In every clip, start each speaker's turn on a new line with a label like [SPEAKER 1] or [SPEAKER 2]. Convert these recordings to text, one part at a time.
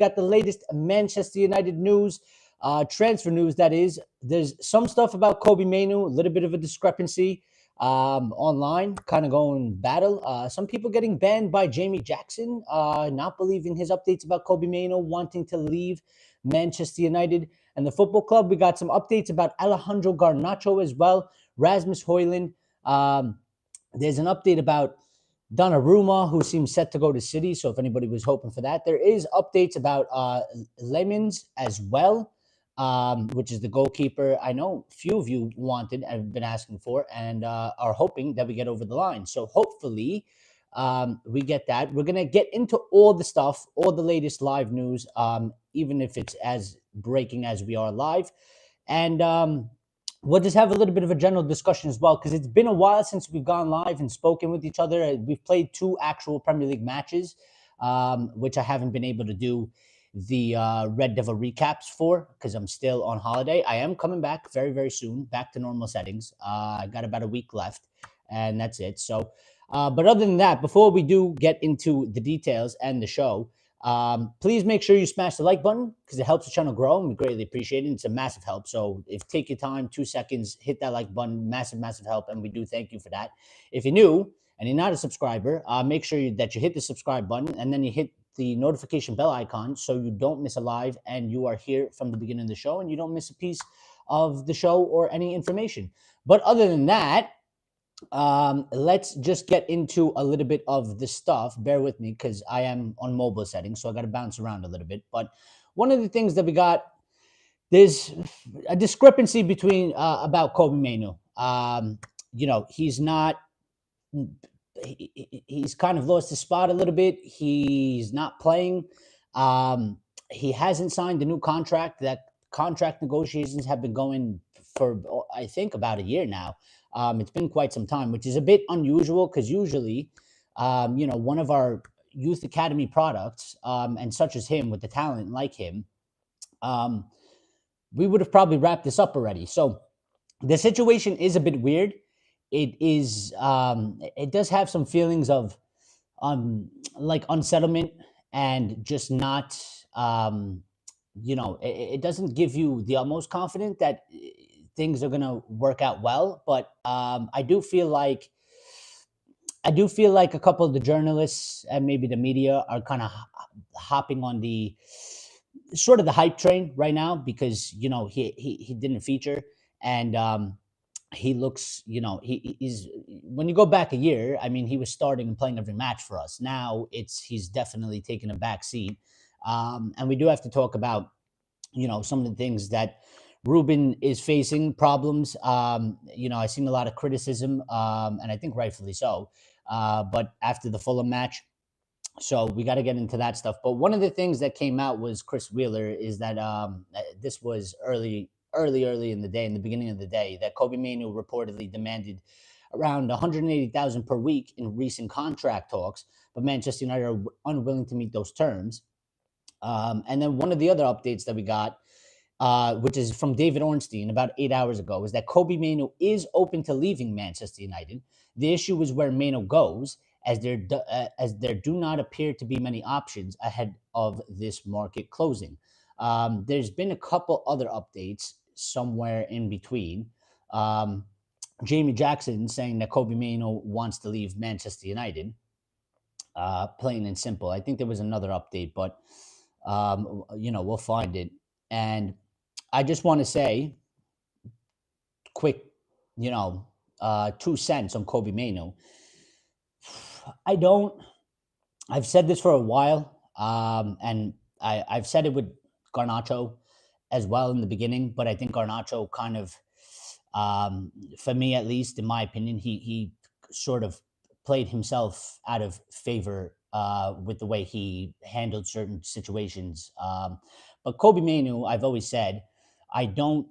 [SPEAKER 1] got the latest Manchester United news, transfer news, that is. There's some stuff about Kobbie Mainoo, a little bit of a discrepancy online, kind of going battle. Some people getting banned by Jamie Jackson, not believing his updates about Kobbie Mainoo wanting to leave Manchester United and the football club. We got some updates about Alejandro Garnacho as well, Rasmus Højlund. There's an update about Donnarumma, who seems set to go to City. So if anybody was hoping for that, there is updates about Lemons as well, which is the goalkeeper I know few of you wanted and have been asking for, and are hoping that we get over the line. So hopefully we get that. We're going to get into all the stuff, all the latest live news, even if it's as breaking as we are live. And we'll just have a little bit of a general discussion as well, because it's been a while since we've gone live and spoken with each other. We've played 2 actual Premier League matches, which I haven't been able to do the Red Devil recaps for because I'm still on holiday. I am coming back very, very soon, back to normal settings. I got about a week left, and that's it. So, but other than that, before we do get into the details and the show, please make sure you smash the like button because it helps the channel grow, and we greatly appreciate it. It's a massive help. So if take your time, 2 seconds, hit that like button, massive, massive help, and we do thank you for that. If you're new and you're not a subscriber, make sure that you hit the subscribe button and then you hit the notification bell icon so you don't miss a live and you are here from the beginning of the show and you don't miss a piece of the show or any information. But other than that, let's just get into a little bit of the stuff. Bear with me because I am on mobile settings, so I got to bounce around a little bit. But one of the things that we got, there's a discrepancy between about Kobbie Mainoo. You know, he's not. He's kind of lost his spot a little bit. He's not playing. He hasn't signed a new contract. That contract negotiations have been going for, I think, about a year now. It's been quite some time, which is a bit unusual because usually, you know, one of our youth academy products, and such as him with the talent like him, we would have probably wrapped this up already. So the situation is a bit weird. It is, it does have some feelings of, like unsettlement and just not, you know, it doesn't give you the utmost confidence that things are going to work out well. But I do feel like a couple of the journalists and maybe the media are kind of hopping on the sort of the hype train right now because, you know, he didn't feature, and he looks, you know, he's, when you go back a year, I mean, he was starting and playing every match for us. Now he's definitely taken a back seat. And we do have to talk about, you know, some of the things that Ruben is facing problems. You know, I've seen a lot of criticism, and I think rightfully so. But after the Fulham match, so we got to get into that stuff. But one of the things that came out was Chris Wheeler is that this was early in the day, in the beginning of the day, that Kobbie Mainoo reportedly demanded around 180,000 per week in recent contract talks, but Manchester United are unwilling to meet those terms. And then one of the other updates that we got, which is from David Ornstein about 8 hours ago, is that Kobbie Mainoo is open to leaving Manchester United. The issue is where Mainoo goes, as there do not appear to be many options ahead of this market closing. There's been a couple other updates somewhere in between. Jamie Jackson saying that Kobbie Mainoo wants to leave Manchester United. Plain and simple. I think there was another update, but you know, we'll find it. And I just want to say, quick, you know, 2 cents on Kobbie Mainoo. I've said this for a while, and I've said it with Garnacho as well in the beginning, but I think Garnacho kind of, for me at least, in my opinion, he sort of played himself out of favor with the way he handled certain situations. But Kobbie Mainoo, I've always said, I don't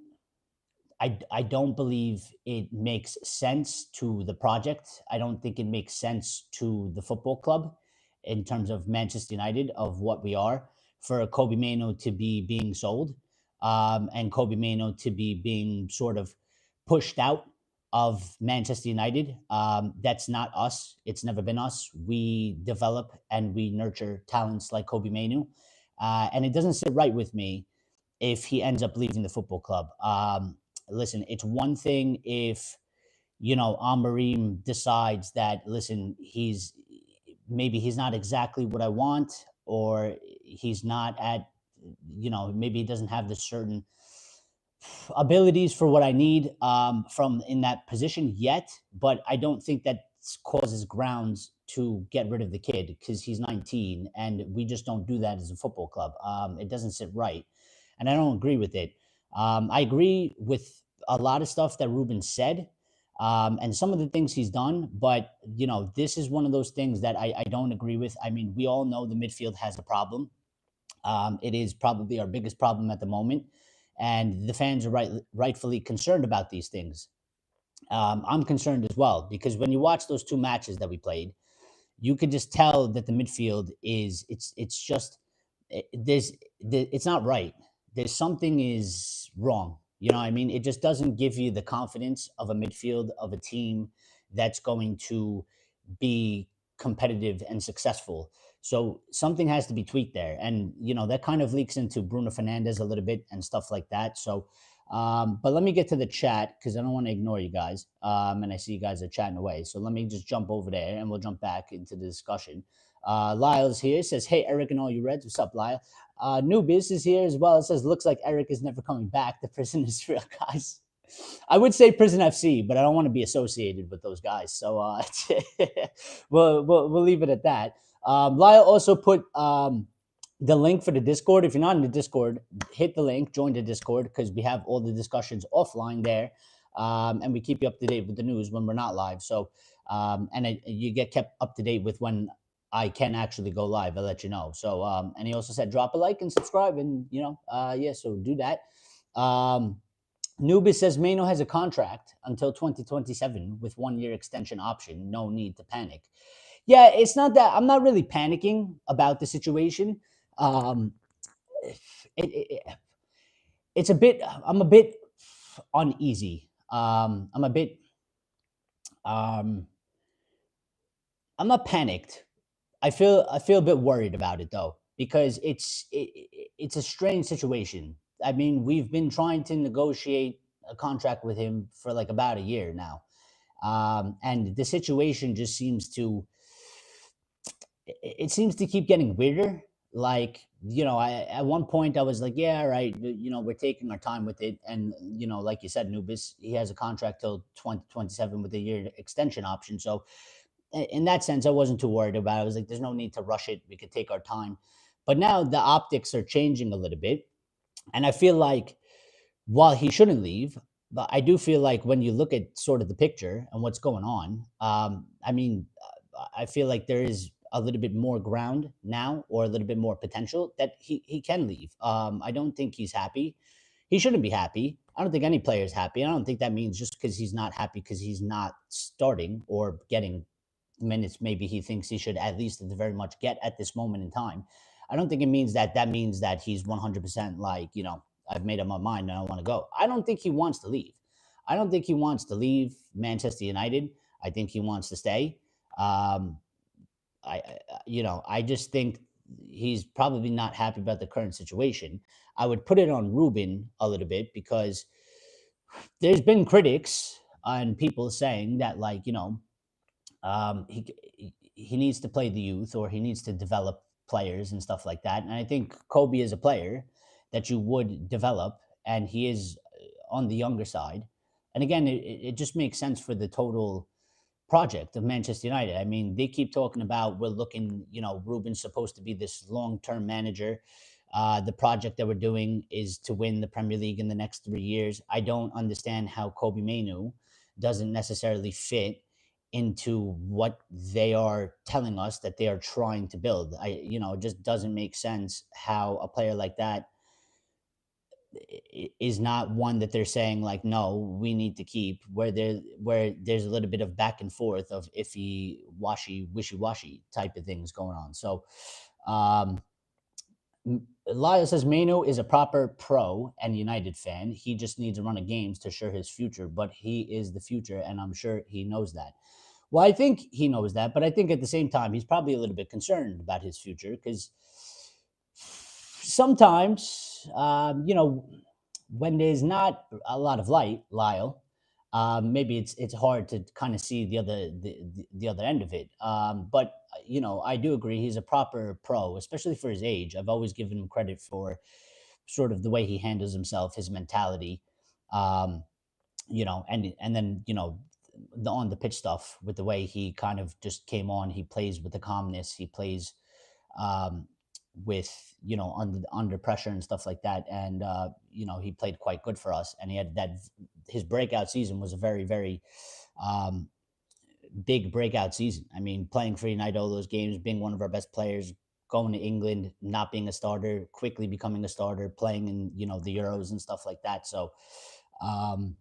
[SPEAKER 1] believe it makes sense to the project. I don't think it makes sense to the football club in terms of Manchester United, of what we are, for Kobbie Mainoo to be being sold, and Kobbie Mainoo to be being sort of pushed out of Manchester United. That's not us. It's never been us. We develop and we nurture talents like Kobbie Mainoo. and it doesn't sit right with me if he ends up leaving the football club. Listen, it's one thing if Amorim decides that, listen, he's not exactly what I want, or he's not at, maybe he doesn't have the certain abilities for what I need from in that position yet. But I don't think that causes grounds to get rid of the kid because he's 19, and we just don't do that as a football club. It doesn't sit right, and I don't agree with it. I agree with a lot of stuff that Ruben said. And some of the things he's done, but this is one of those things that I don't agree with. I mean, we all know the midfield has a problem. It is probably our biggest problem at the moment, and the fans are rightfully concerned about these things. I'm concerned as well because when you watch those two matches that we played, you could just tell that the midfield is it's just it's not right. There's something is wrong. You know what I mean? It just doesn't give you the confidence of a midfield of a team that's going to be competitive and successful. So something has to be tweaked there. And, that kind of leaks into Bruno Fernandes a little bit and stuff like that. So, but let me get to the chat because I don't want to ignore you guys. And I see you guys are chatting away. So let me just jump over there and we'll jump back into the discussion. Lyle's here, says, hey, Eric and all you Reds. What's up, Lyle? Newbiz is here as well. It says, looks like Eric is never coming back. The prison is real, guys. I would say Prison FC, but I don't want to be associated with those guys. So we'll leave it at that. Lyle also put the link for the Discord. If you're not in the Discord, hit the link, join the Discord, because we have all the discussions offline there. And we keep you up to date with the news when we're not live. So, you get kept up to date with when I can actually go live. I'll let you know. So, and he also said, drop a like and subscribe. And, so do that. Nubis says Mainoo has a contract until 2027 with 1 year extension option. No need to panic. Yeah, it's not that I'm not really panicking about the situation. It's a bit. I'm a bit uneasy. I'm a bit. I'm not panicked. I feel a bit worried about it though because it's a strange situation. I mean, we've been trying to negotiate a contract with him for like about a year now, and the situation just seems to seems to keep getting weirder. Like, I at one point I was like, yeah, right, we're taking our time with it, and like you said, Nubis, he has a contract till 2027 with a year extension option. So in that sense, I wasn't too worried about it. I was like, there's no need to rush it. We could take our time. But now the optics are changing a little bit. And I feel like while he shouldn't leave, but I do feel like when you look at sort of the picture and what's going on, I feel like there is a little bit more ground now or a little bit more potential that he can leave. I don't think he's happy. He shouldn't be happy. I don't think any player is happy. I don't think that means just because he's not happy because he's not starting or getting minutes maybe he thinks he should at least at the very much get at this moment in time. I don't think it means that means that he's 100% like, I've made up my mind and I want to go. I don't think he wants to leave. I don't think he wants to leave Manchester United. I think he wants to stay. I just think he's probably not happy about the current situation. I would put it on Ruben a little bit because there's been critics and people saying that, like, he needs to play the youth or he needs to develop players and stuff like that. And I think Kobbie is a player that you would develop, and he is on the younger side. And again, it just makes sense for the total project of Manchester United. I mean, they keep talking about we're looking, Ruben's supposed to be this long-term manager. The project that we're doing is to win the Premier League in the next 3 years. I don't understand how Kobbie Mainoo doesn't necessarily fit into what they are telling us that they are trying to build. It just doesn't make sense how a player like that is not one that they're saying like, no, we need to keep, where there's a little bit of back and forth of iffy, wishy-washy type of things going on. So Lyle says Mainoo is a proper pro and United fan. He just needs a run of games to assure his future, but he is the future, and I'm sure he knows that. Well, I think he knows that, but I think at the same time, he's probably a little bit concerned about his future because sometimes, when there's not a lot of light, Lyle, maybe it's hard to kind of see the other end of it. But I do agree he's a proper pro, especially for his age. I've always given him credit for sort of the way he handles himself, his mentality. Um, and then the on the pitch stuff with the way he kind of just came on. He plays with the calmness. He plays um, with under pressure and stuff like that. And he played quite good for us. And he had that his breakout season was a very very um, big breakout season. I mean, playing for United all those games, being one of our best players, going to England, not being a starter, quickly becoming a starter, playing in the Euros and stuff like that. So. Um,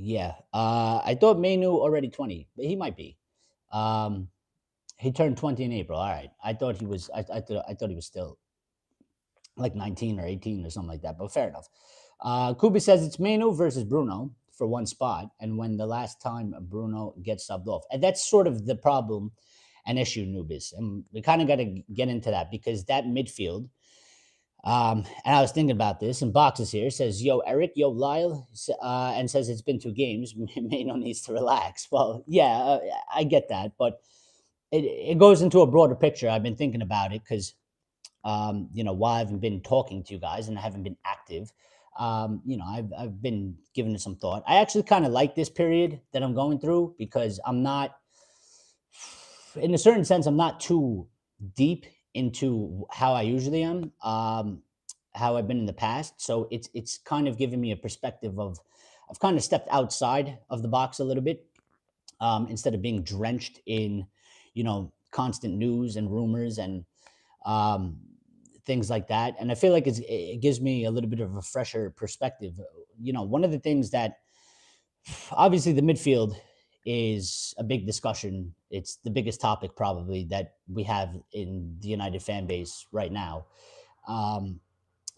[SPEAKER 1] yeah, I thought Mainoo already 20, but he might be. Um, he turned 20 in April. All right, I thought he was. I thought he was still like 19 or 18 or something like that. But fair enough. Kobbie says it's Mainoo versus Bruno for one spot, and when the last time Bruno gets subbed off, and that's sort of the problem and issue, Nubis, and we kind of got to get into that because that midfield. And I was thinking about this, and Boxes here says, "Yo, Eric, yo, Lyle," and says it's been 2 games. Mano needs to relax. Well, yeah, I get that, but it goes into a broader picture. I've been thinking about it because, while I haven't been talking to you guys and I haven't been active, I've been giving it some thought. I actually kind of like this period that I'm going through because I'm not, in a certain sense, I'm not too deep into how I usually am, how I've been in the past. So it's kind of giving me a perspective of I've kind of stepped outside of the box a little bit, instead of being drenched in, constant news and rumors and um, things like that. And I feel like it gives me a little bit of a fresher perspective. One of the things that obviously the midfield is a big discussion. It's the biggest topic probably that we have in the United fan base right now. Um,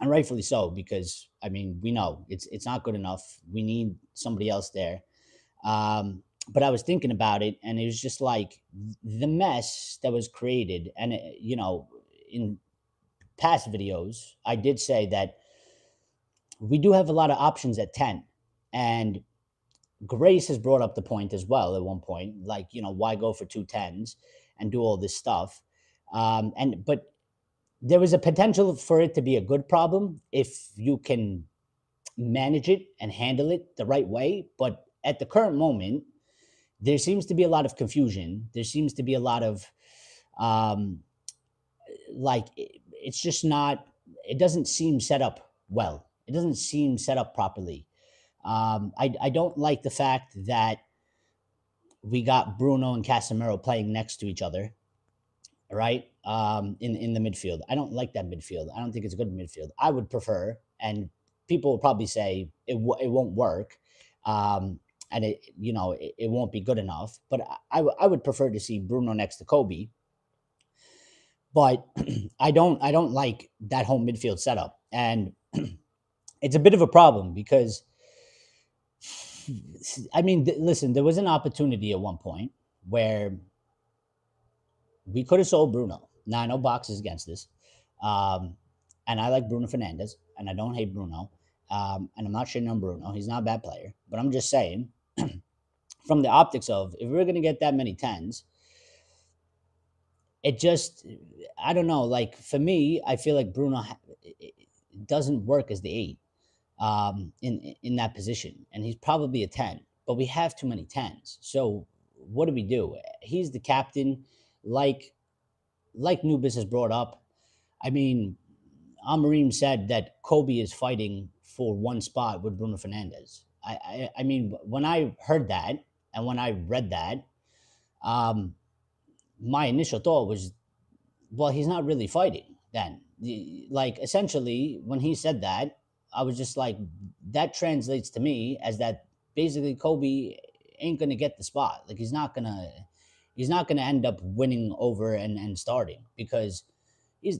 [SPEAKER 1] and rightfully so, because I mean, we know it's not good enough. We need somebody else there. But I was thinking about it, and it was just like the mess that was created. And in past videos, I did say that we do have a lot of options at 10, and Grace has brought up the point as well at one point, like, why go for 2 10s and do all this stuff? But there was a potential for it to be a good problem if you can manage it and handle it the right way. But at the current moment, there seems to be a lot of confusion. There seems to be a lot of, um, like, it's just not, it doesn't seem set up well. It doesn't seem set up properly. I don't like the fact that we got Bruno and Casemiro playing next to each other, right? In the midfield, I don't like that midfield. I don't think it's a good midfield. I would prefer, and people will probably say it won't work, and it won't be good enough. But I would prefer to see Bruno next to Kobbie. But I don't like that whole midfield setup, and it's a bit of a problem because I mean, listen, there was an opportunity at one point where we could have sold Bruno. Now I know Box is against this, um, and I like Bruno Fernandes, and I don't hate Bruno, and I'm not shitting on Bruno. He's not a bad player, but I'm just saying, from the optics of if we're gonna get that many tens, it just I don't know. Like for me, I feel like Bruno doesn't work as the 8 in that position, and he's probably a 10. But we have too many tens. So what do we do? He's the captain, like Nubis has brought up. I mean, Amarim said that Kobbie is fighting for one spot with Bruno Fernandes. I mean, when I heard that and when I read that, um, my initial thought was, well, he's not really fighting then. Like, essentially, when he said that, I was just like, that translates to me as that basically Kobbie ain't gonna get the spot. Like, he's not gonna end up winning over and starting because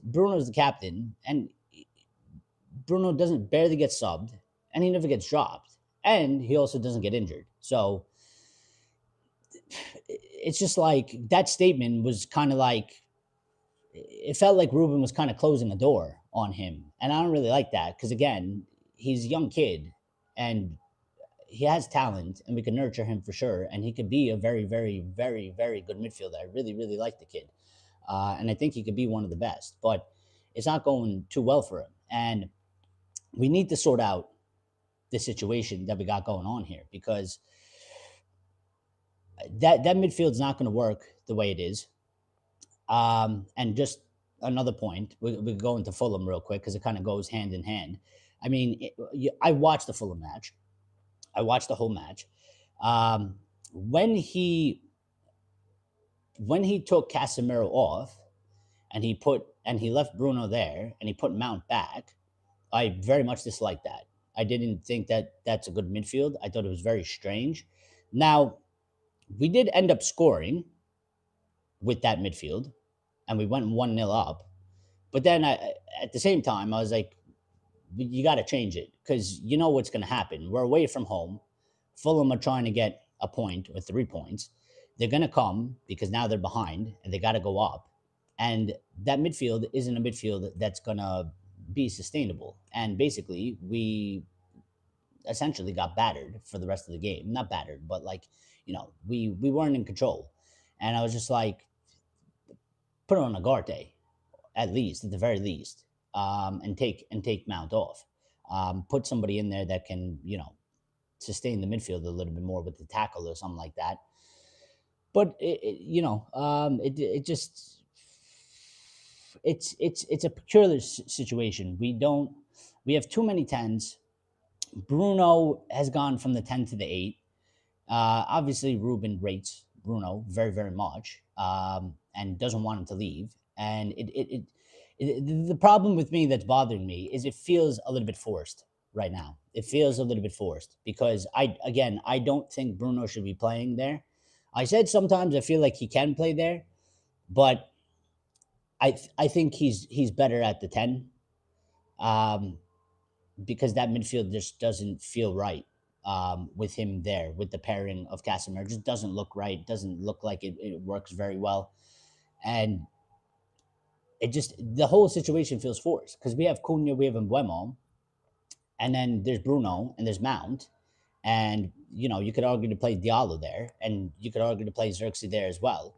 [SPEAKER 1] Bruno's the captain, and Bruno doesn't barely get subbed, and he never gets dropped, and he also doesn't get injured. So it's just like that statement was kind of like it felt like Ruben was kind of closing the door on him, and I don't really like that because again, he's a young kid and he has talent, and we can nurture him for sure, and he could be a very, very, very, very good midfielder. I really, really like the kid, and I think he could be one of the best. But it's not going too well for him, and we need to sort out the situation that we got going on here because that midfield's not going to work the way it is. And just another point, we go into Fulham real quick because it kind of goes hand in hand. I mean, I watched the Fulham match. I watched the whole match. Um, when he took Casemiro off and he left Bruno there and he put Mount back, I very much disliked that. I didn't think that that's a good midfield. I thought it was very strange. Now, we did end up scoring with that midfield, and we went 1-0 up. But then at the same time, I was like, you got to change it because you know what's going to happen. We're away from home. Fulham are trying to get a point or 3 points. They're going to come because now they're behind and they got to go up. And that midfield isn't a midfield that's going to be sustainable. And basically, we essentially got battered for the rest of the game. Not battered, but like, we weren't in control. And I was just like, put on Agarte, at the very least, and take Mount off. Put somebody in there that can, sustain the midfield a little bit more with the tackle or something like that. But it just it's a peculiar situation. We have too many 10s. Bruno has gone from the 10 to the 8. Obviously, Ruben rates Bruno very, very much, and doesn't want him to leave. And the problem with me that's bothering me is it feels a little bit forced right now. It feels a little bit forced because I don't think Bruno should be playing there. I said sometimes I feel like he can play there, but I think he's better at the 10, because that midfield just doesn't feel right, with him there, with the pairing of Casemiro. It just doesn't look right. Doesn't look like it works very well. And the whole situation feels forced because we have Cunha, we have Mbuemo, and then there's Bruno and there's Mount. And, you could argue to play Diallo there, and you could argue to play Xerxes there as well.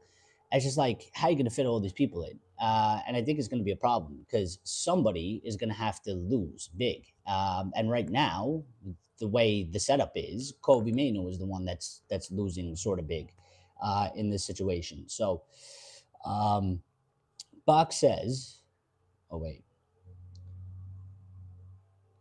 [SPEAKER 1] It's just like, how are you going to fit all these people in? And I think it's going to be a problem because somebody is going to have to lose big. And right now, the way the setup is, Kobbie Mainoo is the one that's losing sort of big, in this situation. So, Bach says, oh, wait.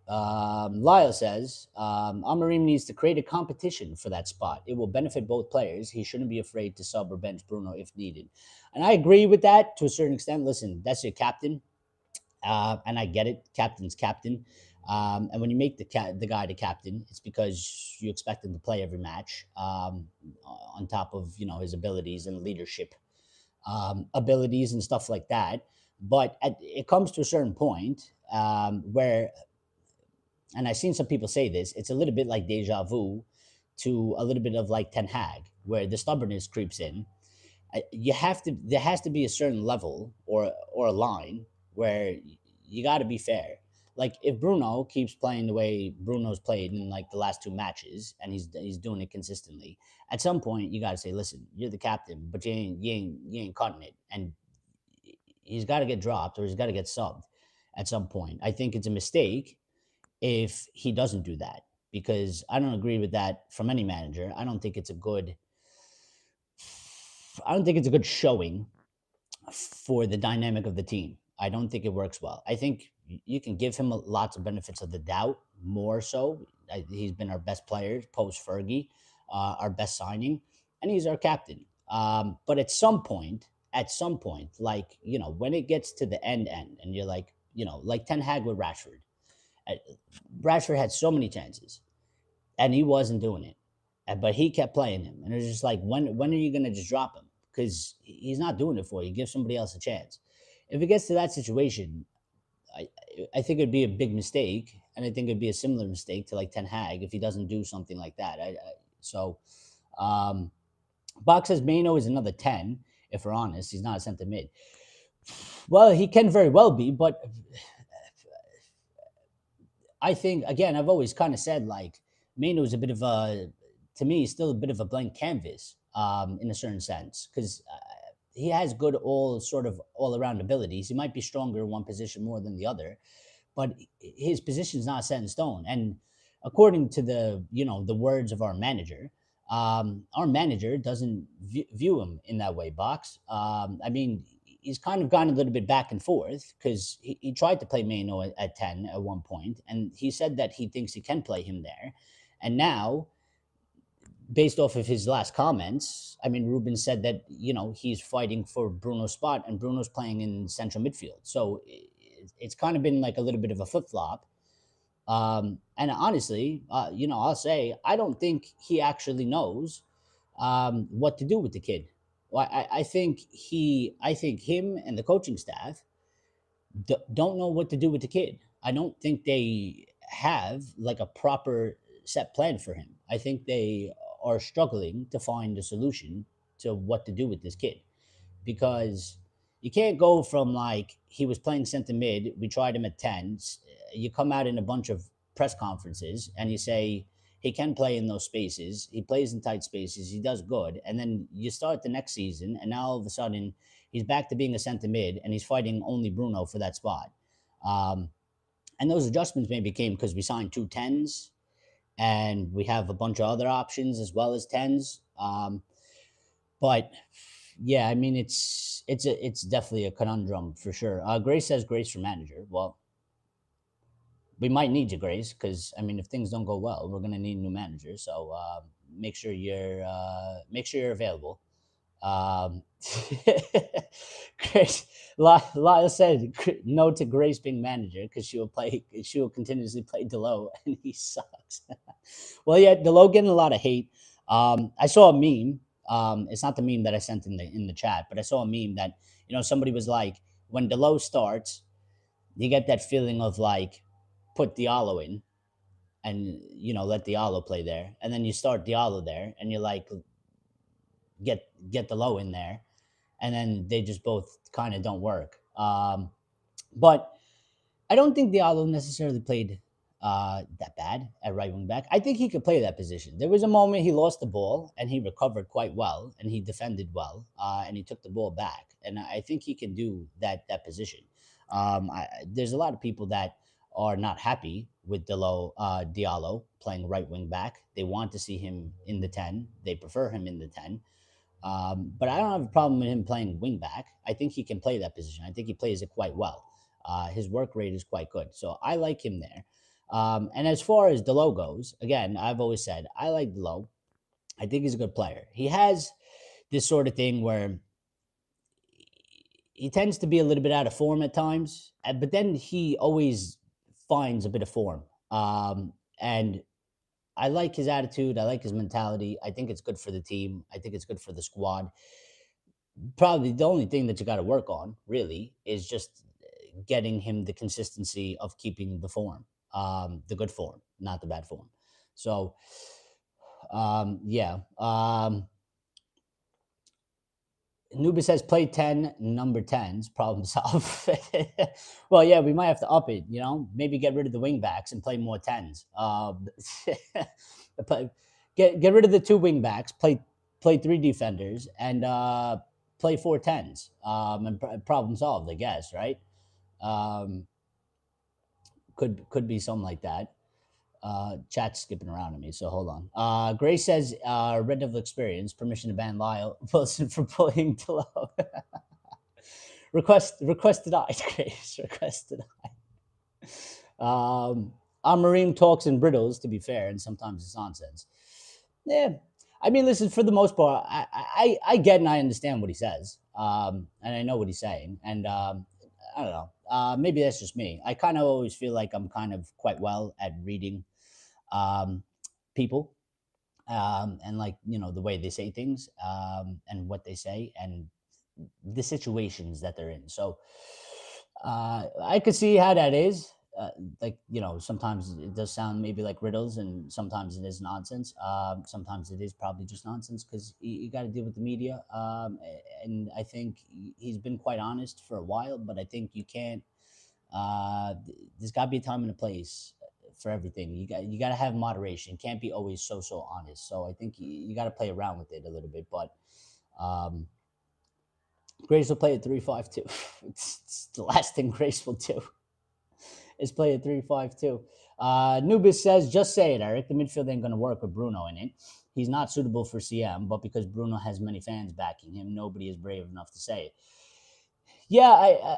[SPEAKER 1] Lyle says, Amorim needs to create a competition for that spot. It will benefit both players. He shouldn't be afraid to sub or bench Bruno if needed. And I agree with that to a certain extent. Listen, that's your captain. And I get it. Captain's captain. And when you make the guy the captain, it's because you expect him to play every match, on top of, his abilities and leadership, abilities and stuff like that. But it comes to a certain point, where, and I've seen some people say this, it's a little bit like deja vu to a little bit of like Ten Hag, where the stubbornness creeps in. There has to be a certain level or a line where you got to be fair. Like if Bruno keeps playing the way Bruno's played in like the last 2 matches, and he's doing it consistently, at some point you got to say, listen, you're the captain, but you ain't cutting it, and he's got to get dropped or he's got to get subbed at some point. I think it's a mistake if he doesn't do that, because I don't agree with that from any manager. I don't think it's a good showing for the dynamic of the team. I don't think it works well. I think you can give him lots of benefits of the doubt, more so. He's been our best player post Fergie, our best signing, and he's our captain. But at some point, like, when it gets to the end, and you're like, like Ten Hag with Rashford. Rashford had so many chances, and he wasn't doing it, but he kept playing him, and it was just like, when are you going to just drop him? Because he's not doing it for you. Give somebody else a chance. If it gets to that situation, I think it'd be a big mistake, and I think it'd be a similar mistake to like Ten Hag if he doesn't do something like that. Bach says Mainoo is another 10. If we're honest, he's not a centre mid. Well, he can very well be, but I think again, I've always kind of said like Mano is a bit of a, to me, still a bit of a blank canvas, in a certain sense, because he has good all around abilities. He might be stronger in one position more than the other, but his position is not set in stone. And according to the words of our manager doesn't view him in that way. Box. I mean, he's kind of gone a little bit back and forth because he tried to play Mano at 10 at one point, and he said that he thinks he can play him there. And now, based off of his last comments, I mean, Ruben said that he's fighting for Bruno's spot, and Bruno's playing in central midfield. So it's kind of been like a little bit of a flip flop. And honestly, I'll say I don't think he actually knows what to do with the kid. Well, I think him and the coaching staff don't know what to do with the kid. I don't think they have like a proper set plan for him. I think they are struggling to find a solution to what to do with this kid, because you can't go from like he was playing center mid, we tried him at 10, you come out in a bunch of press conferences and you say he can play in those spaces, he plays in tight spaces, he does good, and then you start the next season and now all of a sudden he's back to being a center mid and he's fighting only Bruno for that spot. um, and those adjustments maybe came because we signed two tens and we have a bunch of other options as well as tens. But yeah, I mean, it's definitely a conundrum for sure. Grace says Grace for manager. Well, we might need you, Grace, because I mean, if things don't go well, we're gonna need a new manager. So make sure you're available. Um, Grace, Lyle said no to Grace being manager because she will continuously play Delo and he sucks. Well, yeah, Delo getting a lot of hate. I saw a meme. It's not the meme that I sent in the chat, but I saw a meme that somebody was like, when Delo starts, you get that feeling of like put Diallo in and let Diallo play there, and then you start Diallo there, and you're like get Delo in there, and then they just both kind of don't work. But I don't think Diallo necessarily played that bad at right wing back. I think he could play that position. There was a moment he lost the ball and he recovered quite well and he defended well, and he took the ball back. And I think he can do that position. There's a lot of people that are not happy with Diallo playing right wing back. They want to see him in the 10. They prefer him in the 10. But I don't have a problem with him playing wing back. I think he can play that position. I think he plays it quite well. His work rate is quite good. So I like him there. And as far as Delo goes, again, I've always said I like Delo. I think he's a good player. He has this sort of thing where he tends to be a little bit out of form at times, but then he always finds a bit of form. And I like his attitude. I like his mentality. I think it's good for the team. I think it's good for the squad. Probably the only thing that you got to work on really is just getting him the consistency of keeping the form, the good form, not the bad form. So, yeah. Nuba says play 10, number 10s, problem solved. Well, yeah, we might have to up it, maybe get rid of the wing backs and play more 10s. Get rid of the two wing backs, play three defenders, and play four 10s, and problem solved, I guess, right? Um, could be something like that. Chat's skipping around to me, so hold on. Grace says, Red Devil experience, permission to ban Lyle Wilson for pulling Delo. request denied, Grace. Request denied. Our Marine talks in brittles, to be fair, and sometimes it's nonsense. Yeah. I mean, listen, for the most part, I get and I understand what he says. And I know what he's saying. And I don't know. Maybe that's just me. I kind of always feel like I'm kind of quite well at reading people, and like the way they say things, and what they say and the situations that they're in. So I could see how that is. Like sometimes it does sound maybe like riddles, and sometimes it is nonsense. Sometimes it is probably just nonsense because you got to deal with the media. And I think he's been quite honest for a while, but I think you can't. There's got to be a time and a place for everything. You got to have moderation. Can't be always so honest. So I think you got to play around with it a little bit. But um, Grace will play at 3-5-2. It's the last thing Grace will do is play at 3-5-2. Nubis says, just say it, Eric. The midfield ain't going to work with Bruno in it. He's not suitable for CM, but because Bruno has many fans backing him, nobody is brave enough to say it. Yeah,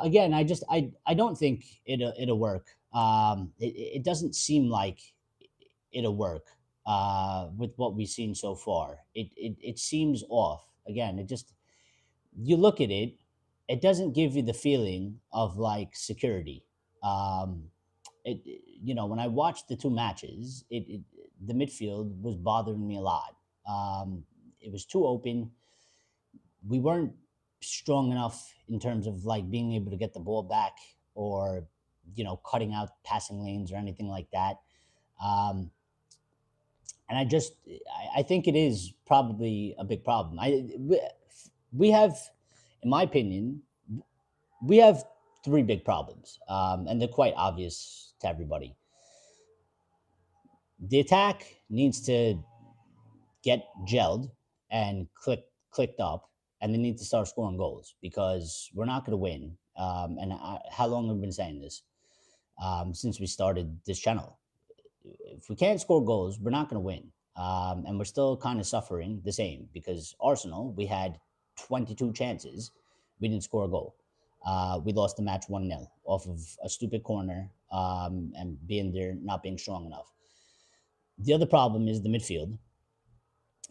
[SPEAKER 1] again, I don't think it'll work. It doesn't seem like it'll work with what we've seen so far. It seems off. Again, you look at it, it doesn't give you the feeling of like security. Um, when I watched the two matches, the midfield was bothering me a lot. It was too open. We weren't strong enough in terms of like being able to get the ball back or cutting out passing lanes or anything like that. Um, and I think it is probably a big problem. We have, in my opinion, we have three big problems, and they're quite obvious to everybody. The attack needs to get gelled and clicked up, and they need to start scoring goals because we're not going to win. How long have we been saying this since we started this channel? If we can't score goals, we're not going to win. And we're still kind of suffering the same because Arsenal, we had 22 chances. We didn't score a goal. We lost the match 1-0 off of a stupid corner and being there, not being strong enough. The other problem is the midfield.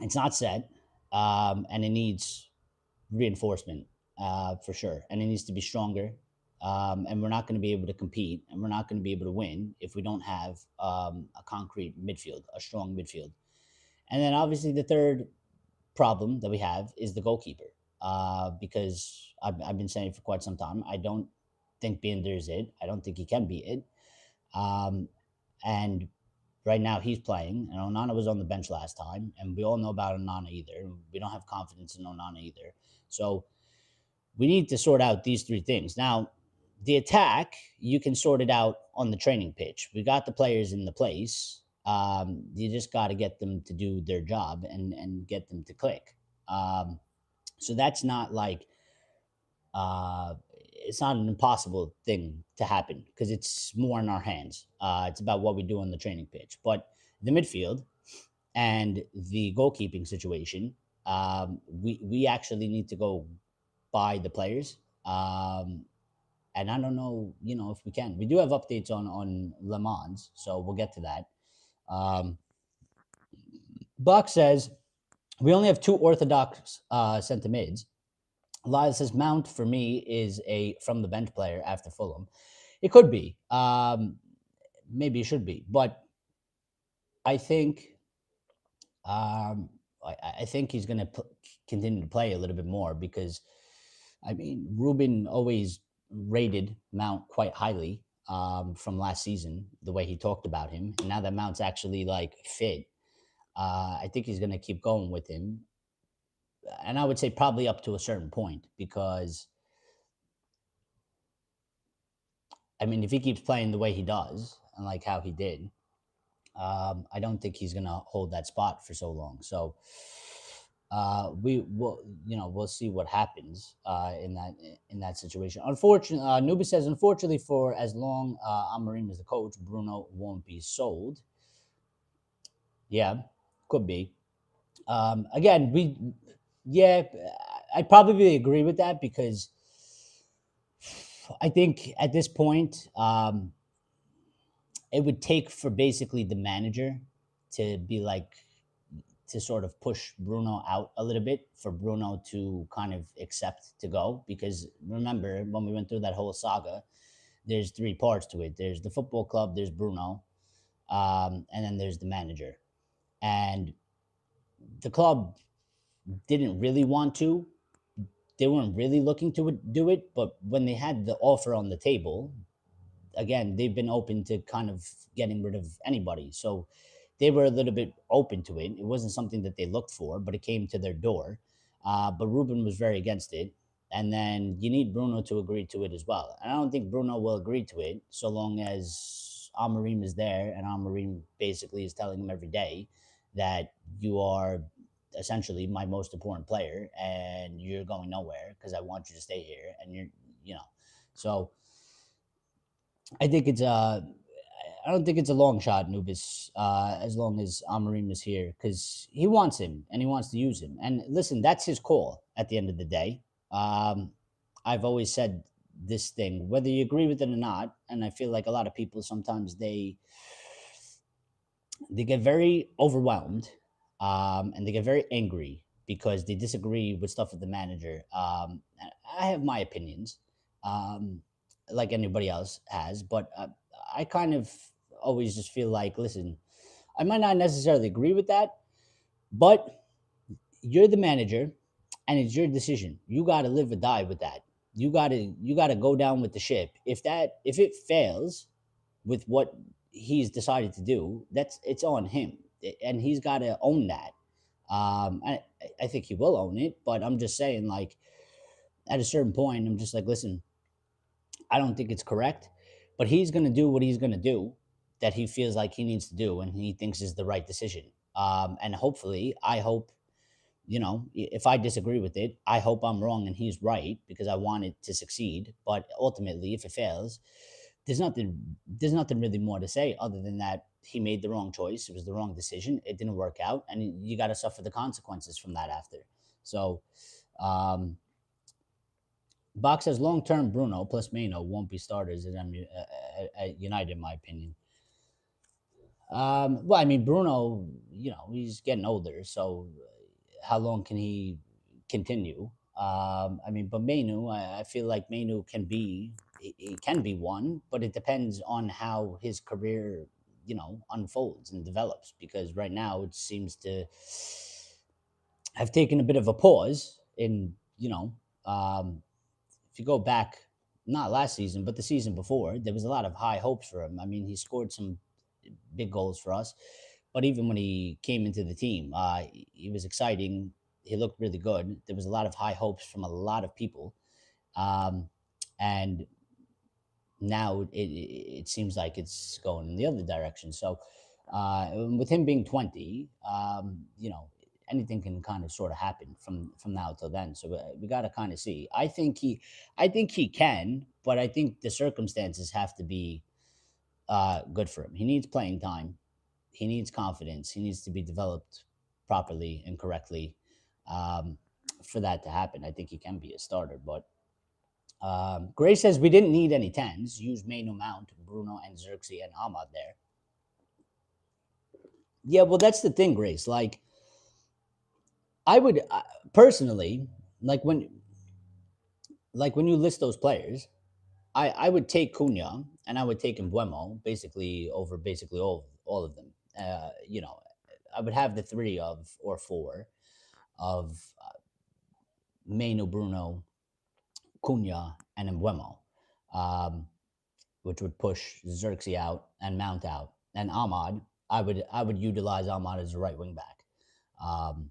[SPEAKER 1] It's not set, and it needs reinforcement for sure. And it needs to be stronger. And we're not going to be able to compete and we're not going to be able to win if we don't have a concrete midfield, a strong midfield. And then obviously the third problem that we have is the goalkeeper, because I've been saying for quite some time, I don't think Binder is it. I don't think he can be it. And right now he's playing, and Onana was on the bench last time, and we all know about Onana either. We don't have confidence in Onana either. So we need to sort out these three things. Now, the attack, you can sort it out on the training pitch. We got the players in the place. You just got to get them to do their job and get them to click. So that's not like it's not an impossible thing to happen because it's more in our hands. It's about what we do on the training pitch. But the midfield and the goalkeeping situation, we actually need to go buy the players. And I don't know, if we can. We do have updates on Le Mans, so we'll get to that. Buck says we only have two orthodox centre mids. Elias says Mount for me is a from the bench player after Fulham. It could be, maybe it should be, but I think I think he's going to continue to play a little bit more because, I mean, Ruben always rated Mount quite highly from last season, the way he talked about him. And now that Mount's actually like fit, I think he's going to keep going with him. And I would say probably up to a certain point because, I mean, if he keeps playing the way he does and like how he did, I don't think he's going to hold that spot for so long. So we will, we'll see what happens in that situation. Unfortunately, Nuba says, unfortunately, for as long Amorim is the coach, Bruno won't be sold. Yeah, could be. Again, I probably agree with that because I think at this point, it would take for basically the manager to be like, to sort of push Bruno out a little bit for Bruno to kind of accept to go. Because remember, when we went through that whole saga, there's three parts to it. There's the football club, there's Bruno, and then there's the manager. And the club didn't really want to. They weren't really looking to do it, but when they had the offer on the table, again, they've been open to kind of getting rid of anybody. So they were a little bit open to it. It wasn't something that they looked for, but it came to their door. But Ruben was very against it. And then you need Bruno to agree to it as well. And I don't think Bruno will agree to it so long as Amarim is there, and Amarim basically is telling him every day that you are essentially my most important player, and you're going nowhere because I want you to stay here, and you know. So I think it's I don't think it's a long shot, Nubis, as long as Amarim is here, because he wants him and he wants to use him. And listen, that's his call at the end of the day. Um, I've always said this thing, whether you agree with it or not, and I feel like a lot of people sometimes they get very overwhelmed, and they get very angry because they disagree with stuff with the manager. I have my opinions, um, like anybody else has, but I kind of always just feel like, listen, I might not necessarily agree with that, but you're the manager, and it's your decision. You got to live or die with that. You got to go down with the ship. If it fails with what he's decided to do, it's on him, and he's got to own that. I think he will own it, but I'm just saying, like, at a certain point, I'm just like, listen, I don't think it's correct, but he's going to do what he's going to do that he feels like he needs to do and he thinks is the right decision. And hopefully, I hope, if I disagree with it, I hope I'm wrong and he's right because I want it to succeed. But ultimately, if it fails, there's nothing really more to say other than that he made the wrong choice. It was the wrong decision. It didn't work out, and you got to suffer the consequences from that after. So, um, Box says long term Bruno plus Mainoo won't be starters at United, in my opinion. Well, I mean, Bruno, he's getting older, so how long can he continue? I mean, but Mainoo, I feel like Mainoo he can be one, but it depends on how his career, unfolds and develops. Because right now it seems to have taken a bit of a pause. If you go back, not last season, but the season before, there was a lot of high hopes for him. I mean, he scored some big goals for us. But even when he came into the team, he was exciting. He looked really good. There was a lot of high hopes from a lot of people, and now it seems like it's going in the other direction. So, with him being 20, anything can kind of sort of happen from now till then. So we got to kind of see. I think he can, but I think the circumstances have to be good for him. He needs playing time. He needs confidence. He needs to be developed properly and correctly, um, for that to happen. I think he can be a starter. But Gray says we didn't need any tens. Use Mainu Mount, Bruno, and Xerxes and Ahmad there. Yeah, well, that's the thing, Grace. Like, I would personally, like when you list those players, I would take Cunha and I would take Mbuemo basically over basically all of them. I would have the three of or four of Mainu, Bruno, Cunha, and Mbuemo, um, which would push Xerxes out and Mount out, and Ahmad. I would utilize Ahmad as a right wing back, um,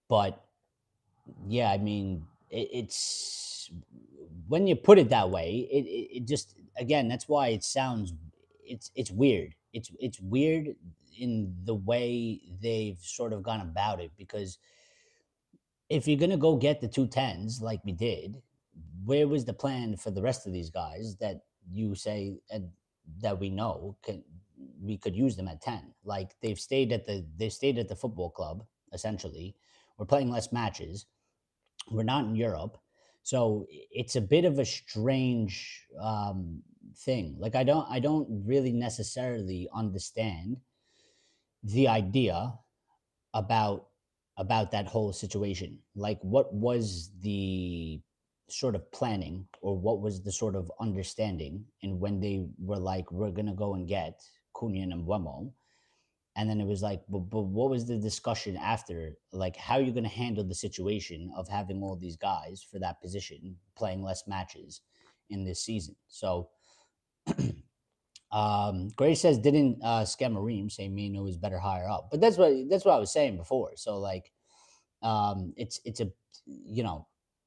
[SPEAKER 1] but yeah, I mean, it's when you put it that way, it just again that's why it sounds it's weird. It's weird in the way they've sort of gone about it because if you're gonna go get the two tens like we did, where was the plan for the rest of these guys that you say that we could use them at 10? Like they've stayed at the football club essentially. We're playing less matches. We're not in Europe, so it's a bit of a strange thing. Like I don't really necessarily understand the idea about that whole situation. Like, what was the sort of planning, or what was the sort of understanding, and when they were like, "We're gonna go and get Cunha and Mbeumo," and then it was like, but what was the discussion after? Like, how are you going to handle the situation of having all these guys for that position playing less matches in this season? So, Gray says didn't Scamarim say Mino is better higher up, but that's what I was saying before. So like, it's a you know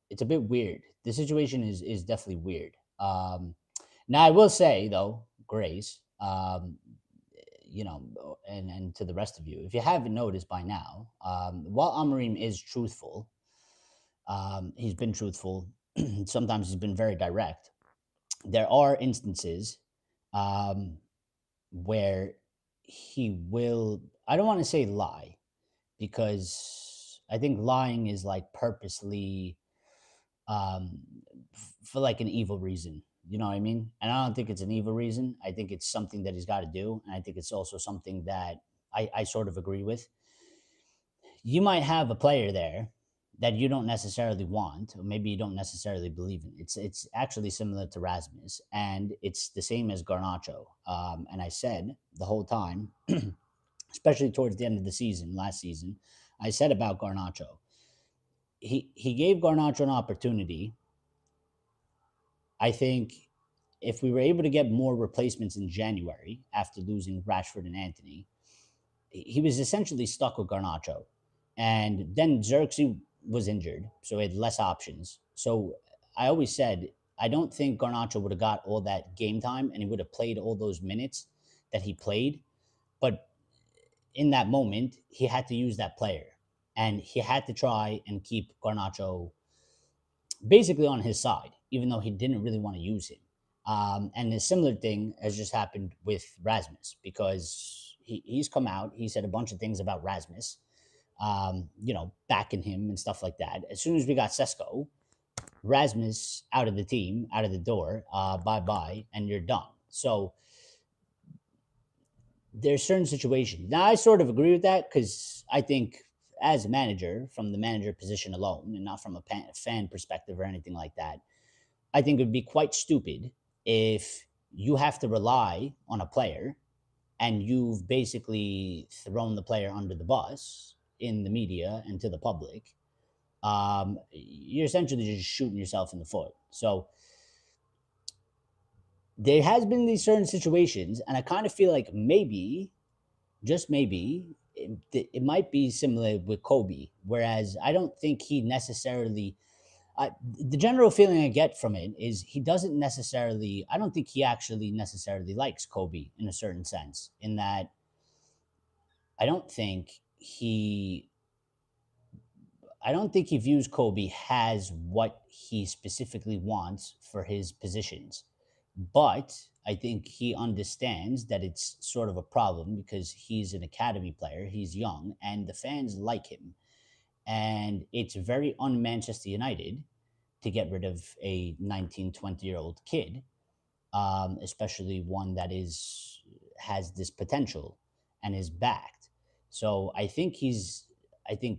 [SPEAKER 1] it's a bit weird. The situation is definitely weird. Now I will say though, grace. And to the rest of you, if you haven't noticed by now, while Amarim is truthful, he's been truthful. Sometimes he's been very direct. There are instances um, where he will. I don't want to say lie because I think lying is like purposely um, for like an evil reason. You know what I mean? And I don't think it's an evil reason. I think it's something that he's got to do, and I think it's also something that I sort of agree with. You might have a player there that you don't necessarily want, or maybe you don't necessarily believe in. It's actually similar to Rasmus, and it's the same as Garnacho. And I said the whole time, especially towards the end of the season, last season, I said about Garnacho. He gave Garnacho an opportunity. I think if we were able to get more replacements in January after losing Rashford and Anthony, he was essentially stuck with Garnacho. And then Xerxes was injured, so he had less options. So I always said, I don't think Garnacho would have got all that game time and he would have played all those minutes that he played. But in that moment, he had to use that player. And he had to try and keep Garnacho basically on his side, even though he didn't really want to use him. And a similar thing has just happened with Rasmus because he's come out, he said a bunch of things about Rasmus, backing him and stuff like that. As soon as we got Sesko, Rasmus out of the team, out of the door, bye bye, and you're done. So there's certain situations. Now, I sort of agree with that because I think as a manager, from the manager position alone, and not from a fan perspective or anything like that, I think it would be quite stupid if you have to rely on a player and you've basically thrown the player under the bus in the media and to the public. You're essentially just shooting yourself in the foot. So there has been these certain situations, and I kind of feel like maybe, just maybe, it might be similar with Kobe. Whereas I don't think he necessarily. The general feeling I get from it is he doesn't necessarily. I don't think he actually necessarily likes Kobe in a certain sense. In that, I don't think he. I don't think he views Kobe as what he specifically wants for his positions. But I think he understands that it's sort of a problem because he's an academy player, he's young, and the fans like him. And it's very un Manchester United to get rid of a 19, 20-year-old kid, especially one that has this potential and is backed. So I think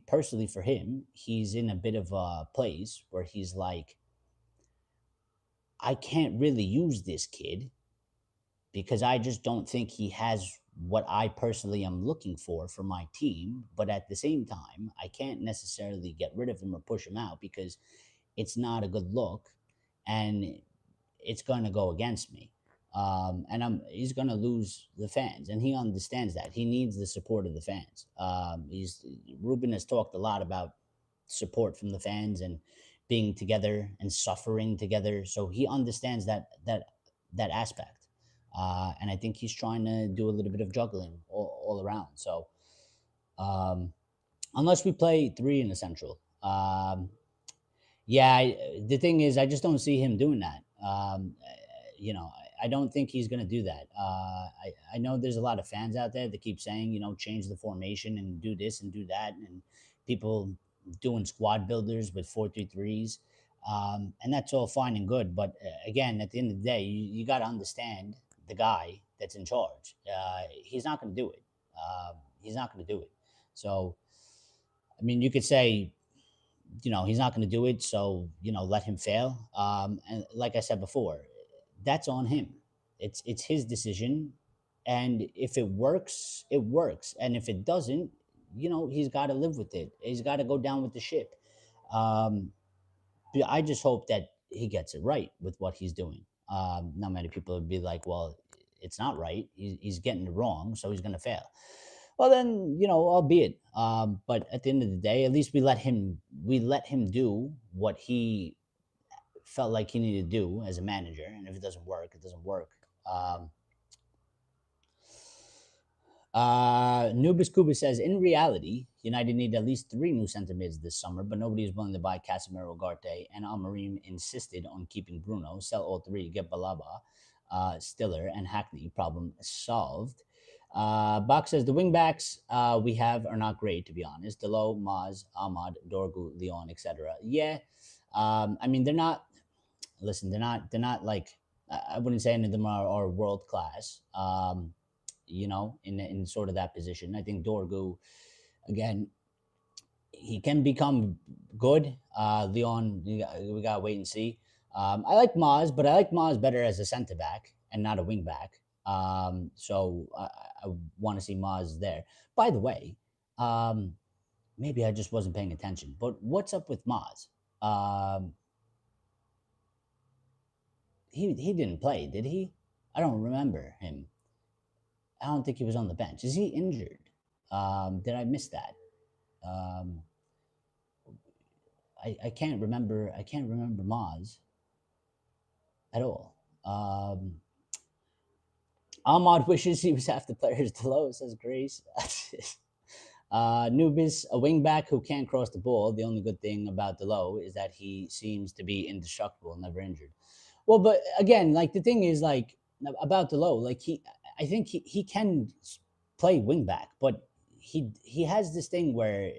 [SPEAKER 1] personally for him, he's in a bit of a place where he's like, I can't really use this kid because I just don't think he has what I personally am looking for my team. But at the same time, I can't necessarily get rid of him or push him out because it's not a good look and it's going to go against me. He's going to lose the fans, and he understands that. He needs the support of the fans. Ruben has talked a lot about support from the fans and being together and suffering together. So he understands that aspect. And I think he's trying to do a little bit of juggling all around. So um, unless we play three in the central, yeah, the thing is, I just don't see him doing that. I don't think he's going to do that. I know there's a lot of fans out there that keep saying, change the formation and do this and do that, and people doing squad builders with 4-3-3s, and that's all fine and good. But again, at the end of the day, you got to understand the guy that's in charge. He's not going to do it. He's not going to do it. So, I mean, you could say he's not going to do it, so let him fail. And like I said before, that's on him. It's his decision, and if it works, it works, and if it doesn't, he's got to live with it. He's got to go down with the ship. um I just hope that he gets it right with what he's doing. Not many people would be like, well, it's not right, he's getting it wrong, so he's going to fail. Well, then, albeit. But at the end of the day, at least we let him do what he felt like he needed to do as a manager. And if it doesn't work, it doesn't work. Nubis Kuba says, in reality, United need at least three new center mids this summer, but nobody is willing to buy Casemiro, Ugarte, and Almarim insisted on keeping Bruno. Sell all three, get Balaba, Stiller, and Hackney. Problem solved. Bach says the wingbacks we have are not great, to be honest. Delo, Maz, Ahmad, Dorgu, Leon, etc. Yeah, I mean they're not. Listen, they're not like I wouldn't say any of them are world class. In sort of that position. I think Dorgu, again, he can become good. Leon, we got to wait and see. I like Maz, but I like Maz better as a center back and not a wing back. I want to see Maz there. By the way, um, maybe I just wasn't paying attention, but what's up with Maz? Um, he didn't play, did he? I don't remember him. I don't think he was on the bench. Is he injured? Did I miss that? Um, I can't remember. I can't remember Maz at all. Ahmad wishes he was half the players below, says Grace. Nubis, a wingback who can't cross the ball. The only good thing about Delo is that he seems to be indestructible, never injured. Well, but again, like the thing is like about Delo, like I think he can play wingback, but he has this thing where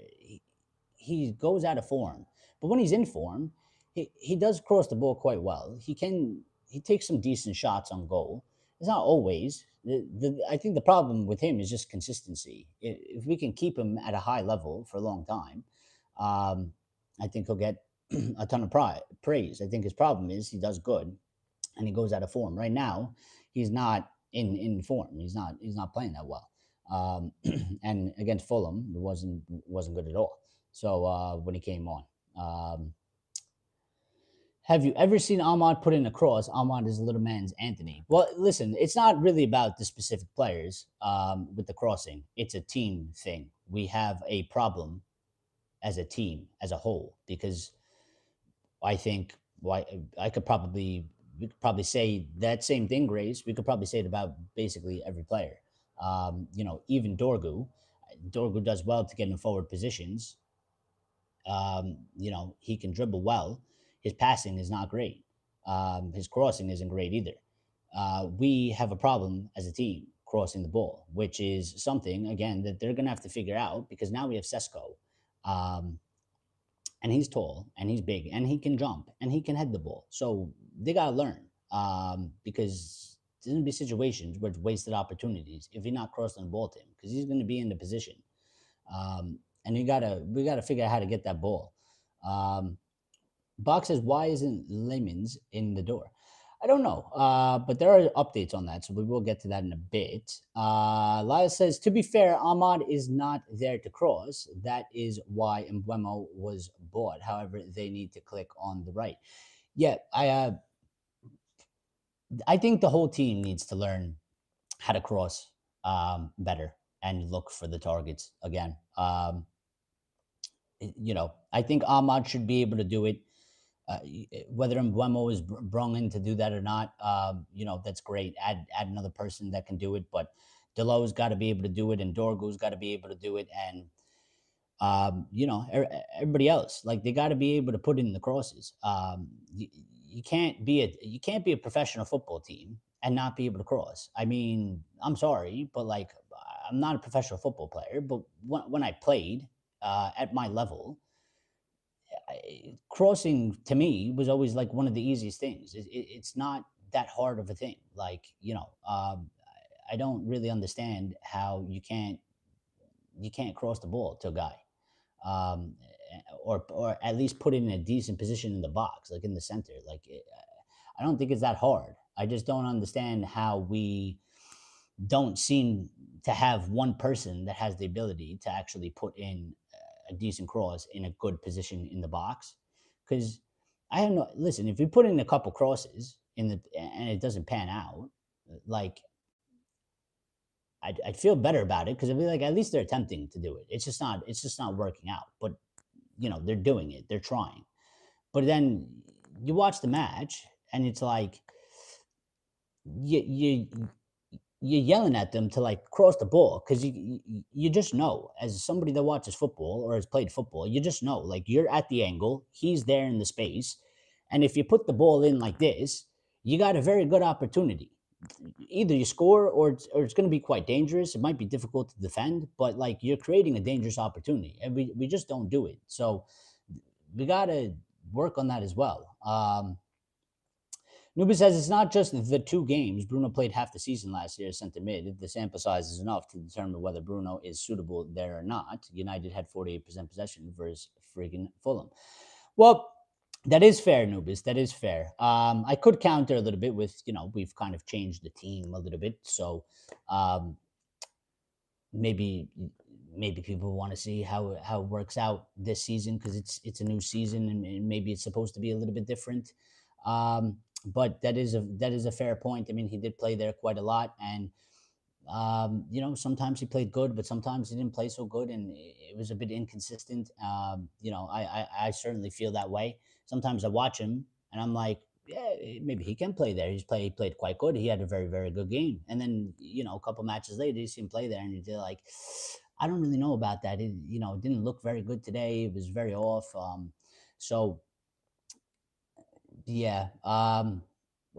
[SPEAKER 1] he goes out of form. But when he's in form, he does cross the ball quite well. He takes some decent shots on goal. It's not always. I think the problem with him is just consistency. If we can keep him at a high level for a long time, um, I think he'll get a ton of praise. I think his problem is he does good, and he goes out of form. Right now, he's not in form. He's not playing that well. And against Fulham, it wasn't good at all. So when he came on, um, have you ever seen Ahmad put in a cross? Ahmad is a little man's Anthony. Well, listen, it's not really about the specific players with the crossing. It's a team thing. We have a problem as a team, as a whole, because I think why I could probably we could probably say that same thing, Grace. We could probably say it about basically every player. Even Dorgu. Dorgu does well to get in forward positions. He can dribble well. His passing is not great. His crossing isn't great either. We have a problem as a team crossing the ball, which is something again that they're going to have to figure out because now we have Sesko, um, and he's tall and he's big and he can jump and he can head the ball. So they got to learn because there's going to be situations where it's wasted opportunities if you're not crossing the ball to him because he's going to be in the position. And we gotta figure out how to get that ball. Bach says, why isn't Lemons in the door? I don't know, but there are updates on that, so we will get to that in a bit. Lyle says, to be fair, Ahmad is not there to cross. That is why Mbuemo was bought. However, they need to click on the right. Yeah, I think the whole team needs to learn how to cross better and look for the targets again. I think Ahmad should be able to do it. Whether Mbuemo is brung in to do that or not, that's great. Add another person that can do it, but Delo's got to be able to do it, and Dorgu's got to be able to do it, and everybody else like they got to be able to put in the crosses. You can't be a professional football team and not be able to cross. I mean, I'm sorry, but like I'm not a professional football player, but when I played at my level, crossing to me was always like one of the easiest things. It's not that hard of a thing. Like I don't really understand how you can't cross the ball to a guy, um, or at least put it in a decent position in the box, like in the center. I don't think it's that hard. I just don't understand how we don't seem to have one person that has the ability to actually put in a decent cross in a good position in the box. Because I have no listen. If we put in a couple crosses and it doesn't pan out, like I'd feel better about it because I'd be like, at least they're attempting to do it. It's just not working out. But they're doing it. They're trying. But then you watch the match and it's like you you're yelling at them to like cross the ball because you just know, as somebody that watches football or has played football, you just know like you're at the angle, he's there in the space, and if you put the ball in like this, you got a very good opportunity. Either you score or it's going to be quite dangerous. It might be difficult to defend, but like you're creating a dangerous opportunity, and we just don't do it. So we got to work on that as well. Nuba says it's not just the two games. Bruno played half the season last year as center mid. The sample size is enough to determine whether Bruno is suitable there or not. United had 48% possession versus friggin' Fulham. Well, that is fair, Nubis. That is fair. I could counter a little bit with, we've kind of changed the team a little bit. So um, maybe maybe people want to see how it works out this season because it's a new season and maybe it's supposed to be a little bit different. But that is a fair point. I mean, he did play there quite a lot, and sometimes he played good, but sometimes he didn't play so good, and it was a bit inconsistent. I certainly feel that way. Sometimes I watch him, and I'm like, yeah, maybe he can play there. He played quite good. He had a very very good game, and then a couple matches later, you see him play there, and you're like, I don't really know about that. It didn't look very good today. It was very off. So yeah. Well,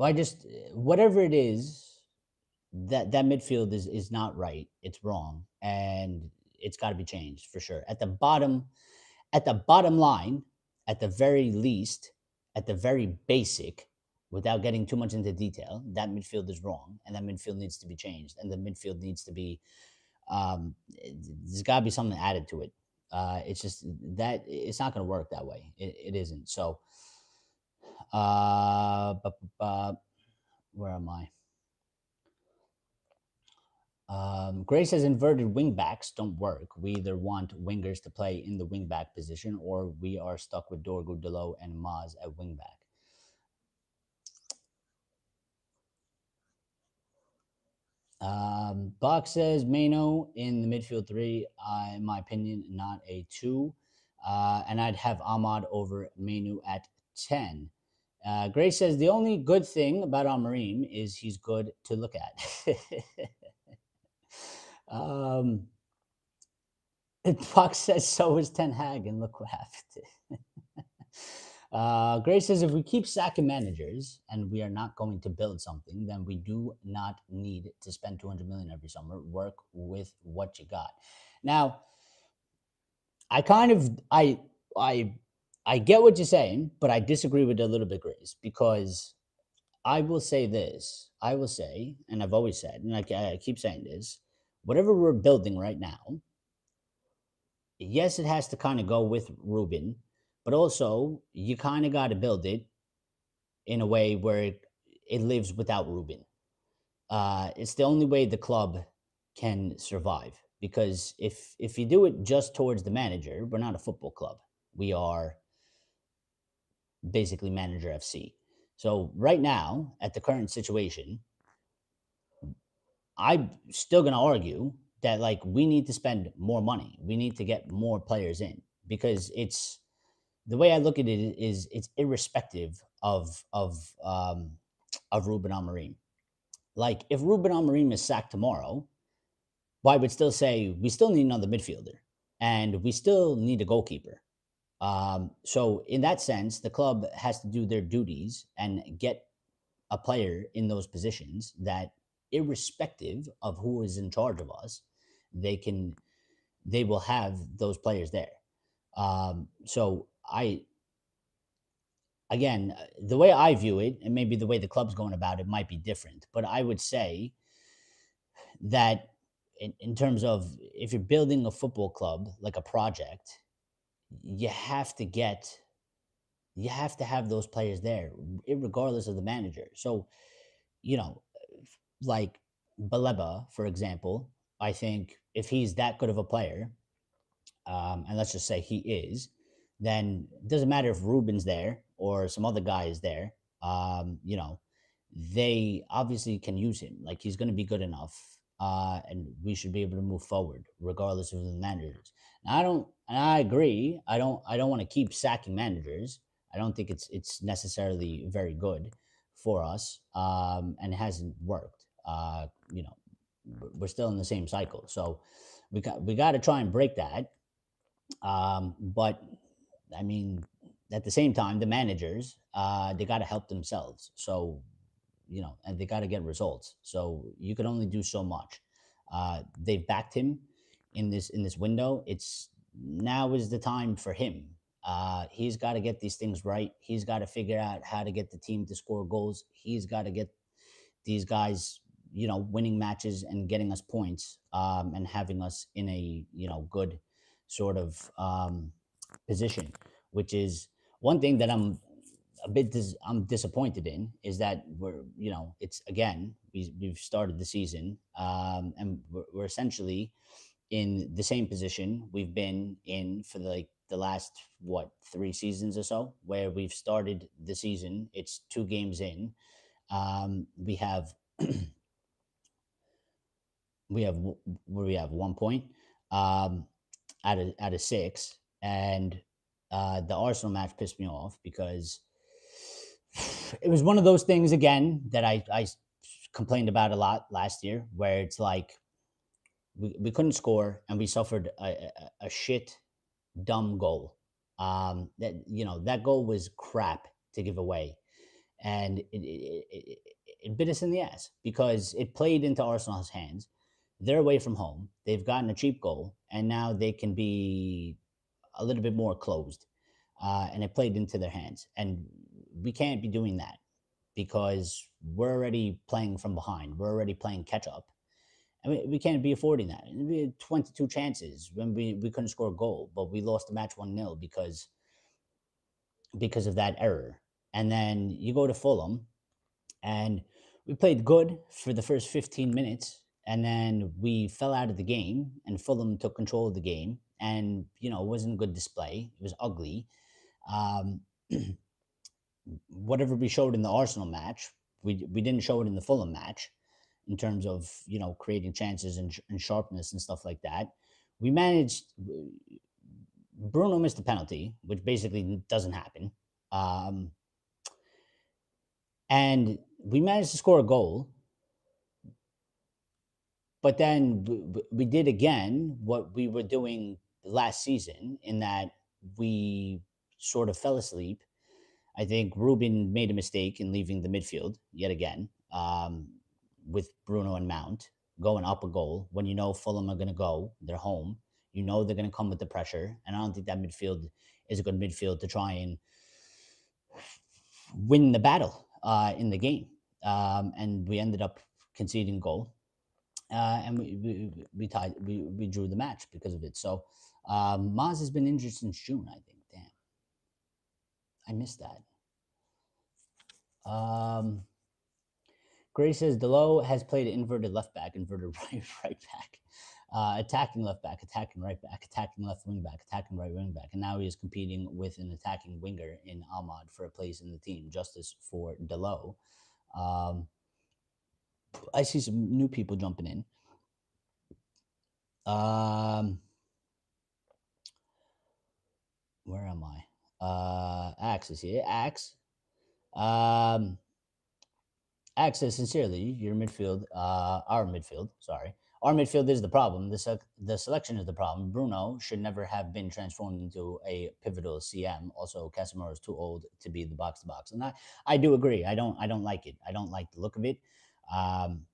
[SPEAKER 1] I just whatever it is, that midfield is not right. It's wrong, and it's got to be changed for sure. At the bottom line, at the very least, at the very basic, without getting too much into detail, that midfield is wrong, and that midfield needs to be changed, and the midfield needs to be. There's got to be something added to it. It's just that it's not going to work that way. It isn't. So, where am I? Gray says inverted wing backs don't work. We either want wingers to play in the wing back position or we are stuck with Dorgu, Delo, and Maz at wing back. Box says Mainoo in the midfield three, in my opinion, not a two. And I'd have Ahmad over Mainoo at 10. Gray says the only good thing about Amarim is he's good to look at. Fox says so is Ten Hag, and look what happened. Gray says if we keep sacking managers and we are not going to build something, then we do not need to spend 200 million every summer. Work with what you got. Now, I kind of I get what you're saying, but I disagree with it a little bit, Grace, because I will say this. I will say, and I've always said, and I keep saying this, whatever we're building right now, yes, it has to kind of go with Ruben, but also you kind of got to build it in a way where it lives without Ruben. It's the only way the club can survive because if you do it just towards the manager, we're not a football club. We are basically manager FC. So right now, at the current situation, I'm still going to argue that like we need to spend more money. We need to get more players in because it's the way I look at it is it's irrespective of Ruben Amorim. Like if Ruben Amorim is sacked tomorrow, well, I would still say we still need another midfielder and we still need a goalkeeper. So in that sense, the club has to do their duties and get a player in those positions that, irrespective of who is in charge of us, they will have those players there. So again, the way I view it, and maybe the way the club's going about it might be different, but I would say that in terms of if you're building a football club like a project, you have to get you have to have those players there, regardless of the manager. So, you know, like Baleba, for example, I think if he's that good of a player, and let's just say he is, then it doesn't matter if Ruben's there or some other guy is there. They obviously can use him. Like he's going to be good enough, and we should be able to move forward regardless of the managers. And I agree. I don't want to keep sacking managers. I don't think it's necessarily very good for us, and it hasn't worked. we're still in the same cycle. So we got to try and break that. But I mean, at the same time, the managers, they got to help themselves. So, and they got to get results. So you can only do so much. They've backed him in this window. It's now is the time for him. He's got to get these things right. He's got to figure out how to get the team to score goals. He's got to get these guys, winning matches and getting us points, and having us in a good sort of position, which is one thing that I'm disappointed in, is that it's again, we've started the season, and we're essentially in the same position we've been in for the last, what, 3 seasons or so, where we've started the season. It's 2 games in. We have where we have 1 point, um, out of 6, and the Arsenal match pissed me off because it was one of those things again that I complained about a lot last year, where it's like we couldn't score and we suffered a shit dumb goal. That goal was crap to give away, and it bit us in the ass because it played into Arsenal's hands. They're away from home. They've gotten a cheap goal, and now they can be a little bit more closed. And it played into their hands. And we can't be doing that because we're already playing from behind. We're already playing catch up. I mean, we can't be affording that. We had 22 chances when we couldn't score a goal, but we lost the match 1-0 because of that error. And then you go to Fulham, and we played good for the first 15 minutes, and then we fell out of the game, and Fulham took control of the game, and it wasn't a good display. It was ugly. Um, Whatever we showed in the Arsenal match, we didn't show it in the Fulham match, in terms of creating chances and sharpness and stuff like that. We managed. Bruno missed a penalty, which basically doesn't happen. Um, and we managed to score a goal, but then we did again what we were doing last season, in that we sort of fell asleep. I think Ruben made a mistake in leaving the midfield yet again, with Bruno and Mount going up a goal when Fulham are going to go. They're home. They're going to come with the pressure. And I don't think that midfield is a good midfield to try and win the battle in the game. And we ended up conceding goal. And we tied. We drew the match because of it. So Maz has been injured since June, I think. Damn, I missed that. Gray says Delo has played inverted left back, inverted right back, attacking left back, attacking right back, attacking left wing back, attacking right wing back, and now he is competing with an attacking winger in Ahmad for a place in the team. Justice for Delo. I see some new people jumping in. Where am I? Axe is here. Axe. Axe says, sincerely, your midfield, our midfield, sorry. Our midfield is the problem. The selection is the problem. Bruno should never have been transformed into a pivotal CM. Also, Casemiro is too old to be the box to box, and I do agree. I don't like it. I don't like the look of it. And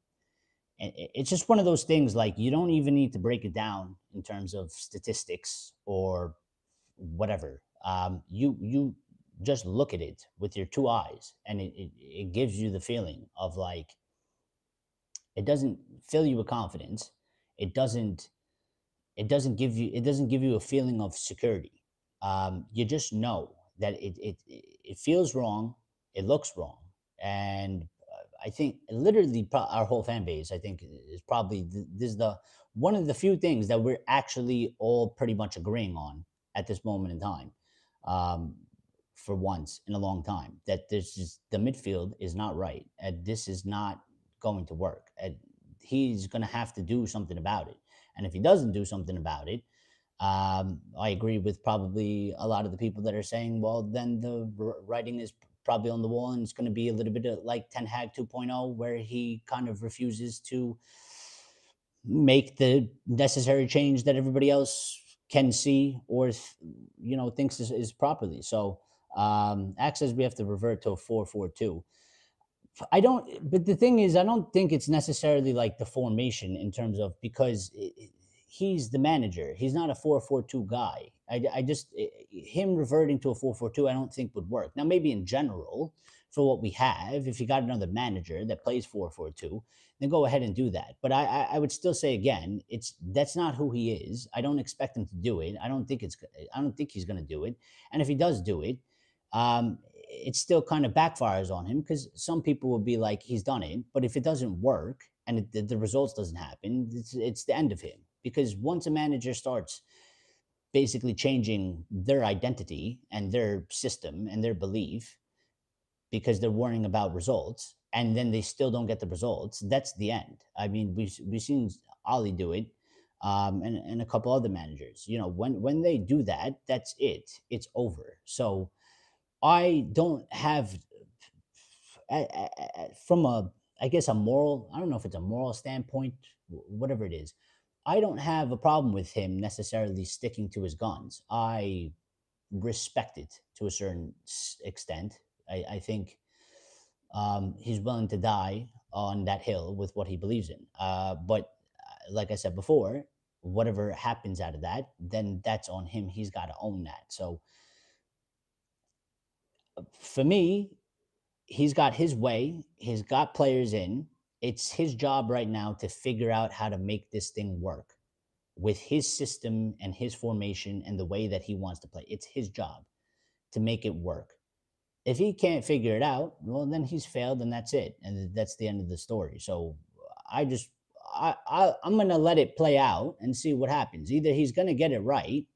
[SPEAKER 1] it's just one of those things. Like, you don't even need to break it down in terms of statistics or whatever. You just look at it with your 2 eyes, and it gives you the feeling of, like, it doesn't fill you with confidence. It doesn't give you a feeling of security. You just know that it feels wrong, it looks wrong, and I think literally our whole fan base, I think, is probably this is the one of the few things that we're actually all pretty much agreeing on at this moment in time. Um, for once in a long time, that there's just the midfield is not right, and this is not going to work, and he's going to have to do something about it. And if he doesn't do something about it, I agree with probably a lot of the people that are saying, well, then the writing is probably on the wall, and it's going to be a little bit like Ten Hag 2.0, where he kind of refuses to make the necessary change that everybody else can see or thinks is properly. So Axe says we have to revert to a 4-4-2. I don't, but the thing is, I don't think it's necessarily like the formation in terms of because he's the manager. He's not a 4-4-2 guy. I just, him reverting to a 4-4-2, I don't think would work. Now, maybe in general, for what we have, if you got another manager that plays 4-4-2, then go ahead and do that. But I would still say again, that's not who he is. I don't expect him to do it. I don't think he's going to do it. And if he does do it, it still kind of backfires on him because some people will be like he's done it, but if it doesn't work and the results doesn't happen, it's the end of him. Because once a manager starts basically changing their identity and their system and their belief because they're worrying about results and then they still don't get the results, that's the end. I mean, we've seen Ali do it, and a couple other managers. When they do that, that's it. It's over. So I don't have, from a, I guess, a moral, I don't know if it's a moral standpoint, whatever it is, I don't have a problem with him necessarily sticking to his guns. I respect it to a certain extent. I think he's willing to die on that hill with what he believes in. But like I said before, whatever happens out of that, then that's on him. He's got to own that. So for me, he's got his way. He's got players in. It's his job right now to figure out how to make this thing work with his system and his formation and the way that he wants to play. It's his job to make it work. If he can't figure it out, well, then he's failed, and that's it, and that's the end of the story. So I just, I'm gonna let it play out and see what happens. Either he's gonna get it right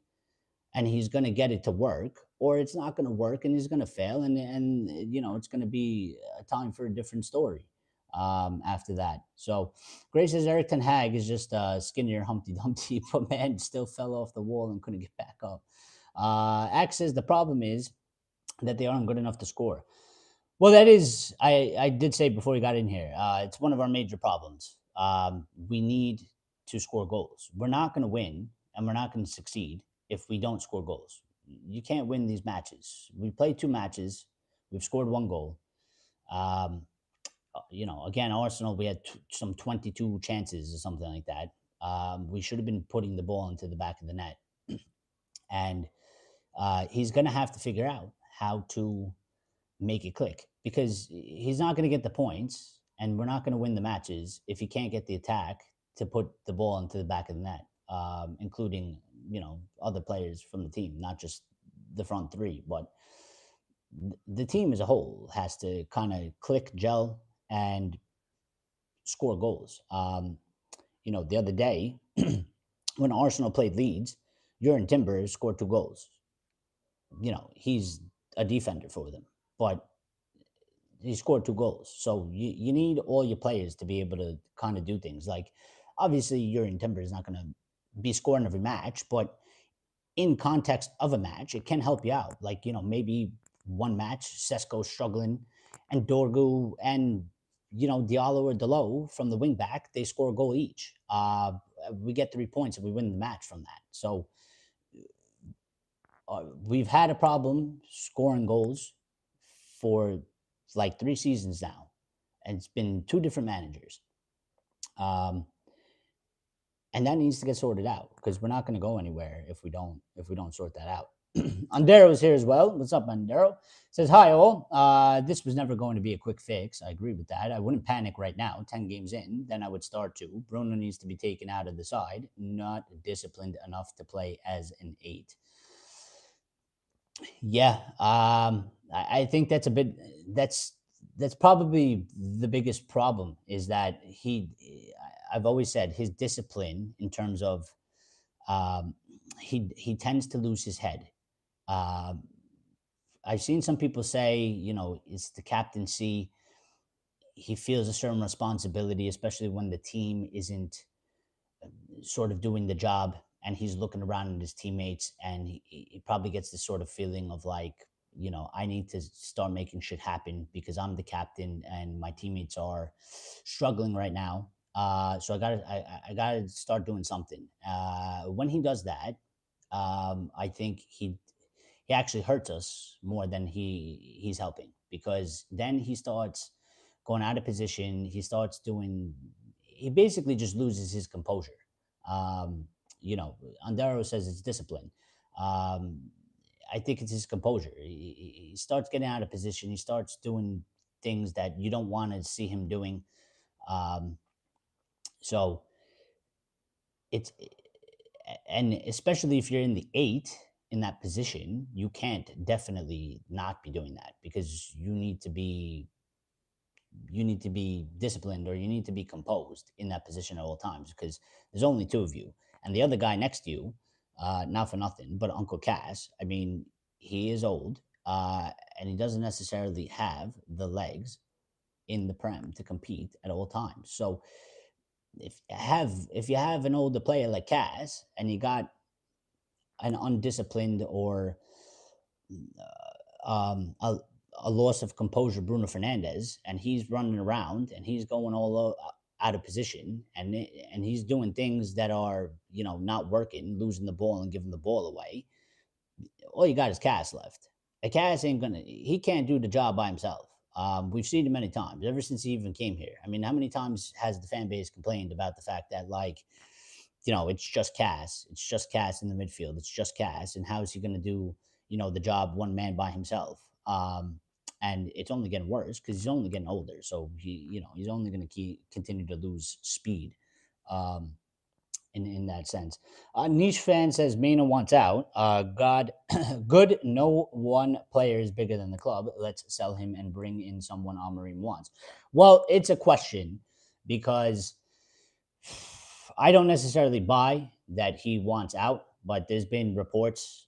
[SPEAKER 1] and he's going to get it to work, or it's not going to work and he's going to fail, and it's going to be a time for a different story after that. So Grace says Eric Ten Hag is just skinnier Humpty Dumpty, but man still fell off the wall and couldn't get back up. Axe says the problem is that they aren't good enough to score. Well, that is, I did say before we got in here, it's one of our major problems. We need to score goals. We're not going to win and we're not going to succeed if we don't score goals. You can't win these matches. We played 2 matches. We've scored 1 goal. Again, Arsenal, we had some 22 chances or something like that. We should have been putting the ball into the back of the net. And he's going to have to figure out how to make it click because he's not going to get the points and we're not going to win the matches if he can't get the attack to put the ball into the back of the net, including other players from the team, not just the front 3, but the team as a whole has to kind of click, gel, and score goals. The other day when Arsenal played Leeds, Jurgen Timber scored 2 goals. He's a defender for them, but he scored 2 goals. So you need all your players to be able to kind of do things. Like, obviously, Jurgen Timber is not going to be scoring every match, but in context of a match, it can help you out. Like, maybe one match, Sesko's struggling, and Dorgu and, Diallo or Delo from the wing back, they score a goal each. We get 3 points and we win the match from that. So we've had a problem scoring goals for like 3 seasons now, and it's been 2 different managers. And that needs to get sorted out because we're not going to go anywhere if we don't sort that out. Andero's here as well. What's up, Andero? Says, hi, all. This was never going to be a quick fix. I agree with that. I wouldn't panic right now. 10 games in, then I would start to. Bruno needs to be taken out of the side, not disciplined enough to play as an 8. Yeah, I think that's a bit. That's probably the biggest problem is that I've always said his discipline in terms of he tends to lose his head. I've seen some people say, it's the captaincy. He feels a certain responsibility, especially when the team isn't sort of doing the job and he's looking around at his teammates and he probably gets this sort of feeling of like, I need to start making shit happen because I'm the captain and my teammates are struggling right now. So I gotta start doing something. When he does that, I think he actually hurts us more than he's helping, because then he starts going out of position. He starts doing. He basically just loses his composure. Um, Andaro says it's discipline. Um, I think it's his composure. He starts getting out of position. He starts doing things that you don't want to see him doing. Um, so it's and especially if you're in the eight in that position, you can't definitely not be doing that, because you need to be disciplined, or you need to be composed in that position at all times, because there's only two of you, and the other guy next to you, not for nothing, but Uncle Cass. I mean, he is old, and he doesn't necessarily have the legs in the prem to compete at all times. So if you have an older player like Cass, and you got an undisciplined, or a loss of composure Bruno Fernandes, and he's running around and he's going out of position, and he's doing things that are, not working, losing the ball and giving the ball away. All you got is Cass left. A Cass ain't gonna. He can't do the job by himself. We've seen it many times ever since he even came here. I mean, how many times has the fan base complained about the fact that, like, it's just Cass. It's just Cass in the midfield. It's just Cass. And how is he going to do, the job one man by himself? And it's only getting worse because he's only getting older. So he's only going to continue to lose speed. Um, in that sense. Niche fan says Mina wants out. God, good. No one player is bigger than the club. Let's sell him and bring in someone Amorim wants. Well, it's a question, because I don't necessarily buy that he wants out, but there's been reports,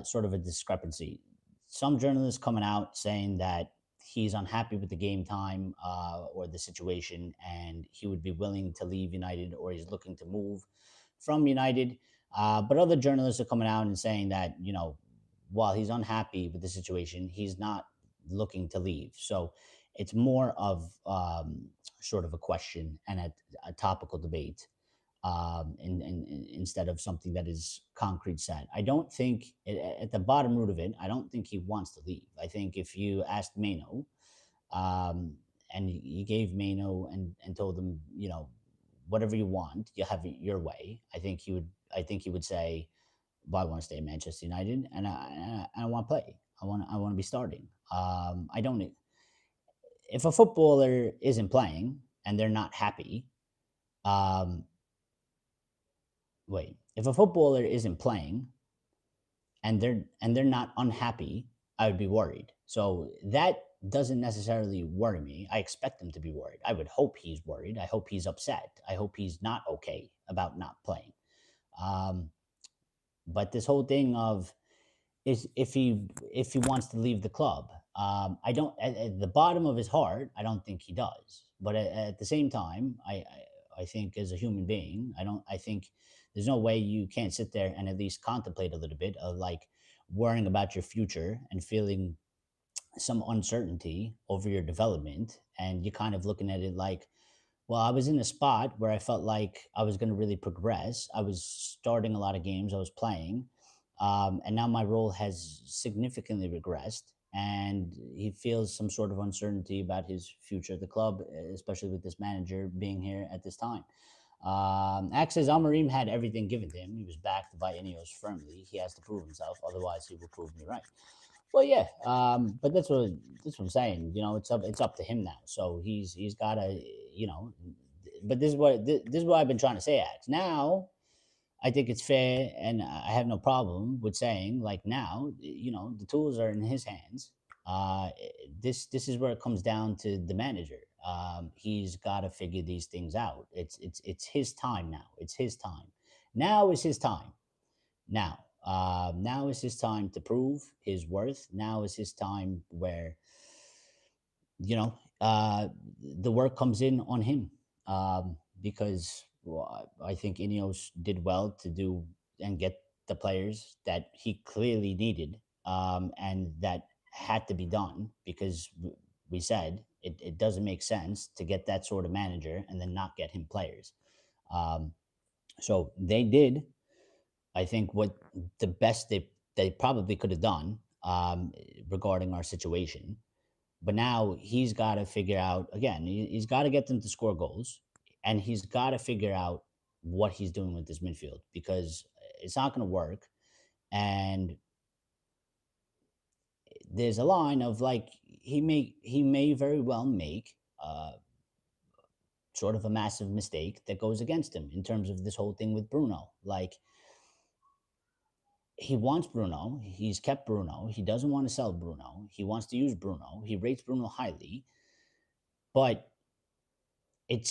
[SPEAKER 1] sort of a discrepancy. Some journalists coming out saying that he's unhappy with the game time, or the situation, and he would be willing to leave United, or he's looking to move from United. But other journalists are coming out and saying that, while he's unhappy with the situation, he's not looking to leave. So it's more of, sort of a question and a topical debate, instead of something that is concrete set. I don't think, at the bottom root of it, I don't think he wants to leave. I think if you asked Mainoo, um, and you gave Mainoo and told him, whatever you want, you have it your way, I think he would say, well, I want to stay at Manchester United, and I want to play. I want to be starting. I don't. If a footballer isn't playing and they're not happy, um, wait, if a footballer isn't playing and they're not unhappy, I would be worried. So that doesn't necessarily worry me. I expect him to be worried. I would hope he's worried. I hope he's upset. I hope he's not okay about not playing. Um, but this whole thing of, is if he wants to leave the club, I don't. At the bottom of his heart, I don't think he does. But at the same time, I think, as a human being, I think there's no way you can't sit there and at least contemplate a little bit of, like, worrying about your future and feeling some uncertainty over your development, and you're kind of looking at it like, well, I was in a spot where I felt like I was going to really progress. I was starting a lot of games, I was playing, and now my role has significantly regressed. And he feels some sort of uncertainty about his future at the club, especially with this manager being here at this time. Axe says Almarim had everything given to him. He was backed by Ineos firmly. He has to prove himself, otherwise he will prove me right. Well, yeah, but that's what I'm saying. It's up to him now. So he's got to, you know. But this is what I've been trying to say. Ax. Now, I think it's fair, and I have no problem with saying, like, now, the tools are in his hands. Uh, this is where it comes down to the manager. He's got to figure these things out. It's his time now. It's his time. Now is his time. Now is his time to prove his worth. Now is his time where, you know the work comes in on him, because, well, I think Ineos did well to do and get the players that he clearly needed, and that had to be done, because we said it doesn't make sense to get that sort of manager and then not get him players. Um, so they did, I think, what the best they probably could have done regarding our situation. But now he's got to figure out again. He's got to get them to score goals, and he's got to figure out what he's doing with this midfield because it's not going to work. And there's a line of like he may very well make sort of a massive mistake that goes against him in terms of this whole thing with Bruno. Like he wants Bruno, he's kept Bruno, he doesn't want to sell Bruno, he wants to use Bruno, he rates Bruno highly, but it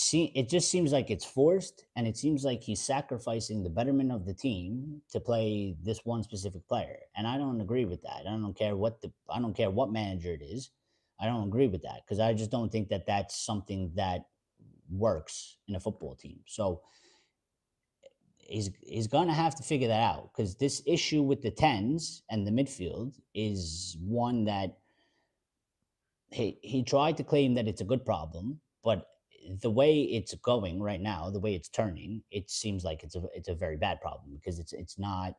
[SPEAKER 1] just seems like it's forced, and it seems like he's sacrificing the betterment of the team to play this one specific player, and I don't agree with that. I don't care what manager it is. I don't agree with that because I just don't think that that's something that works in a football team. So he's going to have to figure that out because this issue with the tens and the midfield is one that he tried to claim that it's a good problem, but the way it's going right now, the way it's turning, it seems like it's a very bad problem because it's not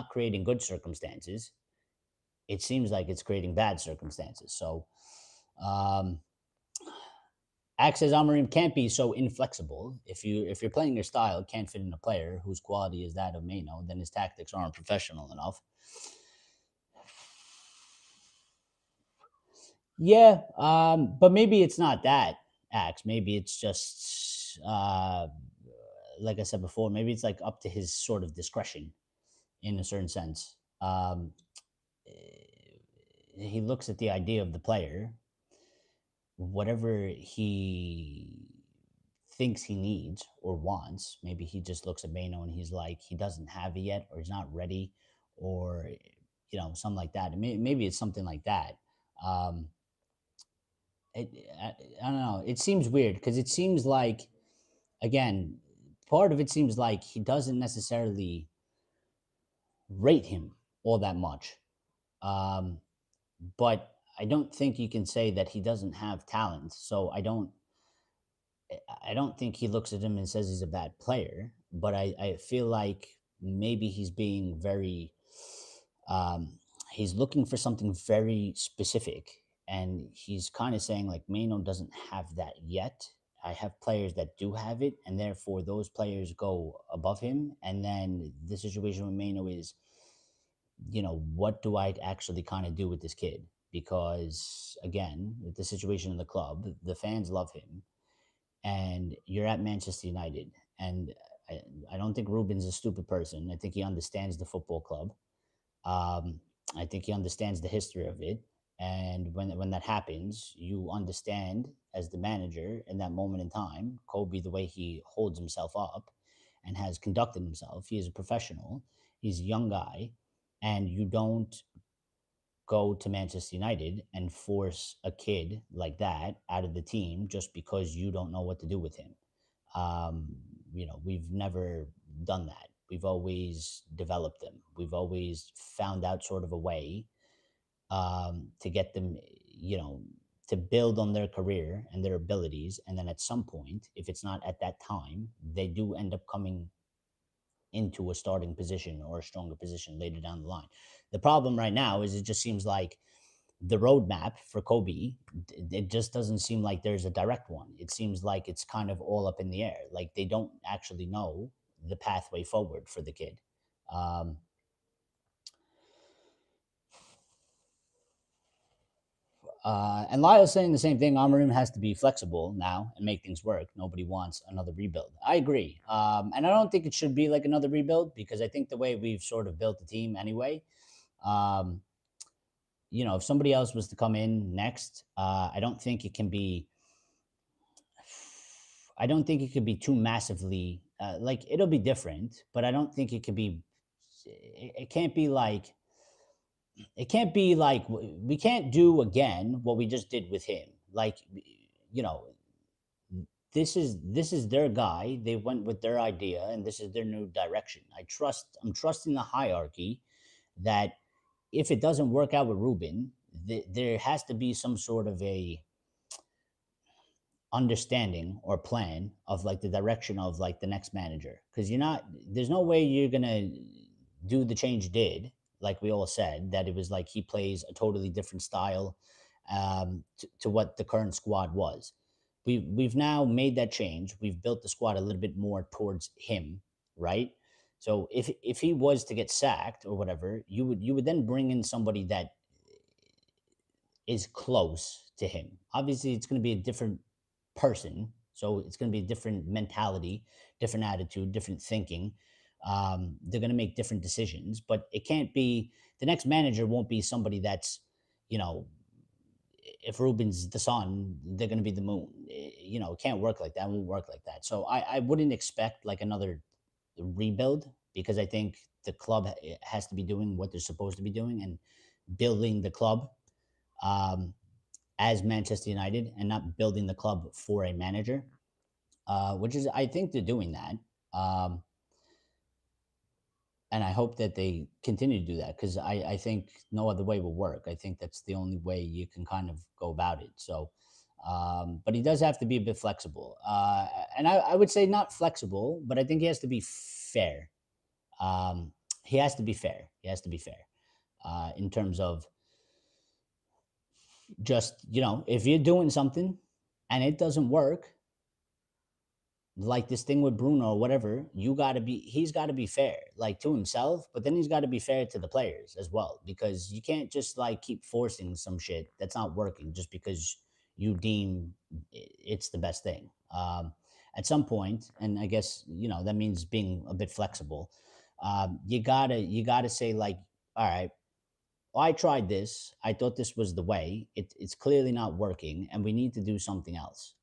[SPEAKER 1] creating good circumstances. It seems like it's creating bad circumstances. So, um, Axe says Amarim can't be so inflexible. If you're playing your style, it can't fit in a player whose quality is that of Mainoo, then his tactics aren't professional enough. Yeah, but maybe it's not that Axe. Maybe it's just like I said before. Maybe it's like up to his sort of discretion in a certain sense. He looks at the idea of the player, whatever he thinks he needs or wants. Maybe he just looks at Mainoo and he's like, he doesn't have it yet, or he's not ready, or something like that. Maybe it's something like that. Um, it, I don't know. It seems weird because it seems like, again, part of it seems like he doesn't necessarily rate him all that much. Um, but I don't think you can say that he doesn't have talent. So I don't think he looks at him and says he's a bad player, but I feel like maybe he's being very, um, he's looking for something very specific. And he's kind of saying, like, Mainoo doesn't have that yet. I have players that do have it, and therefore those players go above him. And then the situation with Mainoo is, what do I actually kind of do with this kid? Because, again, with the situation in the club, the fans love him and you're at Manchester United. And I, I don't think Ruben's a stupid person. I think he understands the football club. Um, I think he understands the history of it. And when that happens, you understand as the manager in that moment in time, Kobbie, the way he holds himself up and has conducted himself. He is a professional. He's a young guy, and you don't go to Manchester United and force a kid like that out of the team just because you don't know what to do with him. Um, we've never done that. We've always developed them. We've always found out sort of a way to get them, to build on their career and their abilities. And then at some point, if it's not at that time, they do end up coming into a starting position or a stronger position later down the line. The problem right now is it just seems like the roadmap for Kobbie, it just doesn't seem like there's a direct one. It seems like it's kind of all up in the air. Like they don't actually know the pathway forward for the kid. Um, and Lyle's saying the same thing. Amarim has to be flexible now and make things work. Nobody wants another rebuild. I agree. And I don't think it should be like another rebuild because I think the way we've sort of built the team anyway, um, if somebody else was to come in next, I don't think it can be. I don't think it could be too massively like it'll be different, but I don't think it could be. It can't be like we can't do again what we just did with him. Like you know, this is their guy. They went with their idea, and this is their new direction. I'm trusting the hierarchy that if it doesn't work out with Ruben, there has to be some sort of a understanding or plan of like the direction of like the next manager, because you're not there's no way you're gonna do the change did, like we all said, that it was like he plays a totally different style to what the current squad was. We've now made that change. We've built the squad a little bit more towards him, right? So if he was to get sacked or whatever, you would then bring in somebody that is close to him. Obviously, it's going to be a different person, so it's going to be a different mentality, different attitude, different thinking. They're going to make different decisions, but it can't be the next manager won't be somebody that's, you know, if Ruben's the sun, they're going to be the moon. It can't work like that. It won't work like that. So I wouldn't expect like another rebuild, because I think the club has to be doing what they're supposed to be doing and building the club um, as Manchester United, and not building the club for a manager, which is, I think they're doing that. Um, and I hope that they continue to do that, because I think no other way will work. I think that's the only way you can kind of go about it. So, but he does have to be a bit flexible. And I would say not flexible, but I think he has to be fair. Um, he has to be fair. He has to be fair in terms of just, if you're doing something and it doesn't work, like this thing with Bruno or whatever, he's got to be fair, like to himself, but then he's got to be fair to the players as well, because you can't just like keep forcing some shit that's not working just because you deem it's the best thing. At some point, and I guess, that means being a bit flexible. You gotta say like, all right, well, I tried this. I thought this was the way. It's clearly not working, and we need to do something else.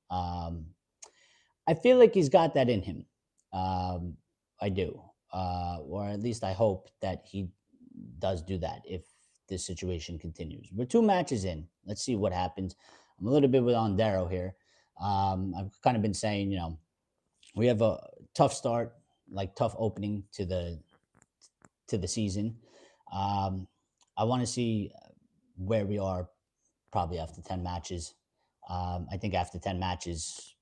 [SPEAKER 1] I feel like he's got that in him. Um, I do, or at least I hope that he does do that if this situation continues. We're 2 matches in. Let's see what happens. I'm a little bit with on Darrow here. I've kind of been saying, we have a tough start, like tough opening to the season. Um, I want to see where we are probably after 10 matches. I think after 10 matches,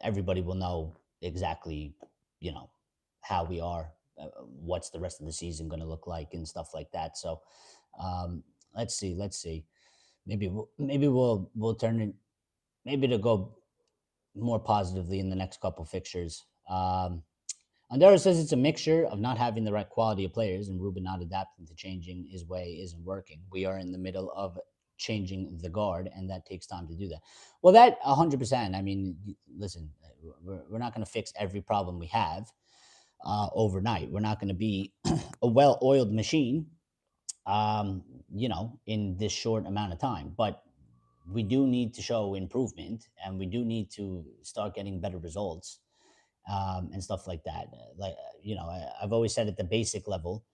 [SPEAKER 1] everybody will know exactly, you know, how we are, what's the rest of the season going to look like, and stuff like that. So, um, let's see, let's see. Maybe we'll turn it, maybe to go more positively in the next couple fixtures. Andero says it's a mixture of not having the right quality of players and Ruben not adapting to changing his way isn't working. We are in the middle of changing the guard, and that takes time to do that. Well, that 100%. I mean, listen, we're not going to fix every problem we have overnight. We're not going to be a well-oiled machine, um, in this short amount of time. But we do need to show improvement, and we do need to start getting better results, and stuff like that. I've always said at the basic level,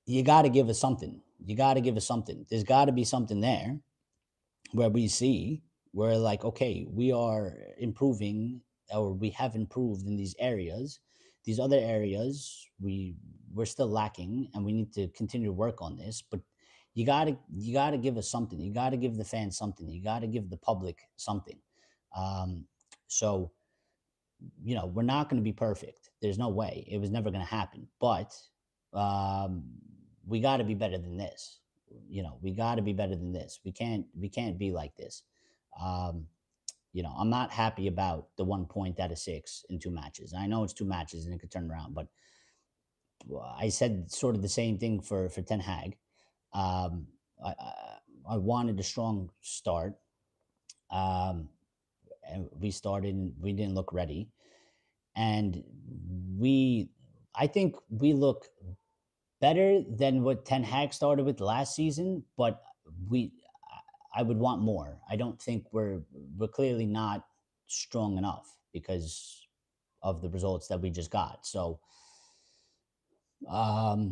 [SPEAKER 1] you got to give us something. You got to give us something. There's got to be something there where we see we're like, okay, we are improving, or we have improved in these areas. These other areas we're still lacking, and we need to continue to work on this. But you gotta give us something. You gotta give the fans something. You gotta give the public something. So we're not going to be perfect. There's no way. It was never going to happen. But um, we got to be better than this. We got to be better than this. We can't be like this. Um, I'm not happy about the 1 point out of 6 in 2 matches. I know it's 2 matches and it could turn around, but I said sort of the same thing for Ten Hag. Um, I wanted a strong start. Um, and we started, and we didn't look ready, and we I think we look better than what Ten Hag started with last season, but we I would want more. I don't think we're clearly not strong enough because of the results that we just got. So,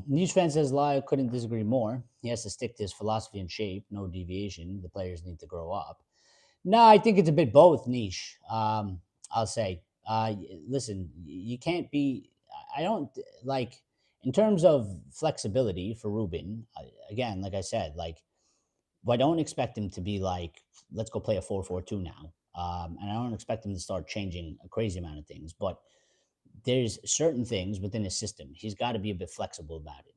[SPEAKER 1] Niche fan says Lyle couldn't disagree more. He has to stick to his philosophy and shape, no deviation. The players need to grow up. No, I think it's a bit both, Niche. I'll say. Listen, you can't be. I don't like. In terms of flexibility for Ruben, again, like I said, like, I don't expect him to be like, let's go play a 4-4-2 now. And I don't expect him to start changing a crazy amount of things, but there's certain things within his system. He's got to be a bit flexible about it.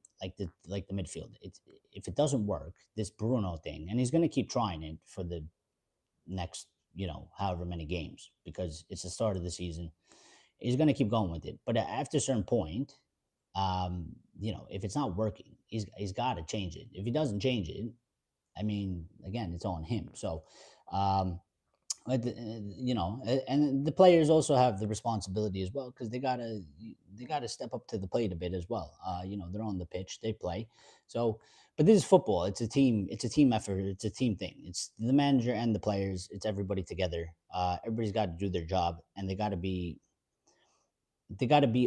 [SPEAKER 1] Like the midfield. It's, if it doesn't work, this Bruno thing, and he's going to keep trying it for the next, however many games, because it's the start of the season. He's going to keep going with it. But after a certain point, if it's not working, he's got to change it. If he doesn't change it, I mean, again, it's on him. So, um, and the players also have the responsibility as well, because they gotta step up to the plate a bit as well. They're on the pitch, they play. So, but this is football. It's a team. It's a team effort. It's a team thing. It's the manager and the players. It's everybody together. Everybody's got to do their job, and they got to be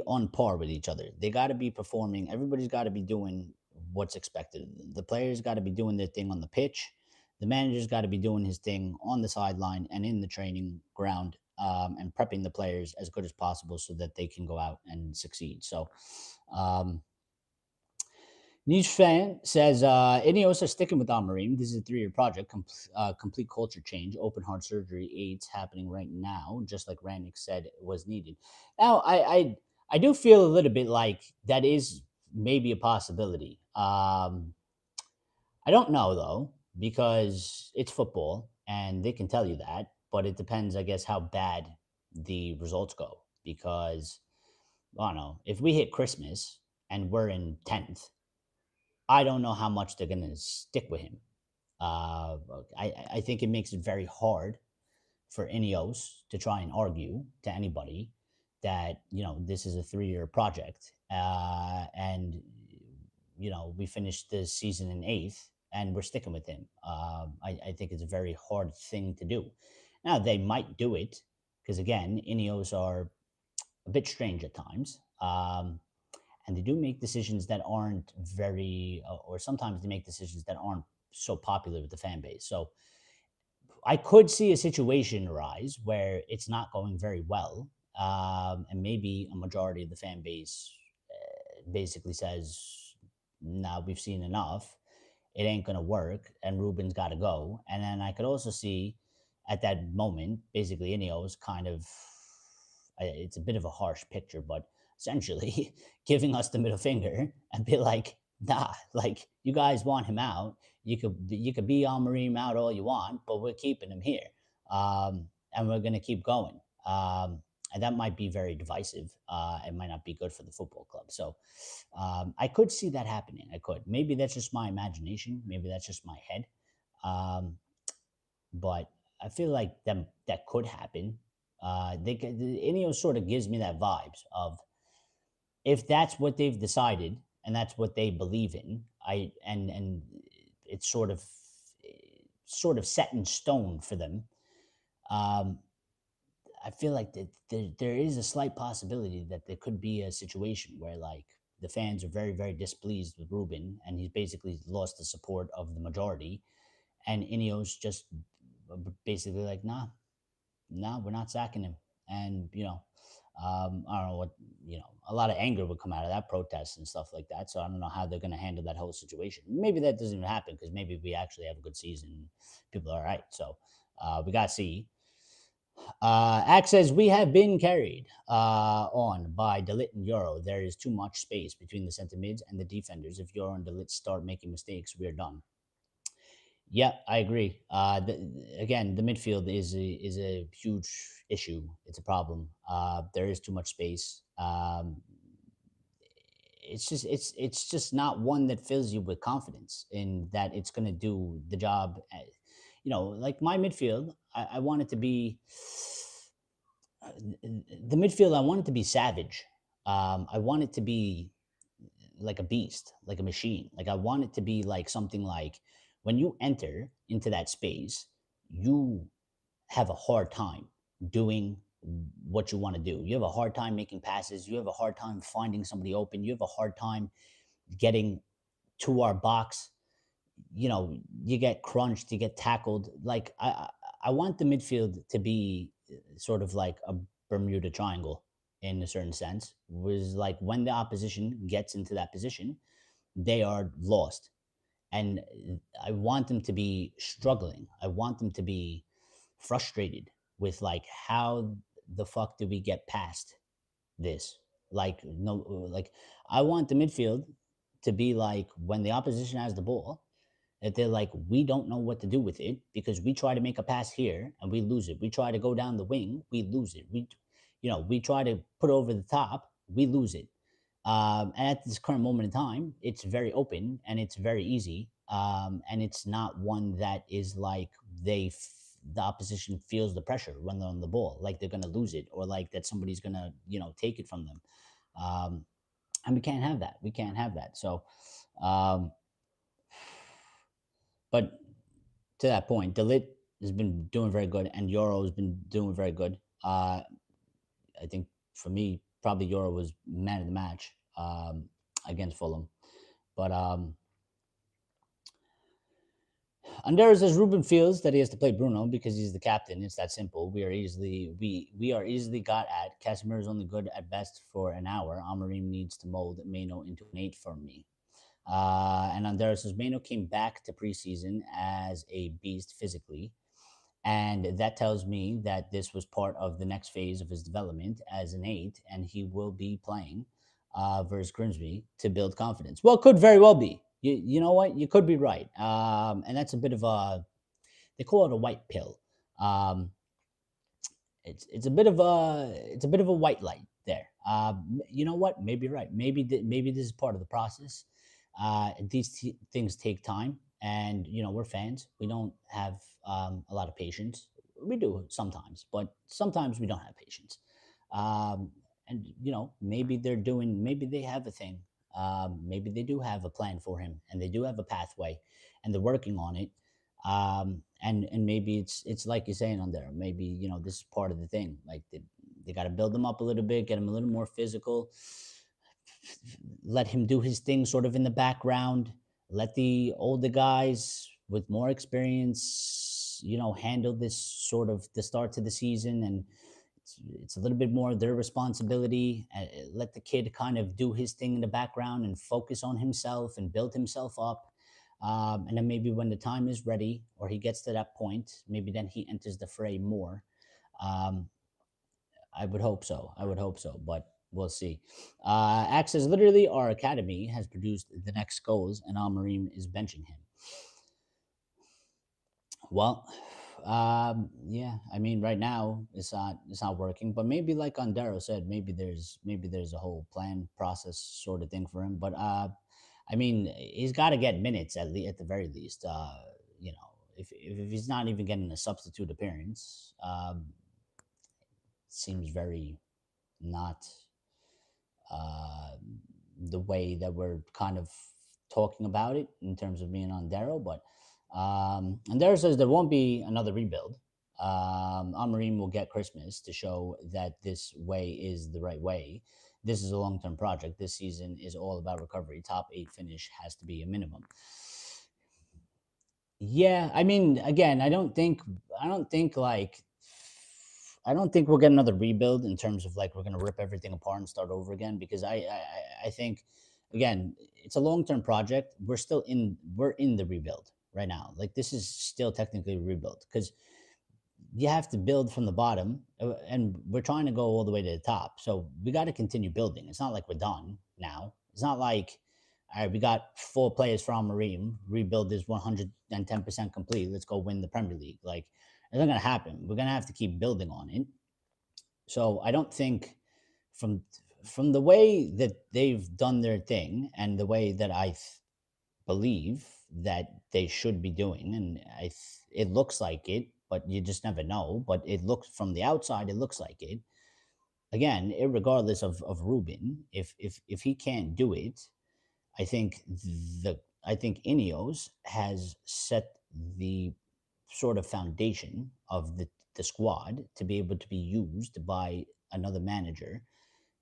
[SPEAKER 1] on par with each other. They got to be performing. Everybody's got to be doing what's expected. The players got to be doing their thing on the pitch. The manager's got to be doing his thing on the sideline and in the training ground, and prepping the players as good as possible so that they can go out and succeed. So, um, Niche fan says, Ineos are sticking with Amarim. This is a 3-year project, complete culture change, open heart surgery aids happening right now, just like Rannick said was needed. Now, I do feel a little bit like that is maybe a possibility. I don't know though, because it's football and they can tell you that, but it depends, I guess, how bad the results go. Because I don't know, if we hit Christmas and we're in 10th, I don't know how much they're going to stick with him. Uh, I think it makes it very hard for Ineos to try and argue to anybody that this is a 3-year project, and we finished the season in 8th and we're sticking with him. I think it's a very hard thing to do. Now they might do it because again, Ineos are a bit strange at times. And they do make decisions that aren't very, or sometimes they make decisions that aren't so popular with the fan base. So I could see a situation arise where it's not going very well, and maybe a majority of the fan base basically says, "Nah, we've seen enough. It ain't gonna work," and Ruben's got to go. And then I could also see at that moment, basically Ineos kind of, it's a bit of a harsh picture, but essentially giving us the middle finger and be like, nah, like you guys want him out. You could be on Marine out all you want, but we're keeping him here. And we're gonna keep going. And that might be very divisive. It might not be good for the football club. So I could see that happening. I could. Maybe that's just my imagination. Maybe that's just my head. Um, but I feel like that could happen. The Ineos sort of gives me that vibes of, if that's what they've decided and that's what they believe in, and it's sort of set in stone for them. Um, I feel like that there is a slight possibility that there could be a situation where like the fans are very very displeased with Ruben and he's basically lost the support of the majority, and Ineos just basically like, nah, no, we're not sacking him. And, I don't know what, a lot of anger would come out of that protest and stuff like that. So I don't know how they're going to handle that whole situation. Maybe that doesn't even happen because maybe we actually have a good season. People are all right. So we got to see. Axe says, we have been carried on by Delit and Euro. There is too much space between the center mids and the defenders. If Euro and Delit start making mistakes, we're done. Yeah, I agree. Again, the midfield is a huge issue. It's a problem. There is too much space. It's just not one that fills you with confidence in that it's going to do the job. Like my midfield, I want it to be the midfield. I want it to be savage. I want it to be like a beast, like a machine. Like I want it to be like something like when you enter into that space, you have a hard time doing what you want to do. You have a hard time making passes. You have a hard time finding somebody open. You have a hard time getting to our box. You get crunched, you get tackled. Like I want the midfield to be sort of like a Bermuda Triangle in a certain sense, was like when the opposition gets into that position, they are lost. And I want them to be struggling. I want them to be frustrated with like how the fuck do we get past this? Like no, like I want the midfield to be like when the opposition has the ball, that they're like, we don't know what to do with it because we try to make a pass here and we lose it. We try to go down the wing, we lose it. We try to put over the top, we lose it. And at this current moment in time, it's very open and it's very easy. And it's not one that is like the opposition feels the pressure when they're on the ball, like they're gonna lose it or like that somebody's gonna take it from them. Um, and we can't have that. We can't have that. So, um, but to that point, Delit has been doing very good, and Euro has been doing very good. I think for me, probably Euro was man of the match against Fulham. But Unders says Ruben feels that he has to play Bruno because he's the captain. It's that simple. We are easily got at. Casemiro is only good at best for an hour. Amorim needs to mold Mainoo into an 8 for me. And Andera says Mainoo came back to preseason as a beast physically. And that tells me that this was part of the next phase of his development as an 8, and he will be playing versus Grimsby to build confidence. Well, it could very well be. You know what? You could be right. And that's a bit of they call it a white pill. Um, it's a bit of a white light there. You know what? Maybe you're right. Maybe this is part of the process. These things take time, and we're fans. We don't have a lot of patience. We do sometimes, but sometimes we don't have patience. Um, and maybe maybe they have a thing. Maybe they do have a plan for him, and they do have a pathway, and they're working on it. And maybe it's like you're saying on there. Maybe this is part of the thing. Like they got to build him up a little bit, get him a little more physical, let him do his thing sort of in the background. Let the older guys with more experience, handle this sort of the start to the season, and it's a little bit more their responsibility. Let the kid kind of do his thing in the background and focus on himself and build himself up. And then maybe when the time is ready or he gets to that point, maybe then he enters the fray more. Um, I would hope so. I would hope so, but we'll see. Axe says literally our academy has produced the next goals, and Almarim is benching him. Well, yeah. I mean, right now it's not working, but maybe like Andero said, maybe there's a whole plan process sort of thing for him. But I mean, he's got to get minutes at the very least. If he's not even getting a substitute appearance, seems very not uh, the way that we're kind of talking about it in terms of being on Darrow. But and Darrow says there won't be another rebuild. Amarim will get Christmas to show that this way is the right way. This is a long-term project. This season is all about recovery. Top 8 finish has to be a minimum. Yeah, I mean, again, I don't think we'll get another rebuild in terms of like we're gonna rip everything apart and start over again because I think again it's a long term project. We're in the rebuild right now. Like this is still technically a rebuild because you have to build from the bottom, and we're trying to go all the way to the top. So we got to continue building. It's not like we're done now. It's not like, all right, we got 4 players from Marine. Rebuild is 110% complete. Let's go win the Premier League. Like, it's not going to happen. We're going to have to keep building on it. So I don't think from from the way that they've done their thing and the way that believe that they should be doing, and it looks like it, but you just never know. But it looks from the outside, it looks like it. Again, regardless of Ruben, if he can't do it, I think I think Ineos has set the sort of foundation of the squad to be able to be used by another manager,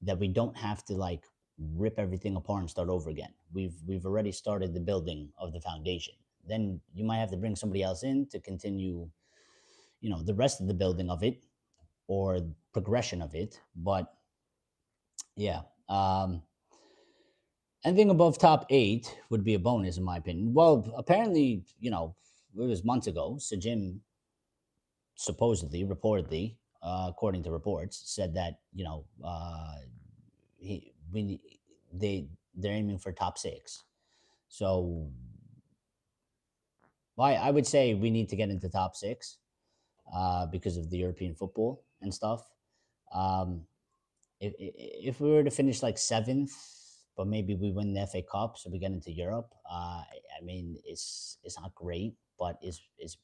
[SPEAKER 1] that we don't have to like rip everything apart and start over again. We've already started the building of the foundation. Then you might have to bring somebody else in to continue, the rest of the building of it or progression of it. But Yeah. Anything above top eight would be a bonus, in my opinion. Well, apparently, it was months ago. So Jim supposedly, reportedly, according to reports, said that he we they're aiming for top six. So I would say we need to get into top six because of the European football and stuff. Um, if we were to finish like seventh, but maybe we win the FA Cup, so we get into Europe. I mean, it's not great, but is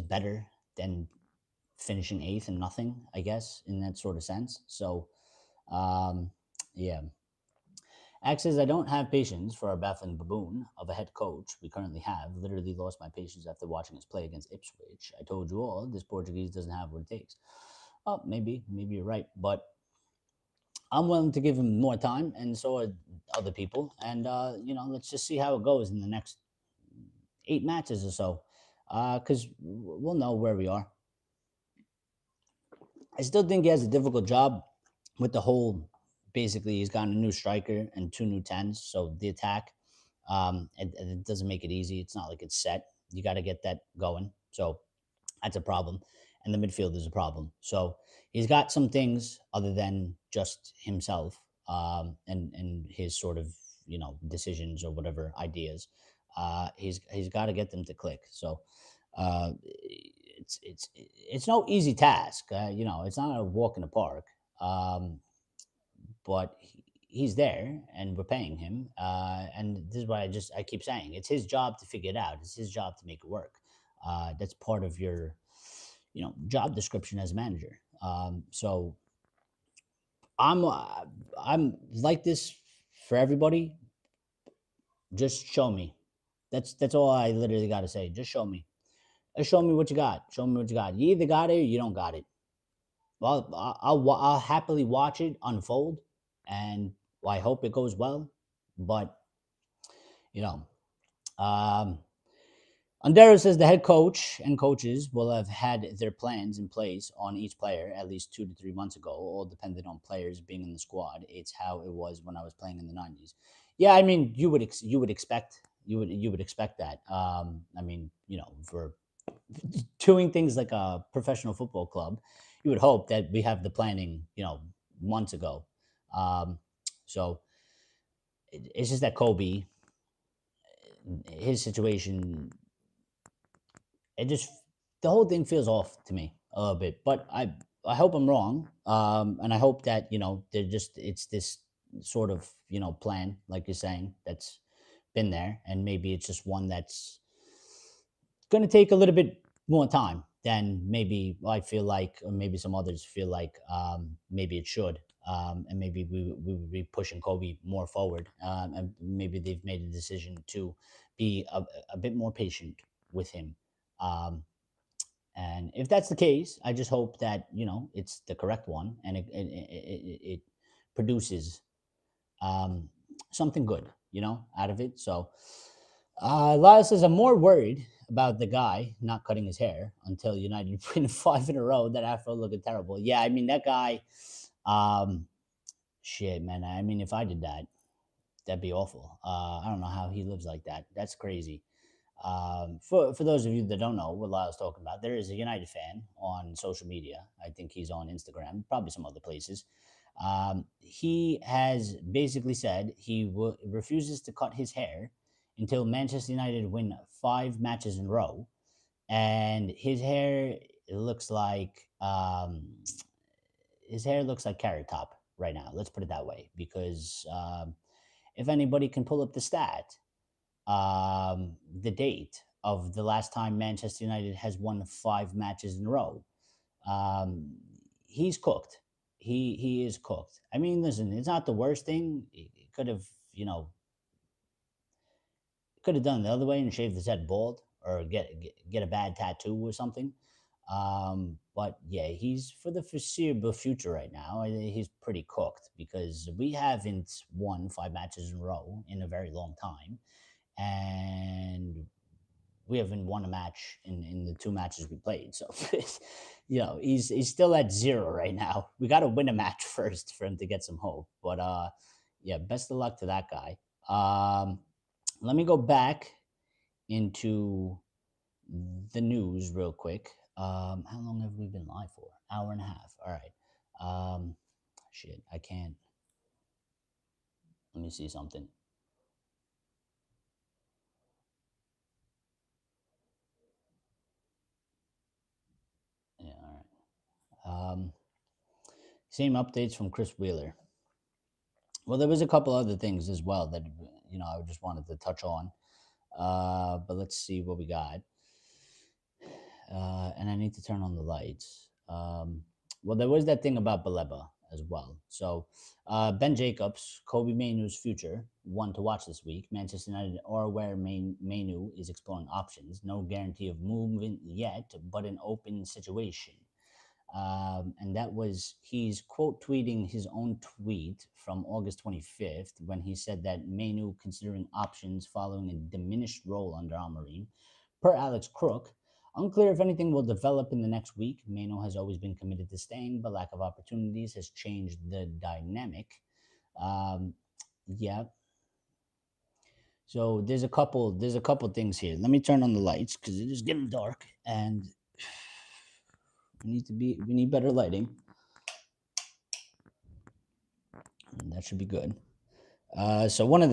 [SPEAKER 1] better than finishing eighth and nothing, I guess, in that sort of sense. So, um, yeah. Axe says, I don't have patience for our baffling baboon of a head coach we currently have. Literally lost my patience after watching us play against Ipswich. I told you all, this Portuguese doesn't have what it takes. Oh, maybe you're right. But I'm willing to give him more time, and so are other people. And, let's just see how it goes in the next 8 matches or so. Because we'll know where we are. I still think he has a difficult job with the whole. Basically, he's got a new striker and two new tens. So the attack, and it doesn't make it easy. It's not like it's set. You got to get that going. So that's a problem, and the midfield is a problem. So he's got some things other than just himself, and his sort of decisions or whatever ideas. He's got to get them to click. So it's no easy task. It's not a walk in the park. Um, but he's there, and we're paying him. And this is why I keep saying it's his job to figure it out. It's his job to make it work. That's part of your, job description as manager. So I'm like this for everybody. Just show me. That's all I literally got to say. Just show me. Show me what you got. Show me what you got. You either got it or you don't got it. Well, I'll happily watch it unfold, and I hope it goes well. But you know, um, Andero says the head coach and coaches will have had their plans in place on each player at least 2 to 3 months ago, all dependent on players being in the squad. It's how it was when I was playing in the '90s. Yeah, I mean, you would expect that. I mean, for doing things like a professional football club, you would hope that we have the planning, months ago. Um, so it's just that Kobe, his situation, it just the whole thing feels off to me a little bit. But I hope I'm wrong, and I hope that it's this sort of plan, like you're saying, that's been there, and maybe it's just one that's going to take a little bit more time than maybe I feel like, or maybe some others feel like maybe it should. And maybe we would be pushing Kobe more forward. And maybe they've made a decision to be a bit more patient with him. Um, and if that's the case, I just hope that, it's the correct one, and it produces um, something good, out of it. So, Lyle says, I'm more worried about the guy not cutting his hair until United win five in a row. That Afro looking terrible. Yeah, I mean, that guy, um, shit, man. I mean, if I did that, that'd be awful. I don't know how he lives like that. That's crazy. For those of you that don't know what Lyle's talking about, there is a United fan on social media. I think he's on Instagram, probably some other places. He has basically said he refuses to cut his hair until Manchester United win 5 matches in a row, and looks like his hair looks like Carrot Top right now. Let's put it that way, because if anybody can pull up the stat, the date of the last time Manchester United has won 5 matches in a row. Um, he's cooked. He is cooked. I mean, listen, it's not the worst thing. He could have, could have done the other way and shaved his head bald, or get a bad tattoo or something. But yeah, he's for the foreseeable future right now. He's pretty cooked, because we haven't won 5 matches in a row in a very long time, and we haven't won a match in the two matches we played. So, he's still at zero right now. We got to win a match first for him to get some hope. But yeah, best of luck to that guy. Um, Let me go back into the news real quick. How long have we been live for? Hour and a half. All right. Shit, I can't. Let me see something. Yeah, all right. Same updates from Chris Wheeler. Well, there was a couple other things as well that I just wanted to touch on. But let's see what we got. And I need to turn on the lights. Well, there was that thing about Baleba as well. So Ben Jacobs, Kobbie Mainoo's future, one to watch this week. Manchester United are aware Mainoo is exploring options. No guarantee of movement yet, but an open situation. And that was, he's quote tweeting his own tweet from August 25th when he said that Mainoo considering options following a diminished role under Amorim. Per Alex Crook, unclear if anything will develop in the next week. Mainoo has always been committed to staying, but lack of opportunities has changed the dynamic. Um, yeah. So there's a couple things here. Let me turn on the lights because it is getting dark and we need better lighting. That should be good. So um, one of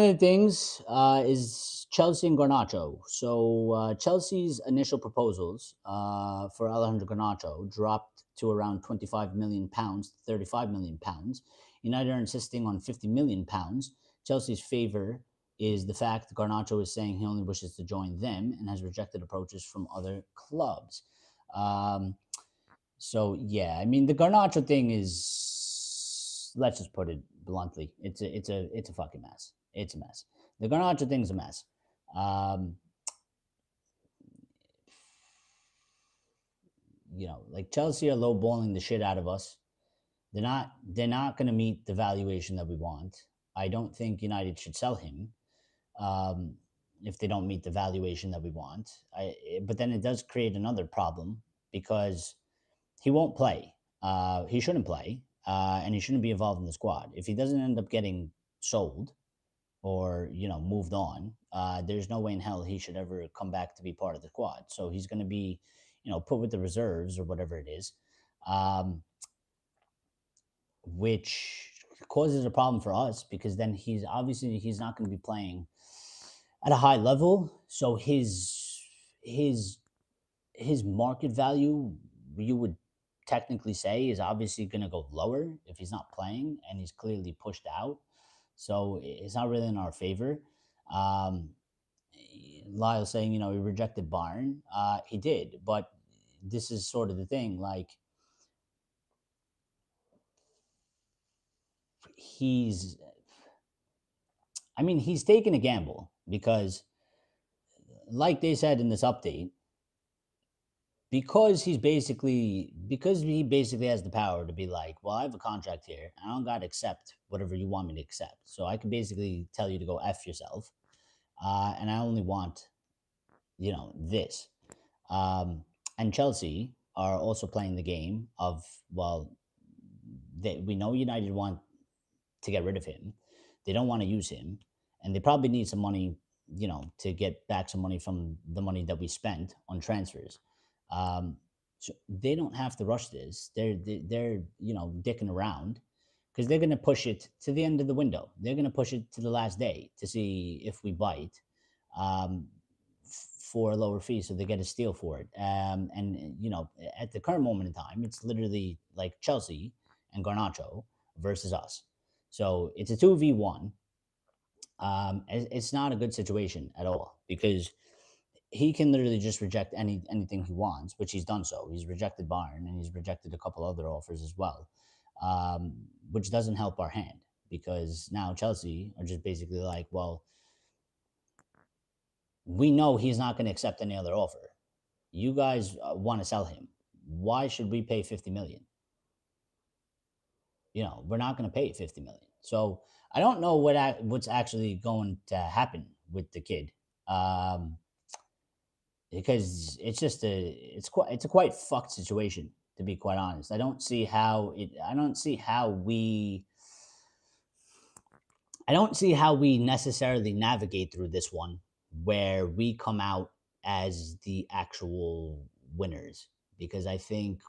[SPEAKER 1] the things is Chelsea and Garnacho. So Chelsea's initial proposals for Alejandro Garnacho dropped to around £25 million, £35 million. United are insisting on £50 million. Chelsea's favor is the fact Garnacho is saying he only wishes to join them and has rejected approaches from other clubs. Um, so yeah, I mean the Garnacho thing is, let's just put it bluntly, it's a fucking mess. It's a mess. The Garnacho thing's a mess. Um, like Chelsea are lowballing the shit out of us. They're not going to meet the valuation that we want. I don't think United should sell him um, if they don't meet the valuation that we want. But then it does create another problem because he won't play. He shouldn't play, and he shouldn't be involved in the squad. If he doesn't end up getting sold or moved on, there's no way in hell he should ever come back to be part of the squad. So he's going to be, put with the reserves or whatever it is, um, which causes a problem for us because then he's not going to be playing at a high level. So his his market value, you would technically say, is obviously going to go lower if he's not playing and he's clearly pushed out. So it's not really in our favor. Um, Lyle saying, he rejected Bayern. He did, but this is sort of the thing. Like he's, he's taking a gamble because, like they said in this update, because he basically has the power to be like, well, I have a contract here. I don't got to accept whatever you want me to accept. So I can basically tell you to go F yourself. And I only want, this. Um, and Chelsea are also playing the game of, well, we know United want to get rid of him. They don't want to use him. And they probably need some money, to get back some money from the money that we spent on transfers. Um, so they don't have to rush this. They're dicking around because they're going to push it to the end of the window. They're going to push it to the last day to see if we bite um, for a lower fee, so they get a steal for it. And at the current moment in time, it's literally like Chelsea and Garnacho versus us. So it's a 2v1. It's not a good situation at all because he can literally just reject anything he wants, which he's done so. He's rejected Bayern and he's rejected a couple other offers as well, um, which doesn't help our hand because now Chelsea are just basically like, well, we know he's not going to accept any other offer. You guys want to sell him. Why should we pay 50 million? We're not going to pay 50 million. So I don't know what's actually going to happen with the kid. Um, because it's a quite fucked situation, to be quite honest. I don't see how we necessarily navigate through this one where we come out as the actual winners, because I think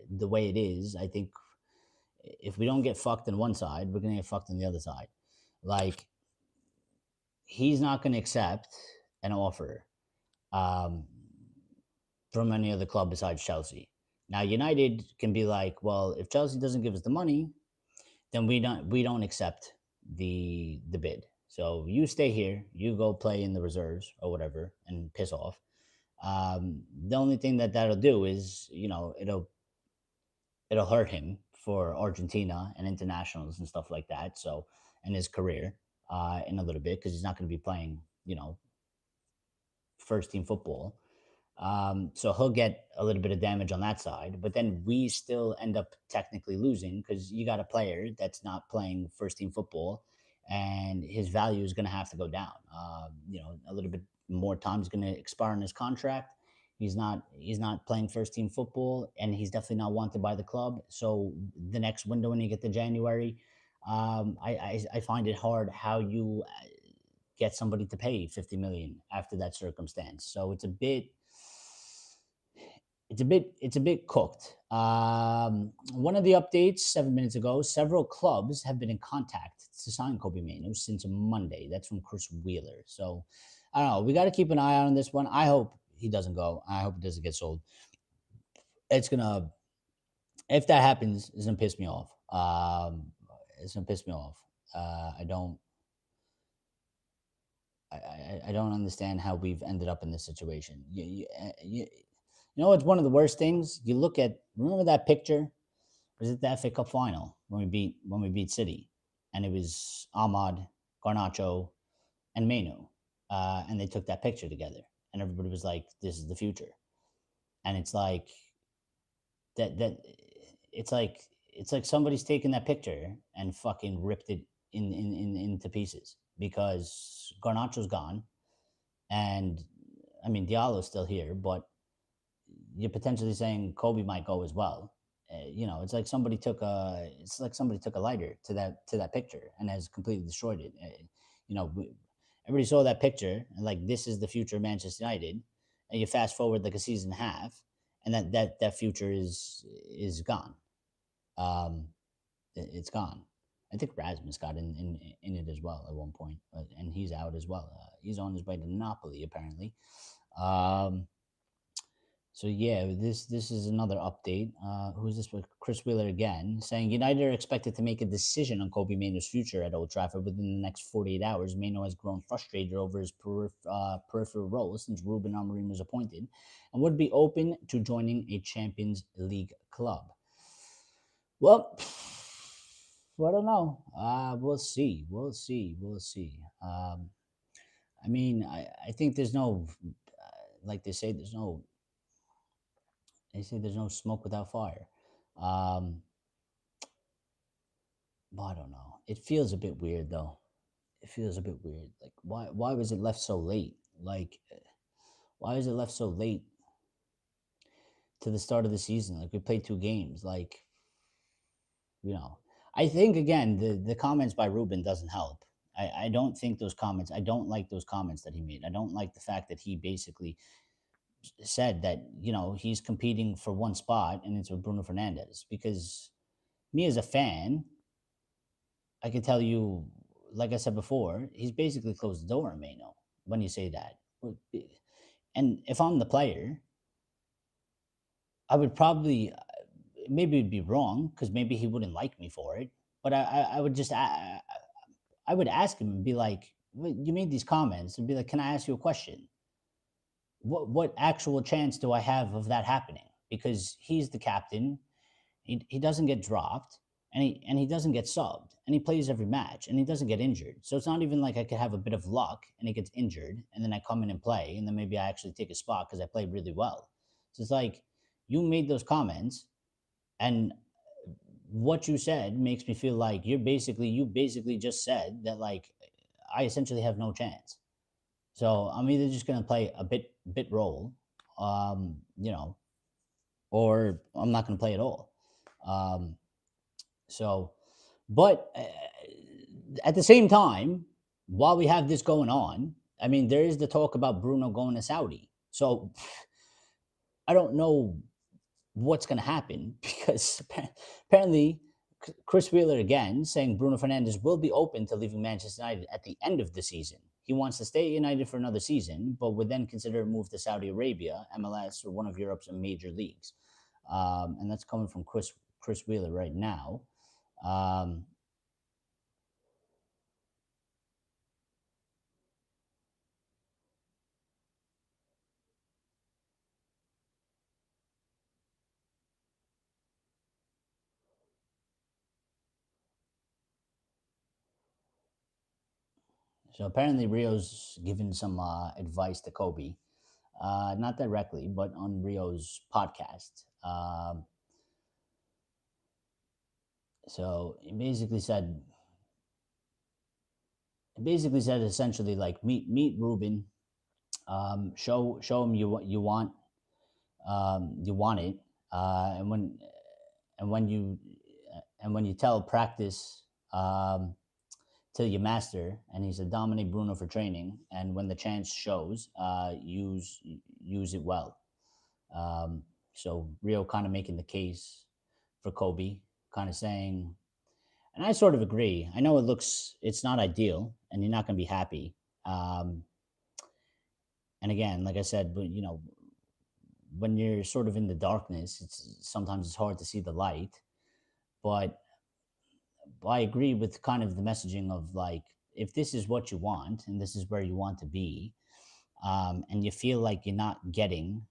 [SPEAKER 1] the way it is, I think if we don't get fucked on one side, we're gonna get fucked on the other side. Like, he's not gonna accept an offer um, from any other club besides Chelsea. Now, United can be like, well, if Chelsea doesn't give us the money, then we don't accept the bid. So you stay here, you go play in the reserves or whatever, and piss off. The only thing that'll do is, it'll hurt him for Argentina and internationals and stuff like that. So, and his career in a little bit, because he's not going to be playing, first team football. So he'll get a little bit of damage on that side, but then we still end up technically losing because you got a player that's not playing first team football, and his value is going to have to go down. A little bit more time is going to expire on his contract. He's not playing first team football, and he's definitely not wanted by the club. So the next window, when you get to January, I find it hard how you get somebody to pay 50 million after that circumstance. So it's a bit cooked. One of the updates 7 minutes ago: several clubs have been in contact to sign Kobbie Mainoo since Monday. That's from Chris Wheeler. So I don't know. We got to keep an eye out on this one. I hope he doesn't go. I hope it doesn't get sold. It's gonna If that happens, it's gonna piss me off. It's gonna piss me off. I don't understand how we've ended up in this situation. It's one of the worst things. Remember that picture? Was it the FA Cup final when we beat City, and it was Ahmad, Garnacho, and Mainoo, and they took that picture together, and everybody was like, "This is the future," and it's like that. It's like somebody's taken that picture and fucking ripped it into pieces, because Garnacho's gone, and I mean Diallo's still here, but you're potentially saying Kobe might go as well. It's like somebody took a lighter to that picture and has completely destroyed it. You know, we, Everybody saw that picture and, like, this is the future of Manchester United, and you fast forward like a season and a half, and that future is gone. Um, it's gone. I think Rasmus got in it as well at one point, and he's out as well. He's on his way to Napoli apparently. Um, so yeah, this is another update. Who's this? Chris Wheeler again, saying United are expected to make a decision on Kobbie Mainoo's future at Old Trafford within the next 48 hours. Mainoo has grown frustrated over his peripheral role since Ruben Amorim was appointed, and would be open to joining a Champions League club. Well, I don't know. We'll see. We'll see. We'll see. I mean, I think there's no, like they say there's no smoke without fire. Um, but I don't know. It feels a bit weird though. It feels a bit weird. Like, why was it left so late? Like, why was it left so late to the start of the season? Like, we played 2 games. Like, you know, I think again the comments by Ruben doesn't help. I don't think those comments. I don't like those comments that he made. I don't like the fact that he basically said that he's competing for one spot and it's with Bruno Fernandes, because me as a fan, I can tell you, like I said before, he's basically closed the door on Mainoo when you say that. And if I'm the player, I would probably, maybe it'd be wrong because maybe he wouldn't like me for it, but I would just I would ask him and be like, "You made these comments," and be like, "Can I ask you a question? What actual chance do I have of that happening?" Because he's the captain. He doesn't get dropped, and he doesn't get subbed, and he plays every match, and he doesn't get injured. So it's not even like I could have a bit of luck and he gets injured, and then I come in and play, and then maybe I actually take a spot because I played really well. So it's like, you made those comments, and what you said makes me feel like you basically just said that like I essentially have no chance. So I'm either just gonna play a bit role, you know, or I'm not gonna play at all. Um, so, but at the same time, while we have this going on, I mean, there is the talk about Bruno going to Saudi. So I don't know what's going to happen because apparently Chris Wheeler again saying Bruno Fernandes will be open to leaving Manchester United at the end of the season. He wants to stay at United for another season, but would then consider a move to Saudi Arabia, MLS, or one of Europe's major leagues. And that's coming from Chris Wheeler right now. Um, so apparently Rio's given some advice to Kobe, not directly, but on Rio's podcast. So he basically said essentially like meet Ruben, show him you want it, and when you when you tell practice till you master, and he said dominate Bruno for training, and when the chance shows, use it well. Um, so Rio kind of making the case for Kobe, kind of saying, and I sort of agree. I know it's not ideal, and you're not going to be happy. Um, and again, like I said, but when you're sort of in the darkness, it's hard to see the light. But I agree with kind of the messaging of like, if this is what you want and this is where you want to be, and you feel like you're not getting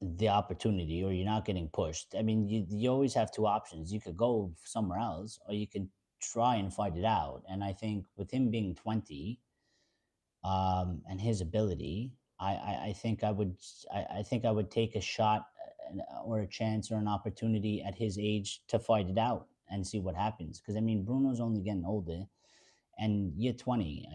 [SPEAKER 1] the opportunity or you're not getting pushed, I mean, you always have two options. You could go somewhere else or you can try and fight it out. And I think with him being 20, and his ability, I think I would take a shot or a chance or an opportunity at his age to fight it out and see what happens. Because I mean, Bruno's only getting older, and you're 20.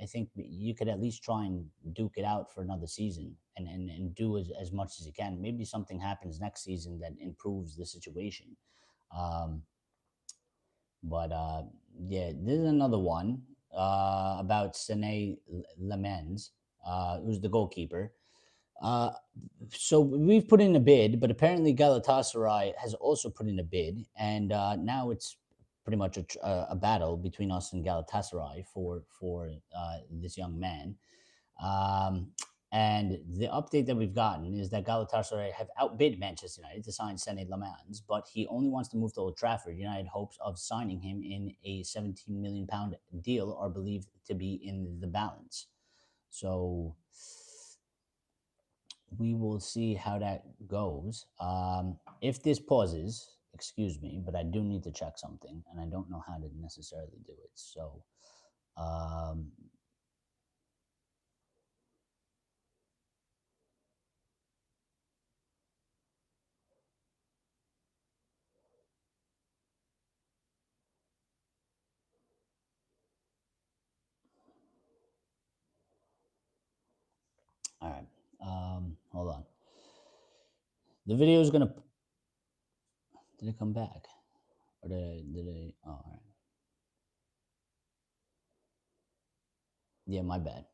[SPEAKER 1] I think you could at least try and duke it out for another season and do as much as you can. Maybe something happens next season that improves the situation. Um, but yeah, this is another one about Sene Lamens, who's the goalkeeper. Uh, so we've put in a bid, but apparently Galatasaray has also put in a bid, and now it's pretty much a battle between us and Galatasaray for this young man. Um, and the update that we've gotten is that Galatasaray have outbid Manchester United to sign Sene Lamans, but he only wants to move to Old Trafford. United hopes of signing him in a £17 million deal are believed to be in the balance. So we will see how that goes. If this pauses, excuse me, but I do need to check something, and I don't know how to necessarily do it. So, um, all right. Hold on. The video is gonna. Did it come back, or did it? Oh, all right. Yeah, my bad.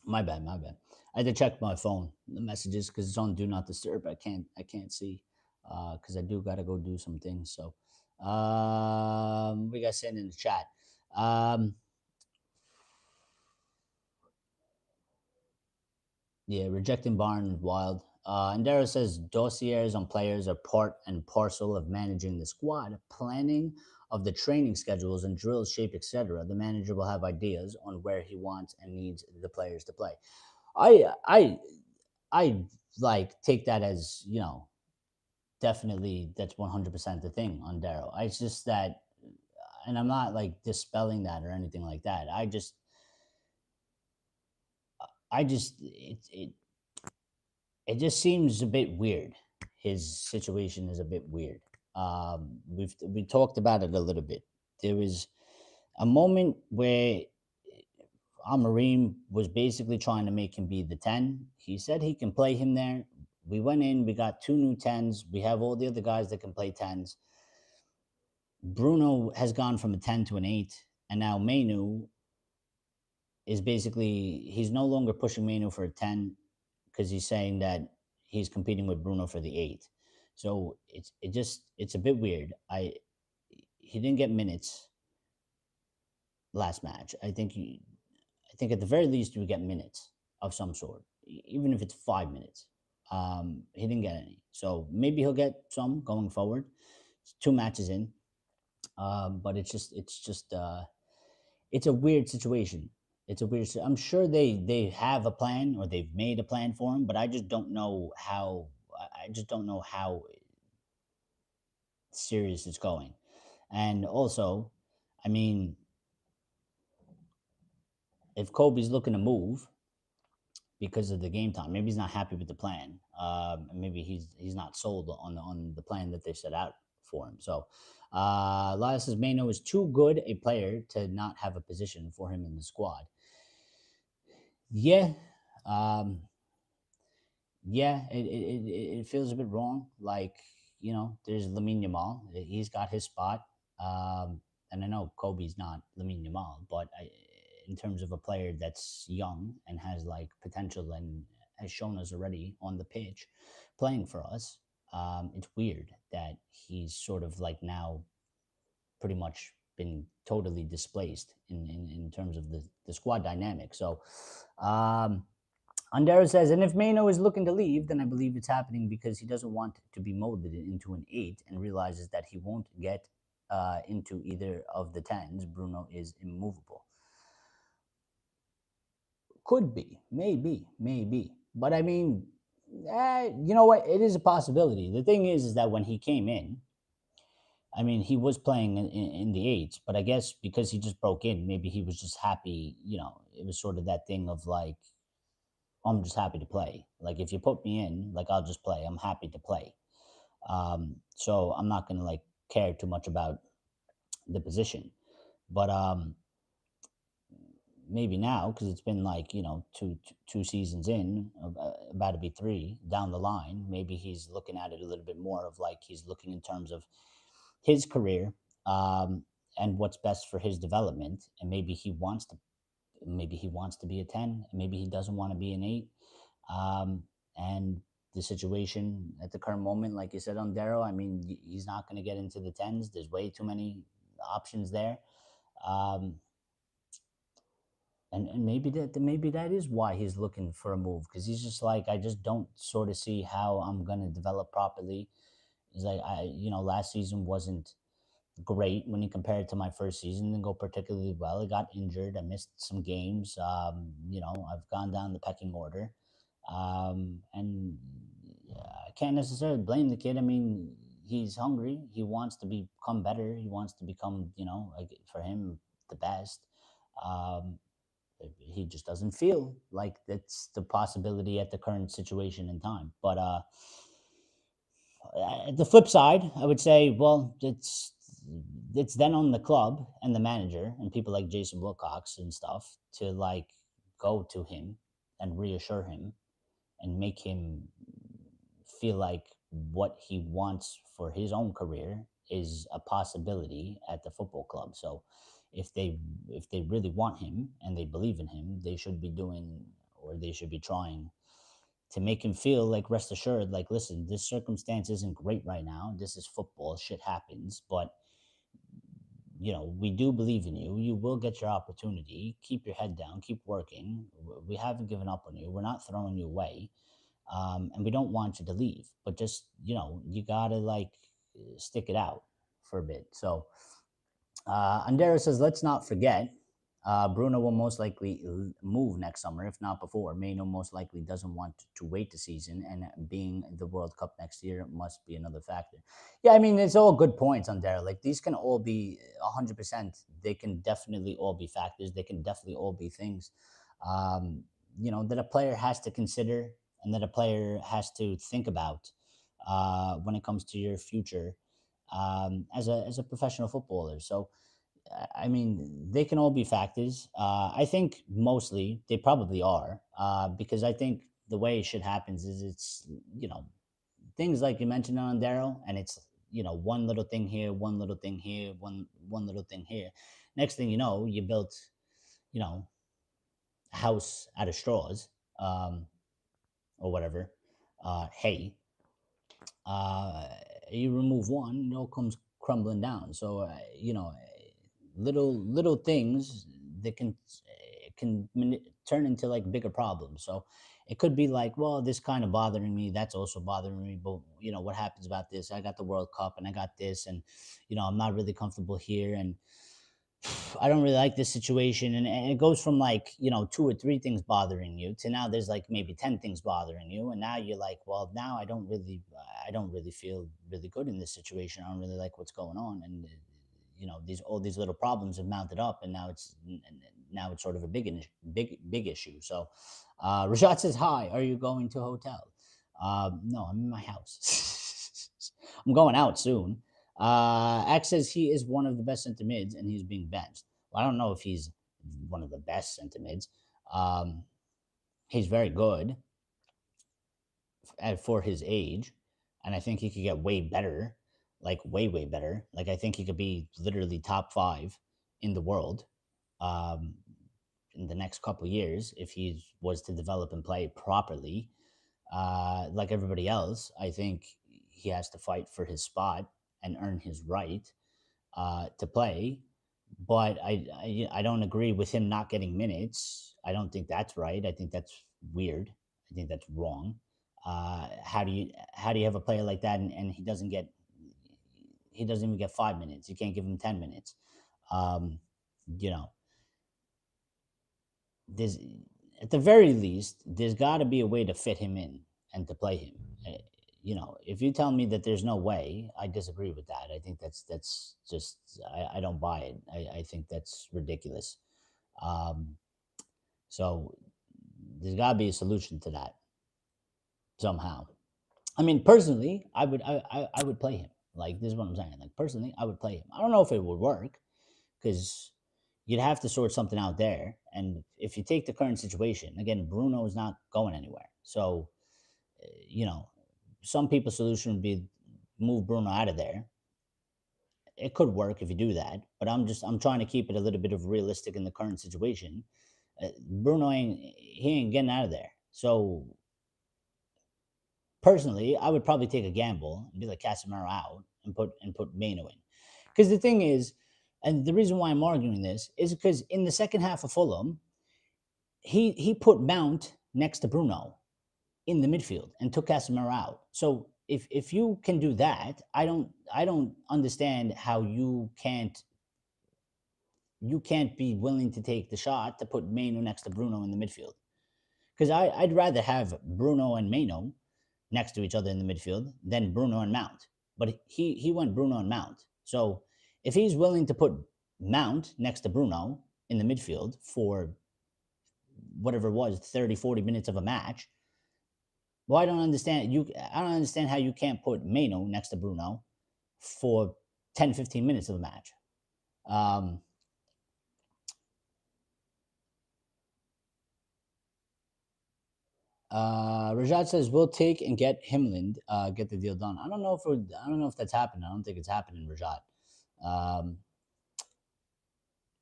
[SPEAKER 1] My bad. My bad. I had to check my phone, the messages, because it's on Do Not Disturb. I can't see, because I do gotta go do some things. So, we got saying in the chat. Um, Yeah, rejecting Barn wild. And Dara says dossiers on players are part and parcel of managing the squad. Planning of the training schedules and drill shape, etc. The manager will have ideas on where he wants and needs the players to play. I I I like take that as definitely that's 100% the thing on Darrow. It's just that, and I'm not like dispelling that or anything like that. I just it just seems a bit weird. his situation is a bit weird. We talked about it a little bit. There was a moment where Amarim was basically trying to make him be the 10. He said he can play him there. We went in, we got two new 10s. We have all the other guys that can play 10s. Bruno has gone from a 10 to an 8, and now Mainoo is basically, he's no longer pushing Mainoo for a 10 because he's saying that he's competing with Bruno for the 8. So it's a bit weird. He didn't get minutes last match. I think at the very least you would get minutes of some sort, even if it's 5 minutes. He didn't get any, so maybe he'll get some going forward. It's 2 matches in, but it's a weird situation. It's a weird. I'm sure they have a plan or they've made a plan for him, but I just don't know how. I just don't know how serious it's going. And also, I mean, if Kobe's looking to move because of the game time, maybe he's not happy with the plan. Maybe he's not sold on the plan that they set out for him. So, Lyle says Mainoo is too good a player to not have a position for him in the squad. Yeah, um, yeah, it feels a bit wrong. Like, there's Lamine Yamal. He's got his spot. And I know Kobe's not Lamine Yamal, but in terms of a player that's young and has like potential and has shown us already on the pitch playing for us, it's weird that he's sort of like now pretty much been totally displaced in terms of the squad dynamic. So, Andera says, and if Mainoo is looking to leave, then I believe it's happening because he doesn't want to be molded into an 8 and realizes that he won't get into either of the 10s. Bruno is immovable. Could be, maybe. But I mean, you know what? It is a possibility. The thing is that when he came in, I mean, he was playing in the 8s, but I guess because he just broke in, maybe he was just happy. It was sort of that thing of like, I'm just happy to play. Like if you put me in, like I'll just play. I'm happy to play. So I'm not gonna like care too much about the position. But maybe now because it's been like two seasons in, about to be three down the line. Maybe he's looking at it a little bit more of like he's looking in terms of his career and what's best for his development, and maybe he wants to be a 10, maybe he doesn't want to be an 8. And the situation at the current moment, like you said on Darrow, I mean, he's not going to get into the 10s. There's way too many options there. Um, and maybe that is why he's looking for a move, because he's just like, I just don't sort of see how I'm going to develop properly. He's like, last season wasn't great when you compare it to my first season. Didn't go particularly well. I got injured. I missed some games. I've gone down the pecking order. And I can't necessarily blame the kid. I mean, he's hungry. He wants to become better. He wants to become, like for him, the best. Um, he just doesn't feel like that's the possibility at the current situation in time. But the flip side, I would say, well, it's then on the club and the manager and people like Jason Wilcox and stuff to like go to him and reassure him and make him feel like what he wants for his own career is a possibility at the football club. So if they really want him and they believe in him, they should be doing, or they should be trying to make him feel like, rest assured, like, listen, this circumstance isn't great right now. This is football. Shit happens. But, we do believe in you. You will get your opportunity. Keep your head down. Keep working. We haven't given up on you. We're not throwing you away. And we don't want you to leave. But just, you got to, like, stick it out for a bit. So, Andera says, let's not forget, Bruno will most likely move next summer, if not before. Mainoo most likely doesn't want to wait the season, and being the World Cup next year must be another factor. Yeah, I mean, it's all good points, Andera. Like, these can all be 100%. They can definitely all be factors. They can definitely all be things, that a player has to consider and that a player has to think about when it comes to your future as a professional footballer. So I mean, they can all be factors. I think mostly they probably are, because I think the way shit happens is it's, you know, things like you mentioned on Daryl, and it's, you know, one little thing here, one little thing here, one little thing here. Next thing you know, you built, you know, a house out of straws, um, or whatever, hay. uh, you remove one, it all comes crumbling down. So you know, little things that turn into like bigger problems. So it could be like, well, this kind of bothering me, that's also bothering me, but you know what happens about this? I got the World Cup and I got this, and you know I'm not really comfortable here, and I don't really like this situation. And it goes from like, you know, two or three things bothering you to now there's like maybe 10 things bothering you. And now you're like, well, now I don't really feel really good in this situation. I don't really like what's going on. And, you know, all these little problems have mounted up, and now it's sort of a big issue. So, Rashad says, hi, are you going to a hotel? No, I'm in my house. I'm going out soon. X says he is one of the best center mids and he's being benched. Well, I don't know if he's one of the best center mids. Um, he's very good for his age, and I think he could get way better, like way better. Like I think he could be literally top five in the world um, in the next couple years if he was to develop and play properly. Like everybody else, I think he has to fight for his spot and earn his right to play. But I don't agree with him not getting minutes. I don't think that's right. I think that's weird. I think that's wrong. How do you have a player like that, and he doesn't even get 5 minutes? You can't give him 10 minutes. Um, you know, there's at the very least there's got to be a way to fit him in and to play him. You know, if you tell me that there's no way, I disagree with that. I think that's just I don't buy it. I think that's ridiculous. Um, so there's got to be a solution to that somehow. I mean, personally, I would play him. Like this is what I'm saying. Like personally, I would play him. I don't know if it would work because you'd have to sort something out there. And if you take the current situation, again, Bruno is not going anywhere. So, you know, some people's solution would be move Bruno out of there. It could work if you do that, but I'm trying to keep it a little bit of realistic in the current situation. Bruno ain't getting out of there. So personally, I would probably take a gamble and be like Casemiro out and put Mainoo in. Because the thing is, and the reason why I'm arguing this is because in the second half of Fulham, he put Mount next to Bruno in the midfield and took Casemiro out. So if you can do that, I don't understand how you can't be willing to take the shot to put Mainoo next to Bruno in the midfield. Because I'd rather have Bruno and Mainoo next to each other in the midfield than Bruno and Mount. But he went Bruno and Mount. So if he's willing to put Mount next to Bruno in the midfield for whatever it was, 30, 40 minutes of a match, well, I don't understand how you can't put Mainoo next to Bruno for 10, 15 minutes of the match. Rajat says we'll take and get Himland, get the deal done. I don't know if that's happened. I don't think it's happening, Rajat. Um,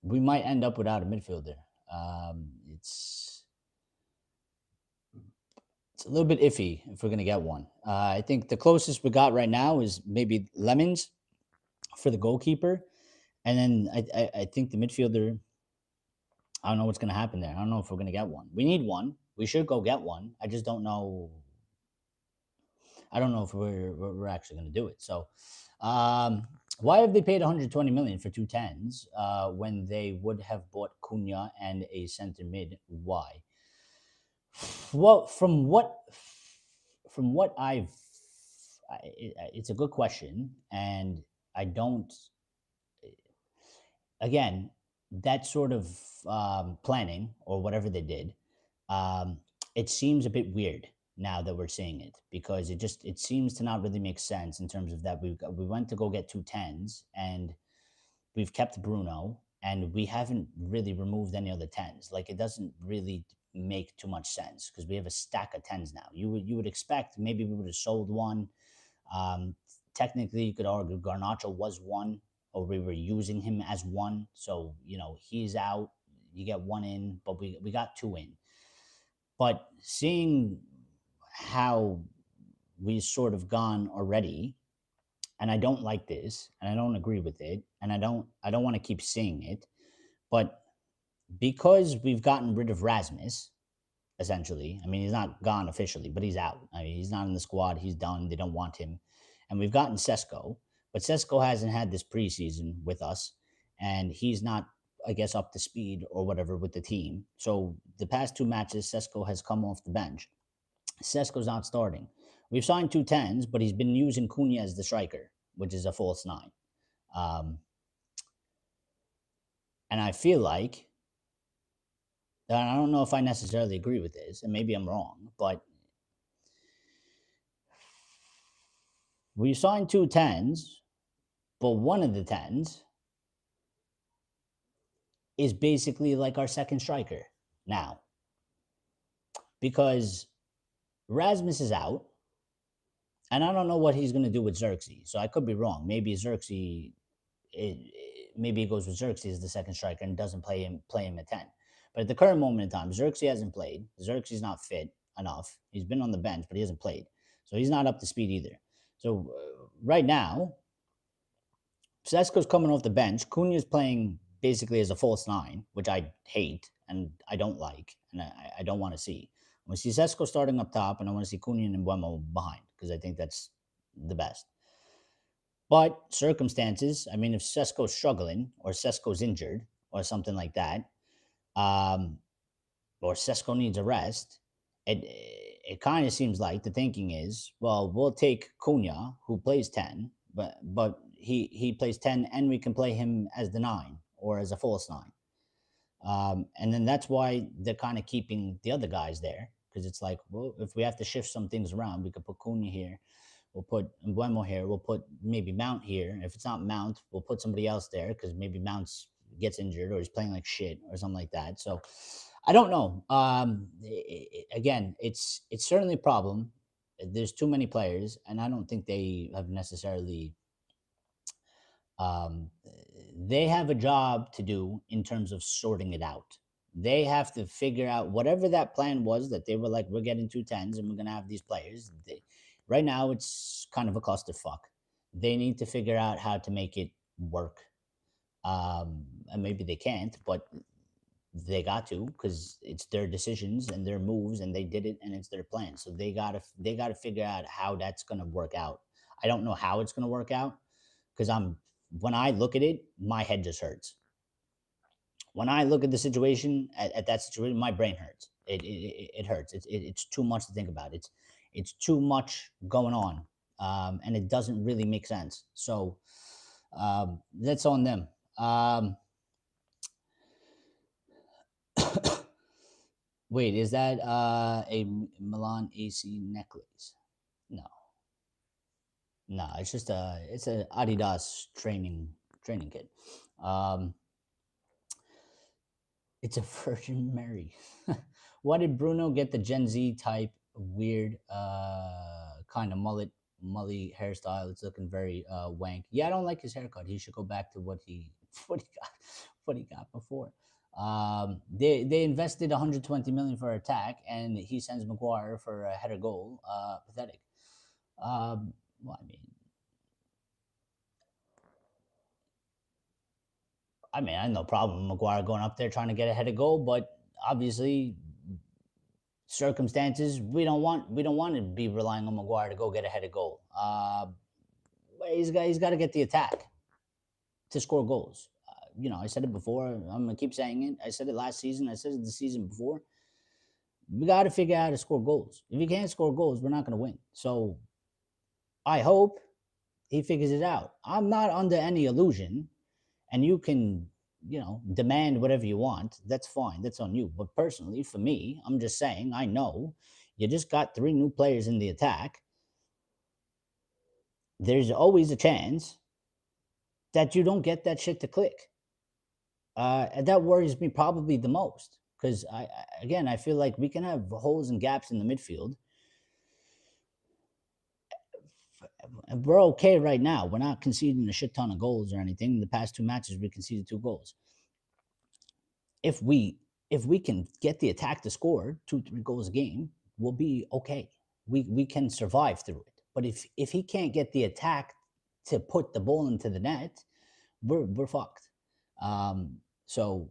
[SPEAKER 1] we might end up without a midfielder. It's a little bit iffy if we're gonna get one. I think the closest we got right now is maybe Lemons for the goalkeeper, and then I think the midfielder. I don't know what's gonna happen there. I don't know if we're gonna get one. We need one. We should go get one. I just don't know. I don't know if we're actually going to do it. So, why have they paid 120 million for two tens when they would have bought Cunha and a center mid? Why? Well, from what it's a good question, and I don't. Again, that sort of planning or whatever they did, it seems a bit weird now that we're seeing it, because it seems to not really make sense in terms of that we went to go get two tens, and we've kept Bruno, and we haven't really removed any other tens. Like, it doesn't really make too much sense because we have a stack of tens now. You would expect maybe we would have sold one. Um, Technically, you could argue Garnacho was one, or we were using him as one. So he's out. You get one in, but we got two in. But seeing how we sort of gone already, and I don't like this, and I don't agree with it, and I don't want to keep seeing it, but because we've gotten rid of Rasmus, essentially. I mean, he's not gone officially, but he's out. I mean, he's not in the squad. He's done. They don't want him. And we've gotten Sesko, but Sesko hasn't had this preseason with us, and he's not, I guess, up to speed or whatever with the team. So the past two matches, Sesko has come off the bench. Sesko's not starting. We've signed two tens, but he's been using Cunha as the striker, which is a false nine. Um, and I feel like, and I don't know if I necessarily agree with this, and maybe I'm wrong, but we signed two tens, but one of the tens is basically like our second striker now, because Rasmus is out, and I don't know what he's going to do with Xerxes. So I could be wrong. Maybe Xerxes, maybe he goes with Xerxes as the second striker and doesn't play him at 10. But at the current moment in time, Xerxes hasn't played. Xerxes is not fit enough. He's been on the bench, but he hasn't played, so he's not up to speed either. So right now, Sesko's coming off the bench. Cunha's playing basically as a false nine, which I hate and I don't like, and I don't want to see. I want to see Sesko starting up top, and I want to see Cunha and Mbeumo behind, because I think that's the best. But circumstances, I mean, if Sesko's struggling or Sesko's injured or something like that, um, or Sesko needs a rest, it kind of seems like the thinking is, well, we'll take Cunha, who plays 10, but he plays 10, and we can play him as the 9 or as a false 9. And then that's why they're kind of keeping the other guys there, because it's like, well, if we have to shift some things around, we could put Cunha here, we'll put Mbeumo here, we'll put maybe Mount here. If it's not Mount, we'll put somebody else there, because maybe Mount's gets injured or he's playing like shit or something like that. So I don't know. Again, it's certainly a problem. There's too many players, and I don't think they have necessarily. Um, they have a job to do in terms of sorting it out. They have to figure out whatever that plan was, that they were like, we're getting two tens and we're gonna have these players. Right now, it's kind of a clusterfuck. They need to figure out how to make it work. And maybe they can't, but they got to, because it's their decisions and their moves, and they did it, and it's their plan. So they gotta figure out how that's gonna work out. I don't know how it's gonna work out, because when I look at it, my head just hurts. When I look at the situation, at that situation, my brain hurts. It hurts. It's too much to think about. It's too much going on, and it doesn't really make sense. So that's on them. Wait, is that a Milan AC necklace? No, no, it's a Adidas training kit. Um, it's a Virgin Mary. Why did Bruno get the Gen Z type weird kind of mully hairstyle? It's looking very wank. Yeah, I don't like his haircut. He should go back to what he what he got what he got before. They invested 120 million for attack, and he sends Maguire for a header goal. Pathetic. Well, I mean, I have no problem with Maguire going up there trying to get a header goal, but obviously circumstances, we don't want to be relying on Maguire to go get a headed goal. He's got to get the attack to score goals. I said it before. I'm gonna keep saying it. I said it last season. I said it the season before. We got to figure out how to score goals. If you can't score goals, we're not gonna win. So I hope he figures it out. I'm not under any illusion, and you can demand whatever you want. That's fine. That's on you. But personally, for me, I'm just saying, I know You just got 3 new players in the attack. There's always a chance that you don't get that shit to click. And that worries me probably the most because again, I feel like we can have holes and gaps in the midfield. And we're okay right now. We're not conceding a shit ton of goals or anything. In the past 2 matches, we conceded 2 goals. If we can get the attack to score 2-3 goals a game, we'll be okay. We can survive through it. But if he can't get the attack to put the ball into the net, we're fucked. So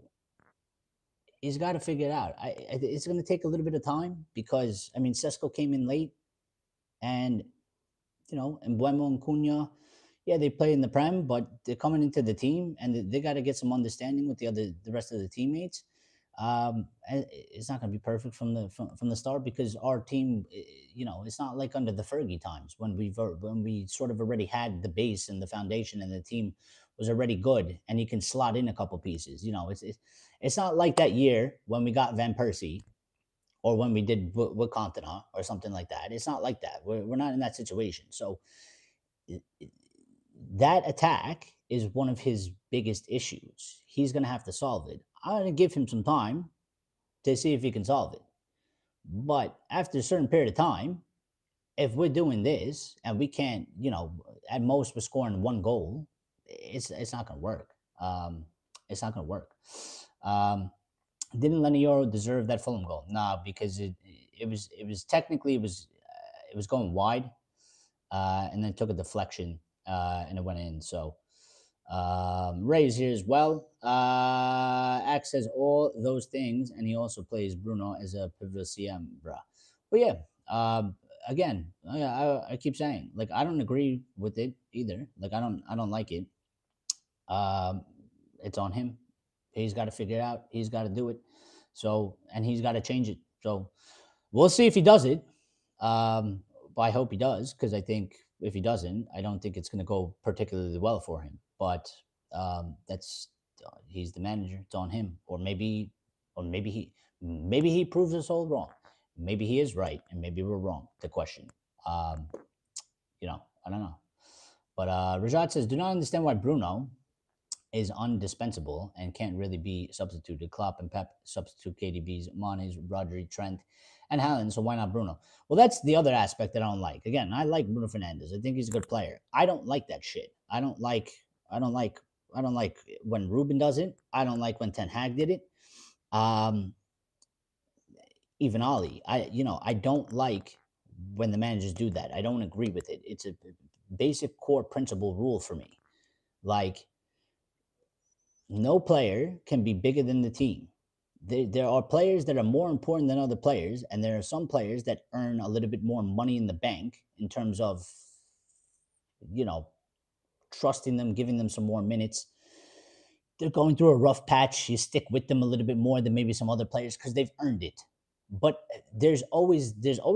[SPEAKER 1] he's got to figure it out. It's going to take a little bit of time because I mean Sesko came in late, and and Buemo and Cunha, yeah, they play in the Prem, but they're coming into the team and they got to get some understanding with the rest of the teammates. And it's not going to be perfect from the start because our team, it's not like under the Fergie times when we sort of already had the base and the foundation and the team was already good and you can slot in a couple pieces. It's not like that year when we got Van Persie or when we did with Cantona or something like that. It's not like that. We're not in that situation. So that attack is one of his biggest issues. He's going to have to solve it. I'm going to give him some time to see if he can solve it. But after a certain period of time, if we're doing this and we can't, at most we're scoring 1 goal, it's not going to work. It's not going to work. Didn't Lenioro deserve that Fulham goal? Nah, because it was technically it was going wide, and then took a deflection, and it went in. So Ray's here as well. Axe says all those things, and he also plays Bruno as a pivotal CM, bruh. But yeah, again, I keep saying, like, I don't agree with it either. Like, I don't like it. It's on him. He's got to figure it out. He's got to do it. So, and he's got to change it. So, we'll see if he does it. But I hope he does because I think if he doesn't, I don't think it's going to go particularly well for him. But he's the manager. It's on him. Or maybe he proves us all wrong. Maybe he is right, and maybe we're wrong. The question, I don't know. But Rajat says, do not understand why Bruno is undispensable and can't really be substituted. Klopp and Pep substitute KDB's, Mane's, Rodri, Trent, and Haaland. So why not Bruno? Well, that's the other aspect that I don't like. Again, I like Bruno Fernandes. I think he's a good player. I don't like that shit. I don't like when Ruben does it. I don't like when Ten Hag did it. Even Ali. I don't like when the managers do that. I don't agree with it. It's a basic core principle rule for me. Like, no player can be bigger than the team. There are players that are more important than other players, and there are some players that earn a little bit more money in the bank in terms of, trusting them, giving them some more minutes. They're going through a rough patch. You stick with them a little bit more than maybe some other players because they've earned it. But there's always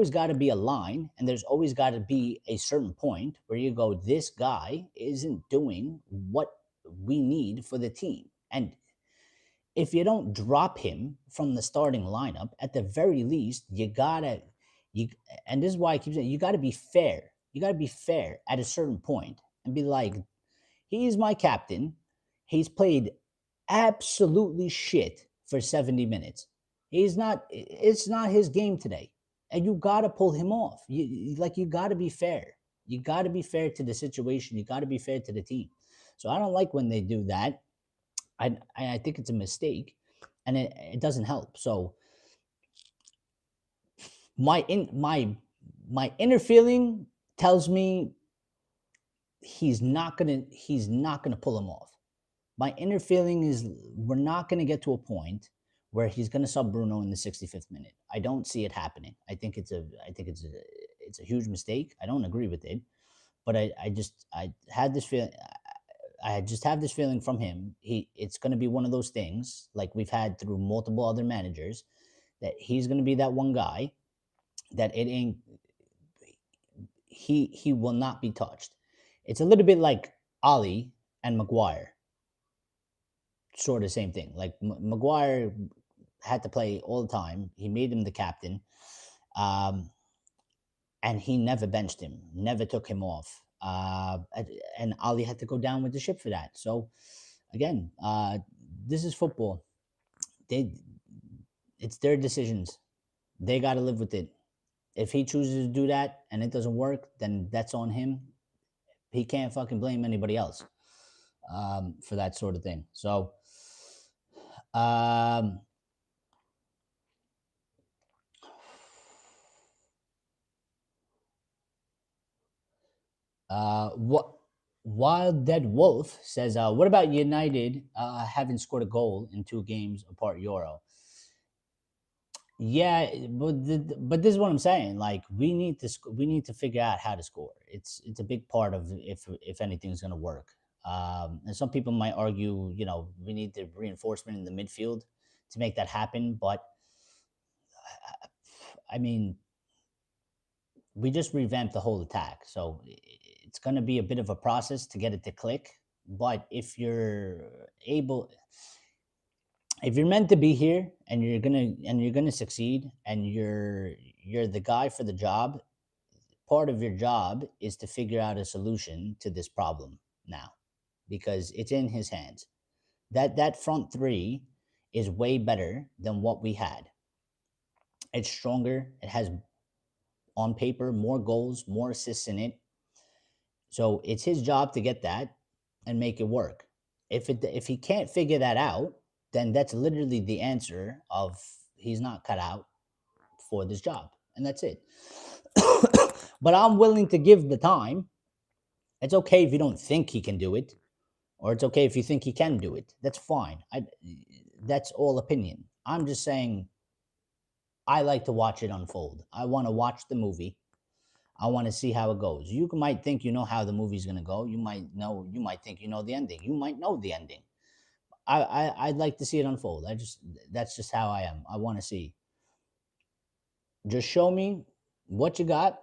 [SPEAKER 1] got to be a line, and there's always got to be a certain point where you go, this guy isn't doing what we need for the team. And if you don't drop him from the starting lineup, at the very least, and this is why I keep saying, you got to be fair. You got to be fair at a certain point and be like, he's my captain. He's played absolutely shit for 70 minutes. It's not his game today. And you got to pull him off. You got to be fair. You got to be fair to the situation. You got to be fair to the team. So I don't like when they do that. I think it's a mistake, and it doesn't help. So my inner feeling tells me he's not gonna pull him off. My inner feeling is we're not gonna get to a point where he's gonna sub Bruno in the 65th minute. I don't see it happening. I think it's a huge mistake. I don't agree with it, but I had this feeling. I just have this feeling from him. It's going to be one of those things like we've had through multiple other managers that he's going to be that one guy that it ain't. He will not be touched. It's a little bit like Ali and Maguire. Sort of same thing. Like Maguire had to play all the time. He made him the captain, Um, and he never benched him, never took him off. And Ali had to go down with the ship for that. So again, this is football. They, it's their decisions. They got to live with it. If he chooses to do that and it doesn't work, then that's on him. He can't fucking blame anybody else for that sort of thing. So, um, what Wild Dead Wolf says, what about United having scored a goal in 2 games apart Euro? Yeah, but this is what I'm saying. Like we need to figure out how to score. It's a big part of if anything's gonna work. And some people might argue, we need the reinforcement in the midfield to make that happen. But I mean, we just revamped the whole attack, so it's gonna be a bit of a process to get it to click. But able, if you're meant to be here and you're gonna succeed and you're the guy for the job, part of your job is to figure out a solution to this problem now, because it's in his hands. That front three is way better than what we had. It's stronger. It has, on paper, more goals, more assists in it. So it's his job to get that and make it work. If he can't figure that out, then that's literally the answer of he's not cut out for this job, and that's it. But I'm willing to give the time. It's okay if you don't think he can do it, or it's okay if you think he can do it. That's fine. That's all opinion. I'm just saying I like to watch it unfold. I want to watch the movie. I want to see how it goes. You might think you know how the movie's going to go. You might know. You might think you know the ending. You might know the ending. I'd like to see it unfold. That's just how I am. I want to see. Just show me what you got,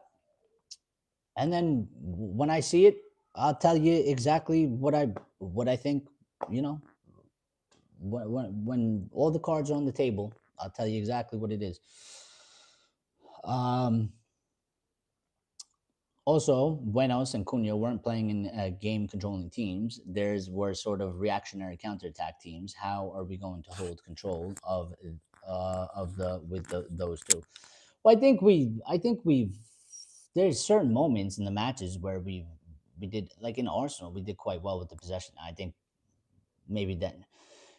[SPEAKER 1] and then when I see it, I'll tell you exactly what I think. You know, when all the cards are on the table, I'll tell you exactly what it is. Um, Also, Buenos and Cunha weren't playing in game controlling teams. Theirs were sort of reactionary counterattack teams. How are we going to hold control of the with those two? Well, I think we've there's certain moments in the matches where we did, like in Arsenal, we did quite well with the possession. I think maybe that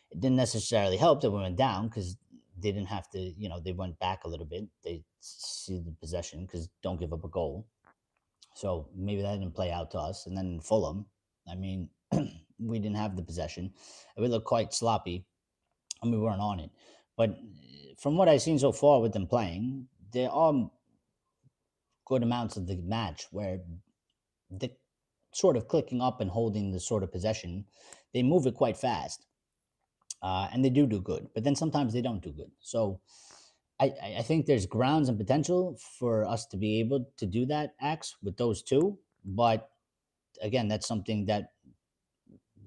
[SPEAKER 1] it didn't necessarily help that we went down because they didn't have to, they went back a little bit. They see the possession because don't give up a goal. So maybe that didn't play out to us. And then in Fulham, I mean, we didn't have the possession. We looked quite sloppy and we weren't on it. But from what I've seen so far with them playing, there are good amounts of the match where the sort of clicking up and holding the sort of possession, they move it quite fast. And they do good. But then sometimes they don't do good. So I think there's grounds and potential for us to be able to do that, Axe, with those two. But again, that's something that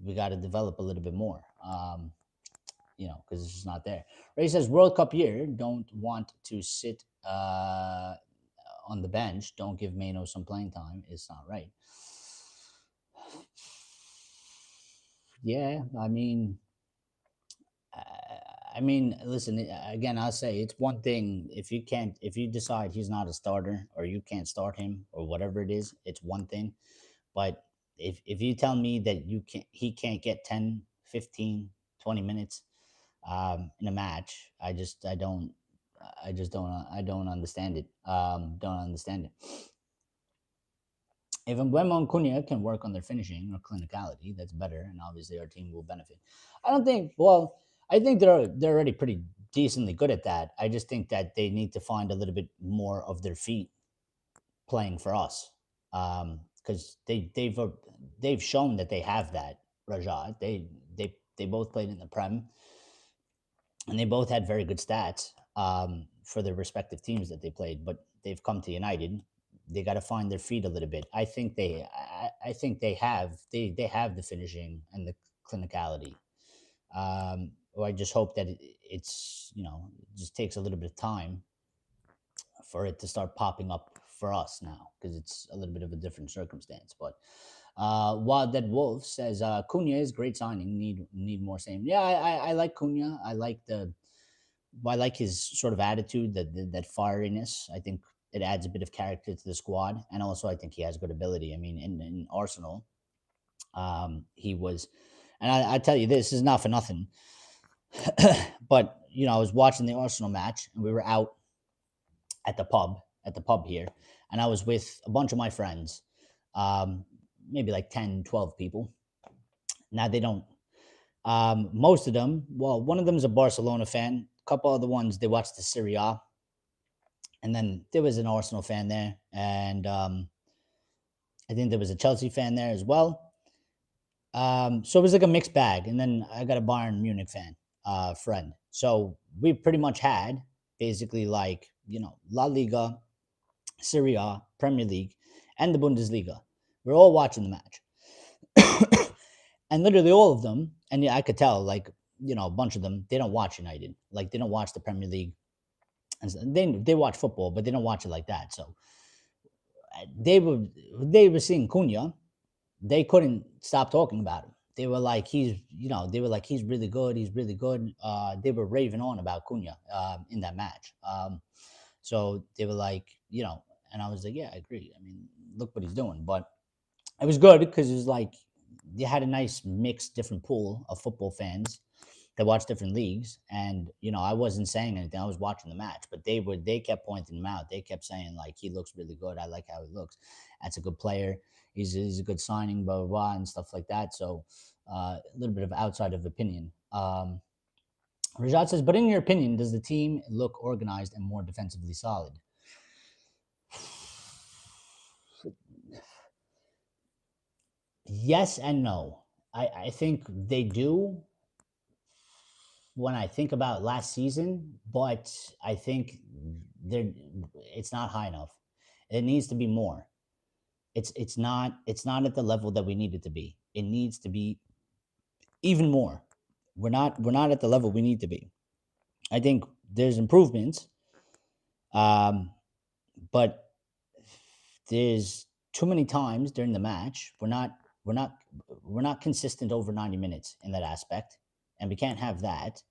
[SPEAKER 1] we got to develop a little bit more, because it's just not there. Ray says, World Cup year, don't want to sit on the bench. Don't give Mainoo some playing time. It's not right. Yeah, listen. Again, I'll say it's one thing if you decide he's not a starter or you can't start him or whatever it is, it's one thing. But if you tell me that he can't get 10, 15, 20 minutes in a match, I don't understand it. Don't understand it. If Mbeumo and Cunha can work on their finishing or clinicality, that's better, and obviously our team will benefit. I don't think. Well, I think they're already pretty decently good at that. I just think that they need to find a little bit more of their feet playing for us, because they've shown that they have that. Rajat, they both played in the Prem, and they both had very good stats for their respective teams that they played. But they've come to United. They got to find their feet a little bit. I think they have the finishing and the clinicality. Or I just hope that it's it just takes a little bit of time for it to start popping up for us now because it's a little bit of a different circumstance. But Wild Dead Wolf says Cunha is great signing. Need more same. Yeah, I like Cunha. I like his sort of attitude, that fieriness. I think it adds a bit of character to the squad, and also I think he has good ability. I mean, in Arsenal, he was, and I tell you this is not for nothing, but I was watching the Arsenal match, and we were out at the pub here, and I was with a bunch of my friends, um, maybe like 10, 12 people. Now they don't. Most of them, well, one of them is a Barcelona fan. A couple other ones they watch the Serie A, and then there was an Arsenal fan there, and I think there was a Chelsea fan there as well. So it was like a mixed bag, and then I got a Bayern Munich fan friend. So we pretty much had basically like La Liga, Serie A, Premier League, and the Bundesliga. We're all watching the match, and literally all of them, and yeah, I could tell like a bunch of them they don't watch United, like they don't watch the Premier League, and they watch football, but they don't watch it like that. So they were seeing Cunha, they couldn't stop talking about him. They were like, he's really good. He's really good. They were raving on about Cunha in that match. So they were like, and I was like, yeah, I agree. I mean, look what he's doing. But it was good because it was like you had a nice mixed, different pool of football fans that watch different leagues. And I wasn't saying anything. I was watching the match, but they kept pointing him out. They kept saying like, he looks really good. I like how he looks. That's a good player. He's a good signing, blah, blah, blah, and stuff like that. So a little bit of outside of opinion. Rajat says, but in your opinion, does the team look organized and more defensively solid? Yes and no. I think they do when I think about last season, but I think they're it's not high enough. It needs to be more. It's not at the level that we need it to be. It needs to be even more. We're not at the level we need to be. I think there's improvements, um, but there's too many times during the match we're not we're not consistent over 90 minutes in that aspect, and we can't have that.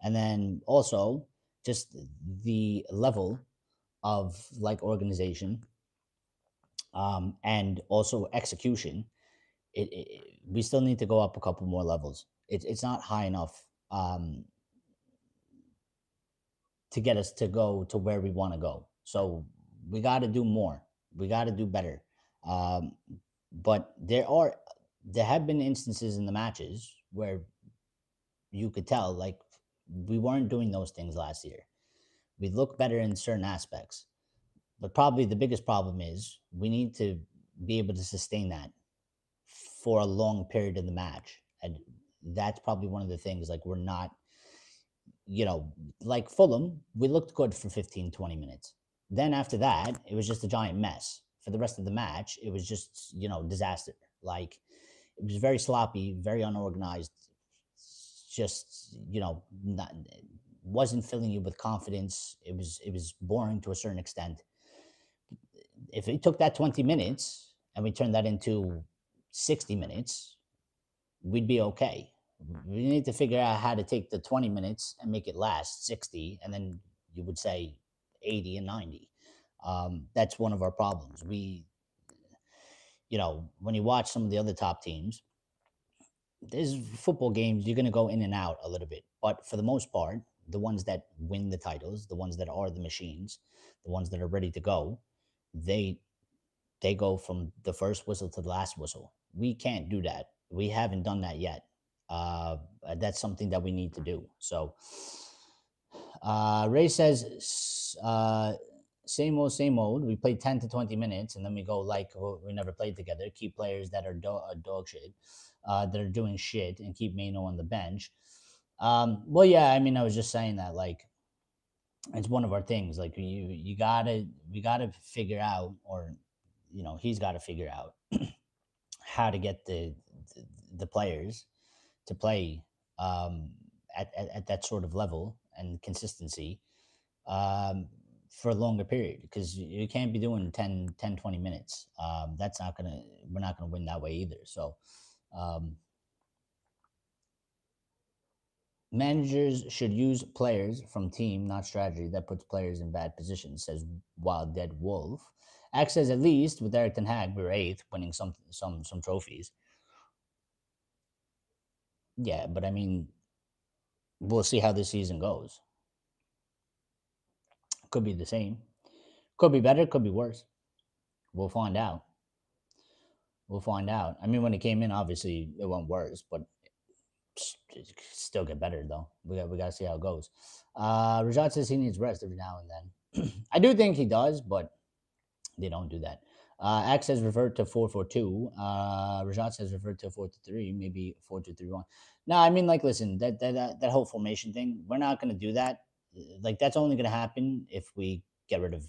[SPEAKER 1] And then also just the level of like organization, and also execution. We still need to go up a couple more levels. It's not high enough, to get us to go to where we want to go. So we got to do more. We got to do better. Um, but there have been instances in the matches where you could tell like we weren't doing those things last year. We look better in certain aspects, but probably the biggest problem is we need to be able to sustain that for a long period of the match. And that's probably one of the things like we're not, like Fulham, we looked good for 15, 20 minutes. Then after that, it was just a giant mess. For the rest of the match, it was just, disaster. Like it was very sloppy, very unorganized, just, not, wasn't filling you with confidence. It was boring to a certain extent. If we took that 20 minutes and we turned that into 60 minutes, we'd be okay. We need to figure out how to take the 20 minutes and make it last 60, and then you would say 80 and 90. That's one of our problems. When you watch some of the other top teams, there's football games, you're going to go in and out a little bit. But for the most part, the ones that win the titles, the ones that are the machines, the ones that are ready to go, they they go from the first whistle to the last whistle. We can't do that. We haven't done that yet. That's something that we need to do. So Ray says, same old. We play 10 to 20 minutes and then we go like we never played together. Keep players that are dog shit, that are doing shit, and keep Mainoo on the bench. Well, yeah, I mean, I was just saying that like it's one of our things. Like we gotta figure out, or he's got to figure out how to get the players to play at that sort of level and consistency. Um, for a longer period because you can't be doing 10, 10, 20 minutes. That's not gonna we're not gonna win that way either. So um, managers should use players from team, not strategy that puts players in bad positions, says Wild Dead Wolf. X says at least with Eric Ten Hag, we were eighth, winning some trophies. Yeah, but I mean, we'll see how this season goes. Could be the same. Could be better. Could be worse. We'll find out. We'll find out. I mean, when it came in, obviously it went worse, but it could still get better though. We got to see how it goes. Rajat says he needs rest every now and then. I do think he does, but they don't do that. X says revert to 4-4-2. Rajat says revert to 4-3, maybe 4-2-3-1. No, I mean, like, listen, that whole formation thing, we're not going to do that. Like, that's only going to happen if we get rid of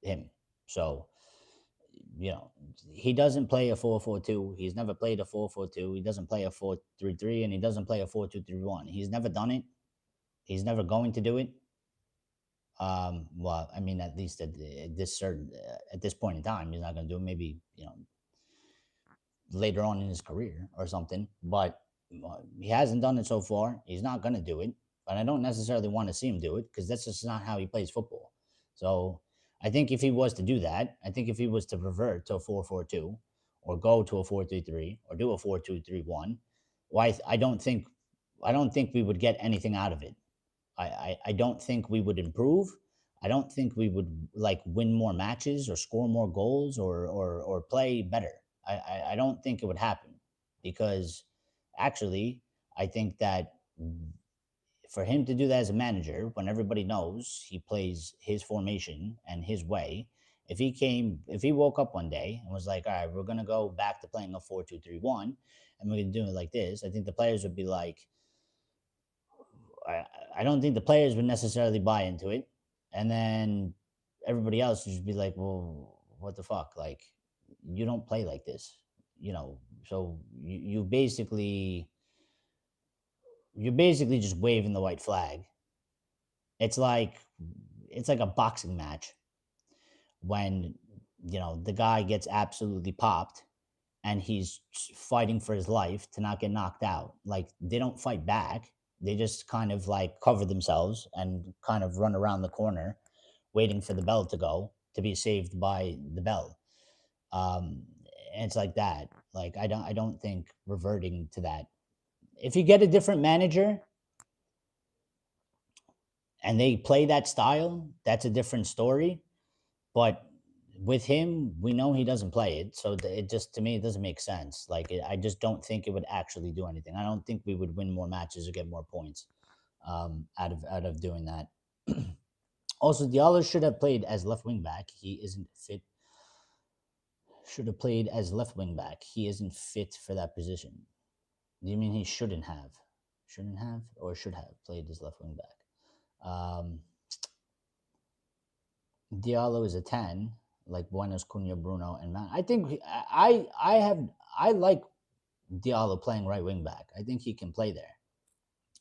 [SPEAKER 1] him. So, he doesn't play a 4-4-2. He's never played a 4-4-2. He doesn't play a 4-3-3, and he doesn't play a 4-2-3-1. He's never done it. He's never going to do it. Well, I mean, at least at this point in time, he's not going to do it. Maybe later on in his career or something. But he hasn't done it so far. He's not going to do it. But I don't necessarily want to see him do it because that's just not how he plays football. So I think if he was to do that, I think if he was to revert to a 4-4-2 or go to a 4-3-3 or do a 4-2-3-1, why I don't think we would get anything out of it. I don't think we would improve. I don't think we would like win more matches or score more goals or play better. I don't think it would happen because actually I think that for him to do that as a manager when everybody knows he plays his formation and his way, if he woke up one day and was like, all right, we're gonna go back to playing a 4-2-3-1 and we're gonna do it like this, I think the players would be like, I, I don't think the players would necessarily buy into it. And then everybody else would just be like, well, what the fuck? Like, you don't play like this, So you're basically just waving the white flag. It's like it's like a boxing match when the guy gets absolutely popped and he's fighting for his life to not get knocked out. Like they don't fight back. They just kind of like cover themselves and kind of run around the corner waiting for the bell to go to be saved by the bell. Um, and it's like that. Like I don't think reverting to that. If you get a different manager and they play that style, that's a different story. But with him, we know he doesn't play it, so it just to me it doesn't make sense. Like I just don't think it would actually do anything. I don't think we would win more matches or get more points out of doing that. Also, Diallo should have played as left wing back. He isn't fit. Should have played as left wing back. He isn't fit for that position. Do you mean he shouldn't have? Shouldn't have or should have played as left wing back? Diallo is a 10, like Buenos, Cunha, Bruno, and Man. I think I like Diallo playing right wing back. I think he can play there.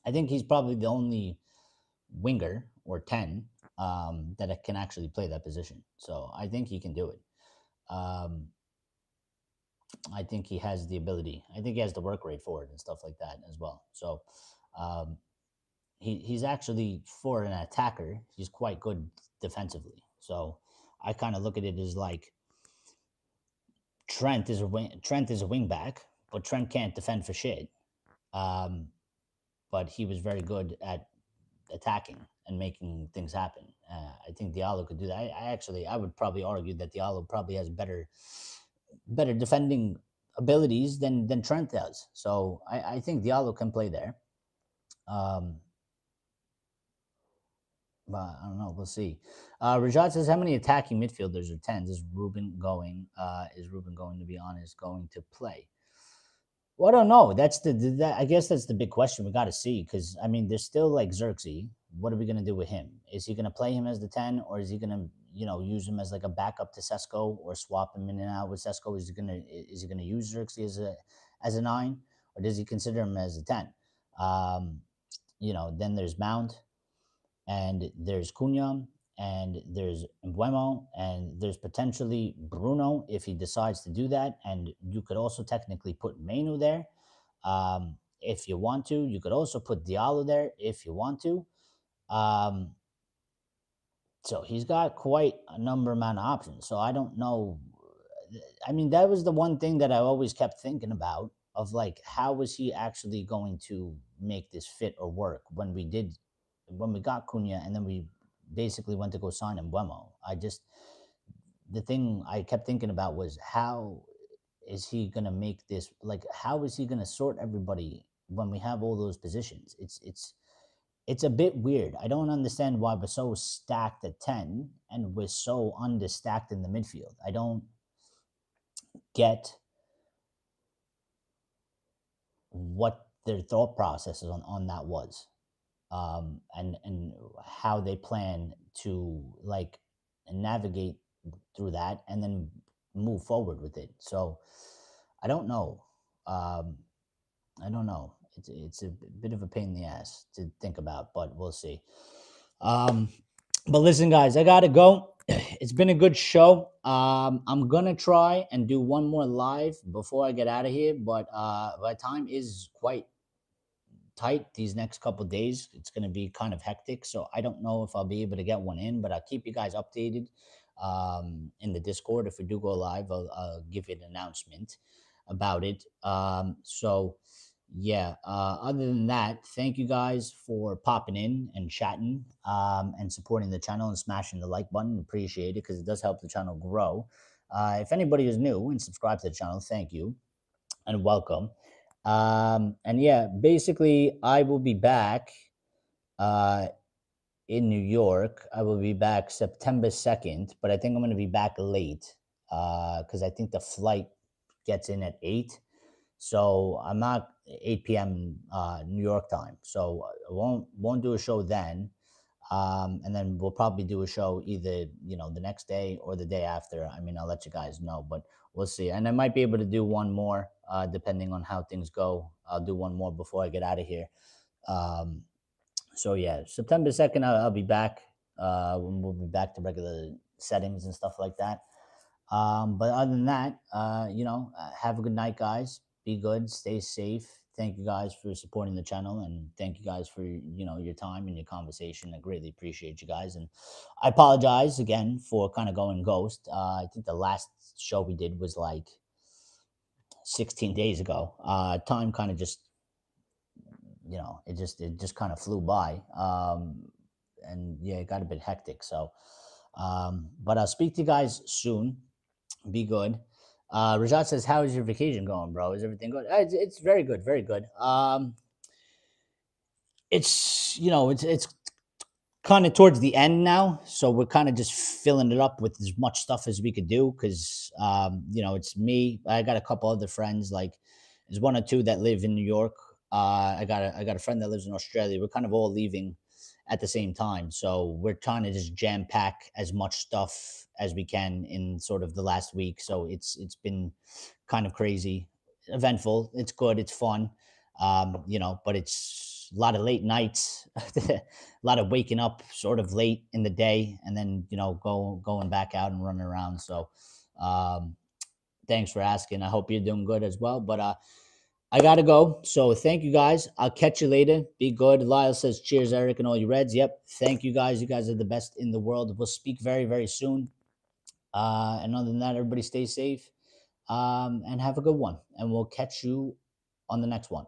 [SPEAKER 1] I think he's probably the only winger or 10 that can actually play that position. So I think he can do it. Um, I think he has the ability. I think he has the work rate for it and stuff like that as well. So um, he's actually for an attacker. He's quite good defensively. So I kind of look at it as like Trent is a wing back, but Trent can't defend for shit. Um, but he was very good at attacking and making things happen. I think Diallo could do that. I would probably argue that Diallo probably has better defending abilities than Trent does. So I think Diallo can play there. Um, but I don't know. We'll see. Rajat says, "How many attacking midfielders or tens is Ruben going? Is Ruben going to be honest going to play?" Well, I don't know. I guess that's the big question we got to see because I mean, there's still like Xerxes. What are we gonna do with him? Is he gonna play him as the 10, or is he gonna use him as like a backup to Sesko or swap him in and out with Sesko? Is he gonna use Xerxes as a 9, or does he consider him as a 10? Then there's Mount and there's Cunha and there's Mbuemo, and there's potentially Bruno if he decides to do that. And you could also technically put Mainoo there if you want to. You could also put Diallo there if you want to. Um, so he's got quite a number amount of options. So I don't know. I mean, that was the one thing that I always kept thinking about of like, how was he actually going to make this fit or work when we got Cunha and then we basically went to go sign Mbuemo. The thing I kept thinking about was how is he going to make this, like, how is he going to sort everybody when we have all those positions? It's a bit weird. I don't understand why we're so stacked at 10 and we're so understacked in the midfield. I don't get what their thought processes on that was, and how they plan to like navigate through that and then move forward with it. So I don't know. Um, I don't know. It's a bit of a pain in the ass to think about, but we'll see. Um, but listen, guys, I gotta go. It's been a good show. I'm gonna try and do one more live before I get out of here, but my time is quite tight these next couple days. It's going to be kind of hectic, so I don't know if I'll be able to get one in, but I'll keep you guys updated in the Discord. If we do go live, I'll give you an announcement about it. So yeah, other than that, thank you guys for popping in and chatting, and supporting the channel and smashing the like button. Appreciate it because it does help the channel grow. If anybody is new and subscribe to the channel, thank you and welcome. And yeah, basically, I will be back uh, in New York. I will be back September 2nd, but I think I'm going to be back late because I think the flight gets in at 8. So I'm not 8 p.m. New York time. So I won't do a show then. And then we'll probably do a show either, the next day or the day after. I mean, I'll let you guys know, but we'll see. And I might be able to do one more, depending on how things go. I'll do one more before I get out of here. Um, so yeah, September 2nd, I'll be back. We'll be back to regular settings and stuff like that. But other than that, have a good night, guys. Be good, stay safe. Thank you guys for supporting the channel, and thank you guys for your time and your conversation. I greatly appreciate you guys, and I apologize again for kind of going ghost. I think the last show we did was like 16 days ago. Time kind of just it just kind of flew by, and yeah, it got a bit hectic. So, but I'll speak to you guys soon. Be good. Rajat says, "How is your vacation going, bro? Is everything good?" It's very good, very good. It's kind of towards the end now, so we're kind of just filling it up with as much stuff as we could do because it's me. I got a couple other friends, like there's one or two that live in New York. I got a friend that lives in Australia. We're kind of all leaving at the same time, so we're trying to just jam pack as much stuff as we can in sort of the last week. So it's been kind of crazy, eventful. It's good. It's fun. But it's a lot of late nights, a lot of waking up sort of late in the day, and then going back out and running around. So, thanks for asking. I hope you're doing good as well. But I gotta go. So thank you guys. I'll catch you later. Be good. Lyle says, "Cheers, Eric, and all you Reds." Yep. Thank you guys. You guys are the best in the world. We'll speak very, very soon. And other than that, everybody stay safe, and have a good one. And we'll catch you on the next one.